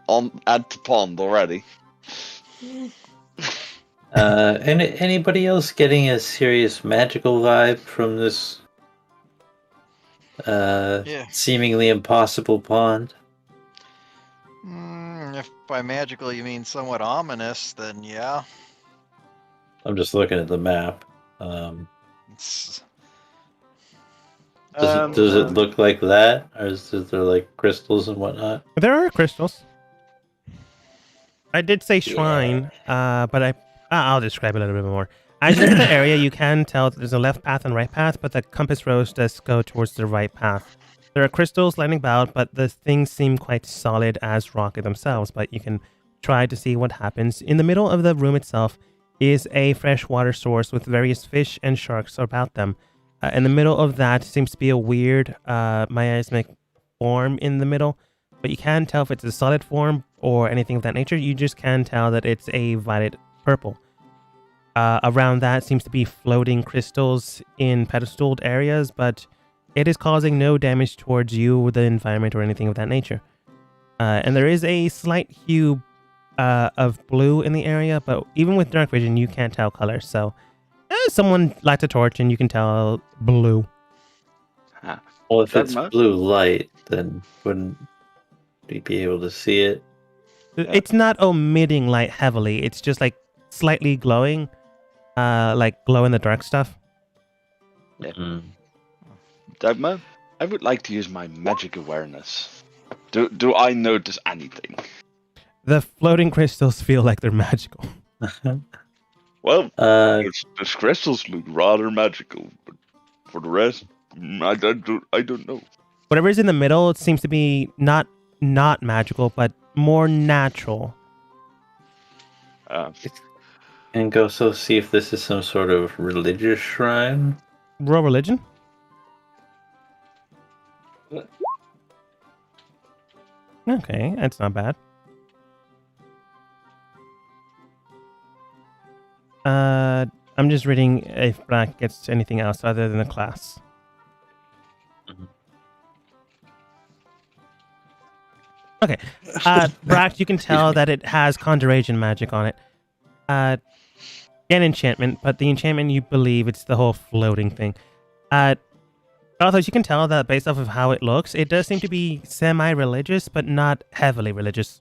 Speaker 1: at the pond already.
Speaker 4: Anybody else getting a serious magical vibe from this
Speaker 2: Yeah.
Speaker 4: seemingly impossible pond?
Speaker 2: If by magical you mean somewhat ominous, then yeah.
Speaker 4: I'm just looking at the map.
Speaker 2: It's,
Speaker 4: Does it look like that, or is there like crystals and whatnot?
Speaker 3: There are crystals. I did say shrine, but I'll describe it a little bit more. As you enter the area, you can tell that there's a left path and right path, but the compass rose does go towards the right path. There are crystals lining about, but the things seem quite solid as rock themselves, but you can try to see what happens. In the middle of the room itself is a freshwater source with various fish and sharks about them. In the middle of that seems to be a weird miasmic form in the middle, but you can tell if it's a solid form or anything of that nature. You just can tell that it's a violet purple. Around that seems to be floating crystals in pedestaled areas, but it is causing no damage towards you, the environment, or anything of that nature. And there is a slight hue of blue in the area, but even with dark vision, you can't tell color. So someone lights a torch and you can tell blue.
Speaker 4: Well, if
Speaker 1: That
Speaker 4: it's
Speaker 1: much?
Speaker 4: blue light, then wouldn't we be able to see it?
Speaker 3: It's not omitting light heavily. It's just like slightly glowing, like glow in the dark stuff.
Speaker 4: Mm.
Speaker 1: Dagmar, I would like to use my magic awareness. Do I notice anything?
Speaker 3: The floating crystals feel like they're magical.
Speaker 1: Well,
Speaker 4: Uh,
Speaker 1: those crystals look rather magical, but for the rest, I don't know.
Speaker 3: Whatever is in the middle, it seems to be not magical, but more natural.
Speaker 4: and go see if this is some sort of religious shrine.
Speaker 3: Roll religion. Okay, that's not bad. I'm just reading if Black gets anything else other than the class.
Speaker 4: Mhm.
Speaker 3: Okay. Brack, you can tell that it has conjuration magic on it. An enchantment, but the enchantment you believe it's the whole floating thing. Although you can tell that based off of how it looks, it does seem to be semi-religious, but not heavily religious.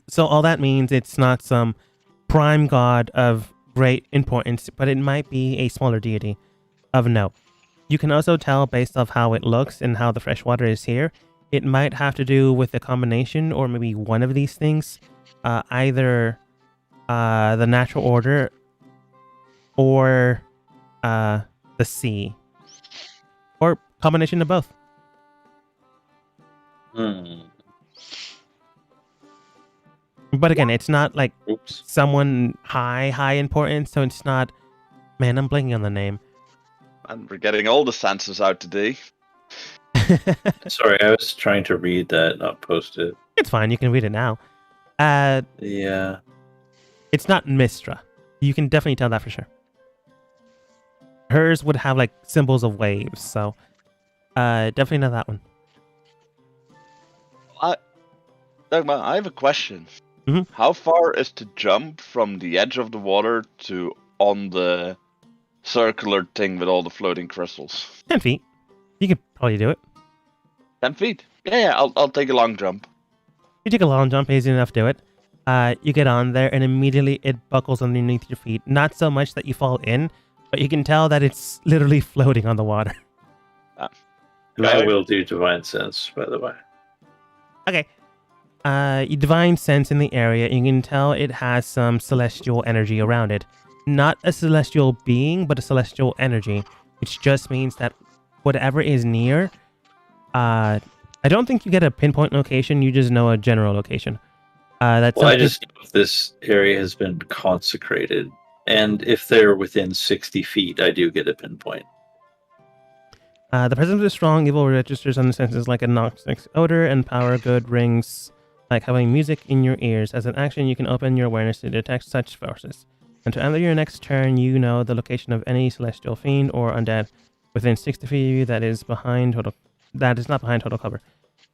Speaker 3: So all that means it's not some prime god of great importance, but it might be a smaller deity of note. You can also tell based off how it looks and how the fresh water is here, it might have to do with a combination or maybe one of these things, either the natural order or the sea, or combination of both.
Speaker 4: Hmm.
Speaker 3: But again, it's not like
Speaker 4: Oops.
Speaker 3: someone high importance, so it's not. Man, I'm blanking on the name.
Speaker 1: And we're getting all the senses out today.
Speaker 4: Sorry, I was trying to read that, not post it.
Speaker 3: It's fine. You can read it now.
Speaker 4: Yeah.
Speaker 3: It's not Mistra. You can definitely tell that for sure. Hers would have like symbols of waves, so definitely not that one.
Speaker 1: Dagmar, I have a question. How far is the jump from the edge of the water to on the circular thing with all the floating crystals?
Speaker 6: 10 feet. You could probably do it.
Speaker 1: 10 feet. Yeah, I'll take a long jump.
Speaker 6: You take a long jump, easy enough to do it. You get on there, and immediately it buckles underneath your feet. Not so much that you fall in, but you can tell that it's literally floating on the water.
Speaker 4: And I will do divine sense, by the way.
Speaker 6: Okay. You divine sense in the area. You can tell it has some celestial energy around it. Not a celestial being, but a celestial energy, which just means that whatever is near, I don't think you get a pinpoint location. You just know a general location. That's
Speaker 4: Well, I
Speaker 6: something-
Speaker 4: just know if this area has been consecrated, and if they're within 60 feet, I do get a pinpoint.
Speaker 6: The presence of a strong evil registers on the senses like a noxious odor, and power good rings like having music in your ears. As an action, you can open your awareness to detect such forces. And to enter your next turn, you know the location of any celestial fiend or undead within 60 feet of you that is not behind total cover.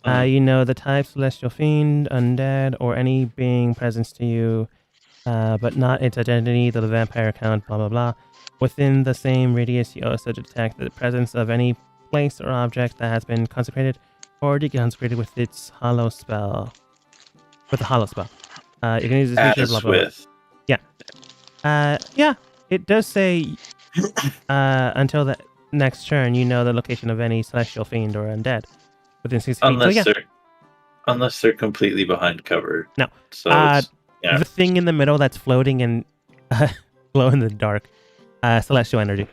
Speaker 6: You know the type, celestial fiend, undead, or any being present to you, but not its identity, the vampire count, blah blah blah. Within the same radius, you also detect the presence of any place or object that has been consecrated or deconsecrated with its hollow spell. With the hollow spell. You can use this feature,
Speaker 4: As
Speaker 6: blah blah blah.
Speaker 4: with.
Speaker 6: Yeah, it does say until the next turn, you know the location of any celestial fiend or undead within 60 feet. So, yeah.
Speaker 4: Unless they're completely behind cover.
Speaker 6: No.
Speaker 4: So it's, yeah.
Speaker 6: The thing in the middle that's floating and glow in the dark, celestial energy.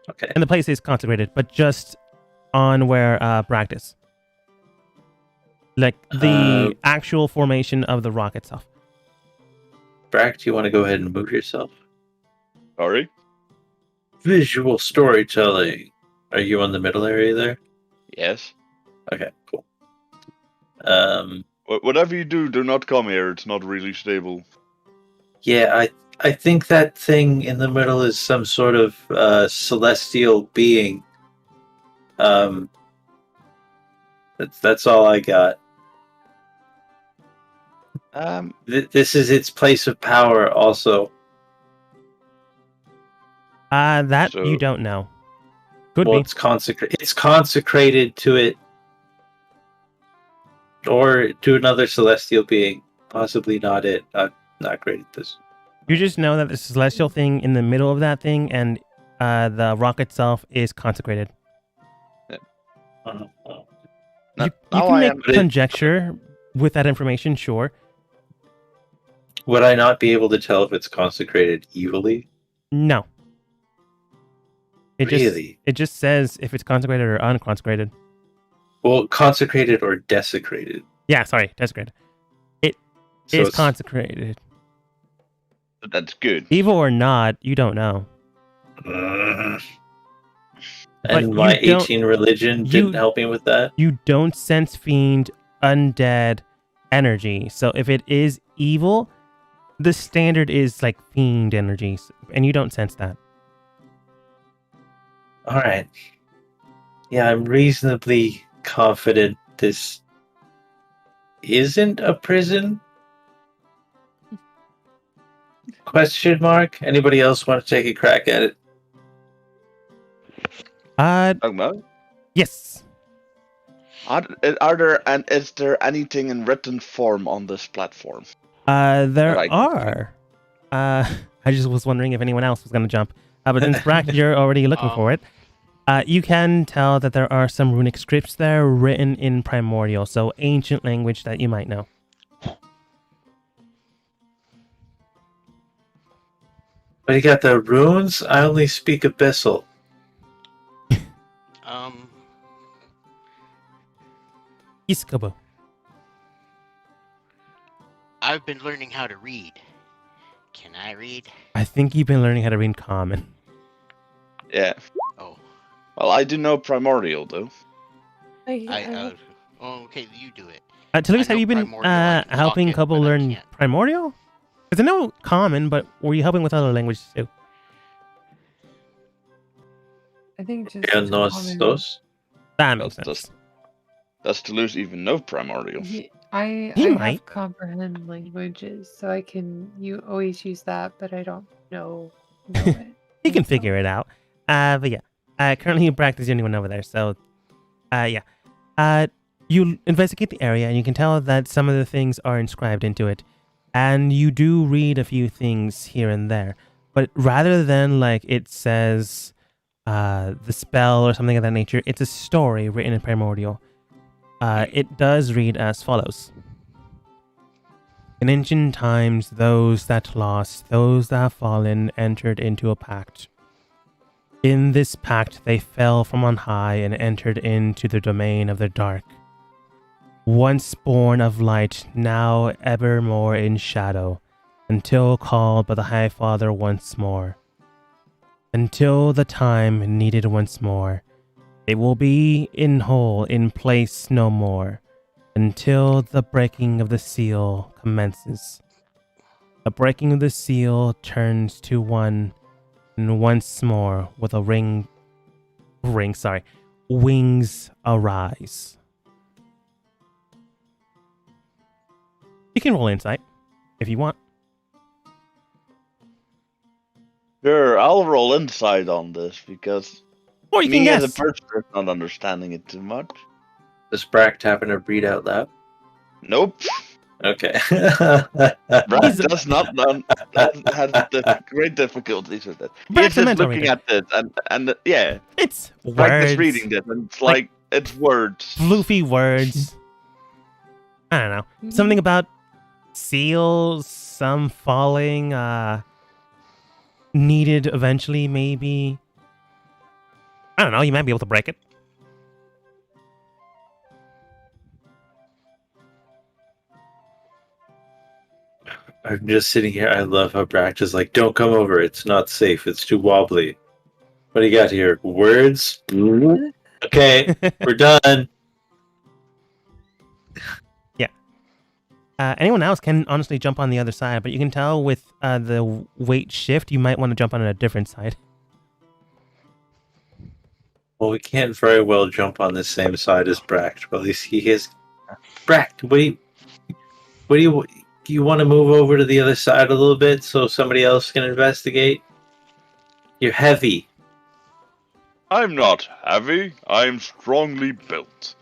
Speaker 4: Okay.
Speaker 6: And the place is consecrated, but just on where Bract is. Like the actual formation of the rock itself.
Speaker 4: Brack, do you want to go ahead and move yourself?
Speaker 1: Sorry?
Speaker 4: Visual storytelling. Are you on the middle area there?
Speaker 1: Yes.
Speaker 4: Okay, cool.
Speaker 1: Whatever you do, do not come here. It's not really stable.
Speaker 4: Yeah, I think that thing in the middle is some sort of celestial being. That's all I got. This is its place of power, also.
Speaker 6: That
Speaker 1: So-
Speaker 6: you don't know. Could
Speaker 4: Well,
Speaker 6: be.
Speaker 4: it's consecrated to it, or to another celestial being. Possibly not it. Not great at this.
Speaker 6: You just know that the celestial thing in the middle of that thing and the rock itself is consecrated.
Speaker 1: No-
Speaker 6: You
Speaker 1: now
Speaker 6: can
Speaker 1: I
Speaker 6: make
Speaker 1: am-
Speaker 6: conjecture with that information, sure.
Speaker 4: Would I not be able to tell if it's consecrated evilly?
Speaker 6: No.
Speaker 4: Really?
Speaker 6: It just says if it's consecrated or unconsecrated.
Speaker 4: Well, consecrated or desecrated.
Speaker 6: Yeah, sorry, desecrated. It
Speaker 4: So
Speaker 6: is
Speaker 4: it's-
Speaker 6: consecrated.
Speaker 1: That's good.
Speaker 6: Evil or not, you don't know.
Speaker 4: And
Speaker 6: But
Speaker 4: my
Speaker 6: you don't-
Speaker 4: 18 religion didn't help me with that.
Speaker 6: You don't sense fiend, undead energy. So if it is evil, the standard is like fiend energies, and you don't sense that.
Speaker 4: All right. Yeah, I'm reasonably confident this isn't a prison. Question mark? Anybody else want to take a crack at it?
Speaker 1: Dogma,
Speaker 6: Yes.
Speaker 1: is there anything in written form on this platform?
Speaker 6: There
Speaker 1: Right.
Speaker 6: are. I just was wondering if anyone else was going to jump. But since Brack, you're already looking for it, you can tell that there are some runic scripts there written in primordial, so ancient language that you might know.
Speaker 4: But you got the runes? I only speak abyssal.
Speaker 6: Iskobo.
Speaker 5: I've been learning how to read. Can I read?
Speaker 6: I think you've been learning how to read common.
Speaker 1: Yeah.
Speaker 5: Oh,
Speaker 1: Well, I do know primordial though.
Speaker 5: okay, you do it.
Speaker 6: Telugus,
Speaker 5: I
Speaker 6: have you
Speaker 5: know
Speaker 6: been
Speaker 5: primordial, I can
Speaker 6: helping
Speaker 5: talk it,
Speaker 6: couple
Speaker 5: but I
Speaker 6: learn
Speaker 5: can't.
Speaker 6: primordial? Because I know common, but were you helping with other languages too?
Speaker 7: I think just
Speaker 4: Nos
Speaker 7: common-
Speaker 4: dos?
Speaker 6: That makes
Speaker 1: Well,
Speaker 6: sense.
Speaker 1: Does Toulouse even know primordial?
Speaker 7: I
Speaker 3: He
Speaker 7: I
Speaker 3: might.
Speaker 7: have comprehend languages, so I can you always use that, but I don't know it.
Speaker 3: You can
Speaker 7: And so-
Speaker 3: figure it out. But yeah, currently Bract is the only one over there. So, yeah. You investigate the area and you can tell that some of the things are inscribed into it. And you do read a few things here and there. But rather than like it says the spell or something of that nature, it's a story written in Primordial. It does read as follows. In ancient times, those that lost, those that have fallen, entered into a pact. In this pact, they fell from on high and entered into the domain of the dark. Once born of light, now evermore in shadow, until called by the High Father once more. Until the time needed once more, they will be in whole, in place no more, until the breaking of the seal commences. The breaking of the seal turns to one, and once more with a wings arise. You can roll insight if you want.
Speaker 1: Sure, I'll roll insight on this because
Speaker 3: Or you can
Speaker 1: me as a
Speaker 3: guess.
Speaker 1: person is not understanding it too much.
Speaker 4: Does Bract happen to read out loud?
Speaker 1: Nope.
Speaker 4: Okay.
Speaker 1: Brad does not know. Has great difficulties with it.
Speaker 3: Brad's
Speaker 1: He's
Speaker 3: a
Speaker 1: just
Speaker 3: mental
Speaker 1: looking
Speaker 3: reader.
Speaker 1: at this and yeah,
Speaker 3: It's
Speaker 1: like
Speaker 3: words.
Speaker 1: this reading this, and it's
Speaker 3: Like-
Speaker 1: like it's words.
Speaker 3: Floofy words. I don't know. Something about seals, some falling, needed eventually, maybe. I don't know. You might be able to break it.
Speaker 4: I'm just sitting here. I love how Bract is like, don't come over. It's not safe. It's too wobbly. What do you got here? Words? Okay, we're done.
Speaker 3: Anyone else can honestly jump on the other side, but you can tell with the weight shift, you might want to jump on a different side.
Speaker 4: Well, we can't very well jump on the same side as Bract. Well, at least he is. Bract, what do you want to move over to the other side a little bit so somebody else can investigate? You're heavy.
Speaker 1: I'm not heavy. I'm strongly built.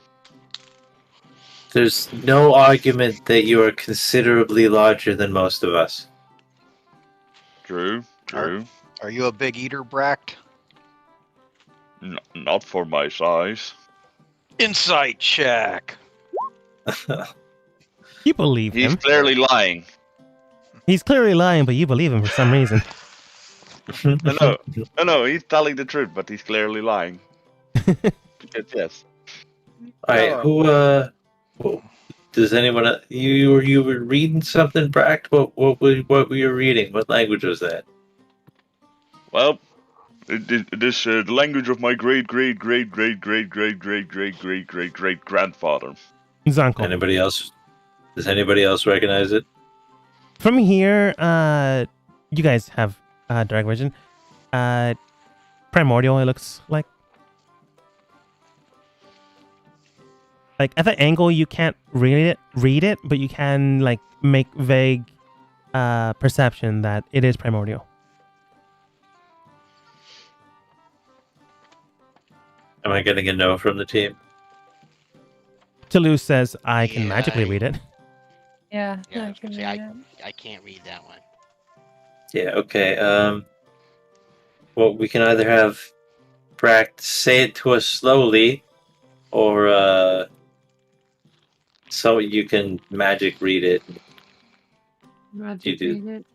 Speaker 4: There's no argument that you are considerably larger than most of us.
Speaker 1: True.
Speaker 2: Are you a big eater, Bract?
Speaker 1: Not for my size.
Speaker 2: Insight check.
Speaker 3: You believe
Speaker 1: He's
Speaker 3: him.
Speaker 1: clearly lying.
Speaker 3: He's clearly lying, but you believe him for some reason.
Speaker 1: No, he's telling the truth, but he's clearly lying. Yes.
Speaker 4: All right, who does anyone? You were reading something, Bract? What were you reading? What language was that?
Speaker 1: Well, it is the language of my great grandfather.
Speaker 3: Zonko.
Speaker 4: Anybody else? Does anybody else recognize it?
Speaker 3: From here, you guys have dark vision. Primordial, it looks like. Like at the angle, you can't read it, but you can like make vague perception that it is primordial.
Speaker 4: Am I getting a no from the team?
Speaker 3: Toulouse says, I can
Speaker 5: Yeah,
Speaker 3: magically read it.
Speaker 7: Yeah,
Speaker 5: Yeah, I
Speaker 7: I
Speaker 5: was
Speaker 7: can
Speaker 5: gonna say,
Speaker 7: read it.
Speaker 5: I can't read that one.
Speaker 4: Yeah. Okay. Well, we can either have Bract say it to us slowly, or so you can magic read it.
Speaker 7: Magic
Speaker 4: do.
Speaker 7: read it.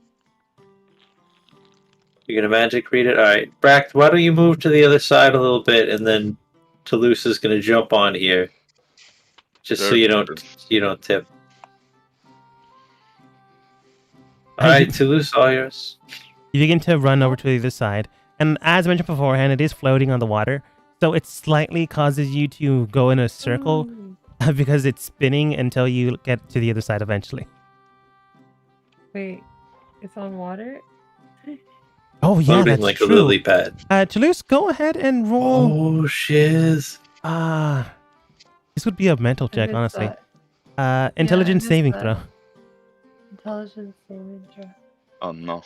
Speaker 4: You're gonna magic read it. All right, Bract. Why don't you move to the other side a little bit, and then Toulouse is gonna jump on here, just so
Speaker 1: Sure,
Speaker 4: you
Speaker 1: sure.
Speaker 4: don't tip. All right, Toulouse, all yours.
Speaker 3: You begin to run over to the other side, and as mentioned beforehand, it is floating on the water, so it slightly causes you to go in a circle because it's spinning until you get to the other side eventually.
Speaker 7: Wait, it's on water?
Speaker 3: Oh yeah,
Speaker 4: Floating
Speaker 3: that's
Speaker 4: like
Speaker 3: true.
Speaker 4: a lily pad.
Speaker 3: Toulouse, go ahead and roll.
Speaker 4: Oh shiz!
Speaker 3: This would be a mental
Speaker 7: What
Speaker 3: check,
Speaker 7: is
Speaker 3: honestly.
Speaker 7: that?
Speaker 3: Intelligence
Speaker 7: missed
Speaker 3: saving
Speaker 7: that.
Speaker 3: throw.
Speaker 7: Intelligence saving throw.
Speaker 1: Oh no.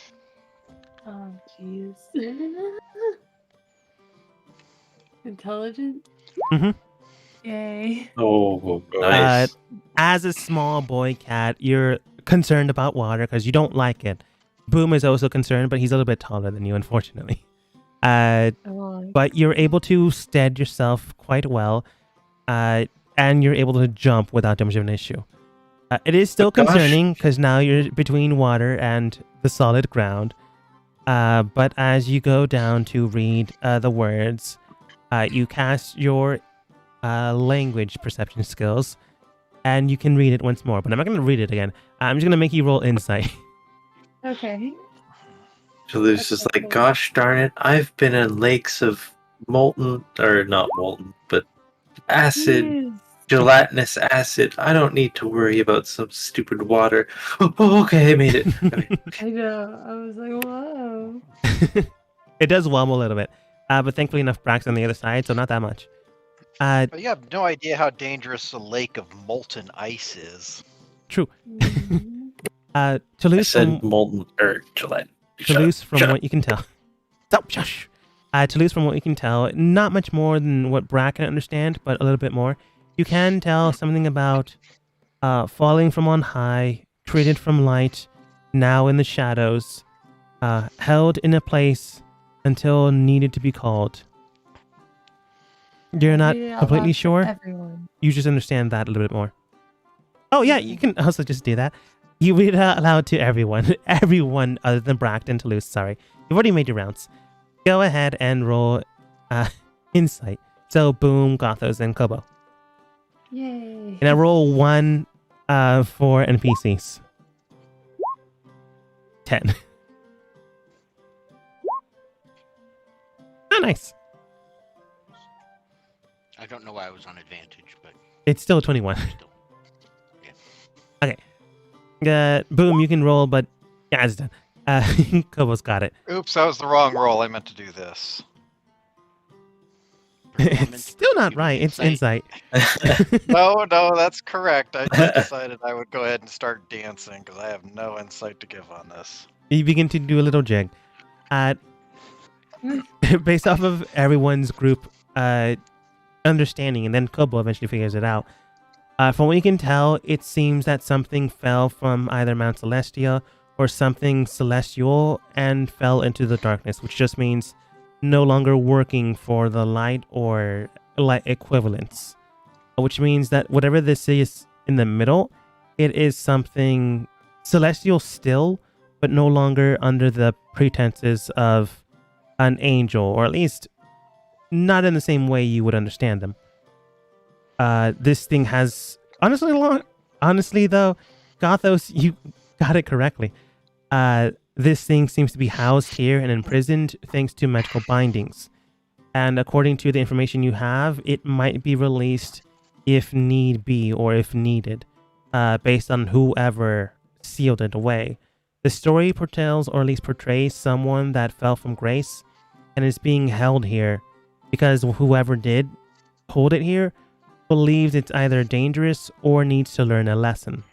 Speaker 7: Oh, jeez. Intelligence?
Speaker 3: Mhm.
Speaker 7: Yay.
Speaker 4: Oh, nice.
Speaker 3: As a small boy cat, you're concerned about water because you don't like it. Boom is also concerned, but he's a little bit taller than you, unfortunately. But you're able to stead yourself quite well, and you're able to jump without too much of an issue. It is still
Speaker 8: Gosh.
Speaker 3: concerning because now you're between water and the solid ground. But as you go down to read the words, you cast your language perception skills, and you can read it once more. But I'm not going to read it again. I'm just going to make you roll insight.
Speaker 7: Okay.
Speaker 8: Toulouse is like, gosh darn it, I've been in lakes of molten, or not molten, but acid,
Speaker 7: Yes.
Speaker 8: gelatinous acid. I don't need to worry about some stupid water. Oh, okay, I made it. Okay.
Speaker 7: I know. I was like, whoa.
Speaker 3: It does wobble a little bit. But thankfully enough Brax on the other side, so not that much.
Speaker 2: But you have no idea how dangerous a lake of molten ice is.
Speaker 3: True.
Speaker 7: Mhm.
Speaker 4: I
Speaker 3: Toulouse,
Speaker 4: said
Speaker 3: from,
Speaker 4: molten or gelatin.
Speaker 3: Toulouse, from
Speaker 8: shut
Speaker 3: what you can tell. Stop, shush. Toulouse, from what you can tell, not much more than what Brack can understand, but a little bit more. You can tell something about falling from on high, created from light, now in the shadows, held in a place until needed to be called. You're not
Speaker 7: Read it out
Speaker 3: completely
Speaker 7: loud for
Speaker 3: sure?
Speaker 7: Everyone.
Speaker 3: You just understand that a little bit more. Oh yeah, you can also just do that. You read it out loud to everyone. Everyone other than Brack and Toulouse, sorry. You've already made your rounds. Go ahead and roll insight. So Boom, Gothos, and Kobo.
Speaker 7: Yay.
Speaker 3: And I roll 1 for NPCs. 10. Oh, nice.
Speaker 5: I don't know why I was on advantage, but
Speaker 3: It's still 21.
Speaker 5: still.
Speaker 3: Boom, you can roll, but yeah, it's done. Kobo's got it.
Speaker 2: Oops, that was the wrong roll. I meant to do this.
Speaker 3: It's
Speaker 5: Performance
Speaker 3: still not
Speaker 5: versus
Speaker 3: right. It's insight.
Speaker 2: No, that's correct. I just decided I would go ahead and start dancing because I have no insight to give on this.
Speaker 3: You begin to do a little jig. Based off of everyone's group understanding, and then Kobo eventually figures it out. From what you can tell, it seems that something fell from either Mount Celestia or something celestial and fell into the darkness, which just means no longer working for the light or light equivalents. Which means that whatever this is in the middle, it is something celestial still, but no longer under the pretenses of an angel, or at least not in the same way you would understand them. This thing has honestly though, Gothos, you got it correctly. This thing seems to be housed here and imprisoned thanks to magical bindings. And according to the information you have, it might be released if need be or if needed, based on whoever sealed it away. The story foretells, or at least portrays, someone that fell from grace and is being held here because whoever did hold it here believes it's either dangerous or needs to learn a lesson.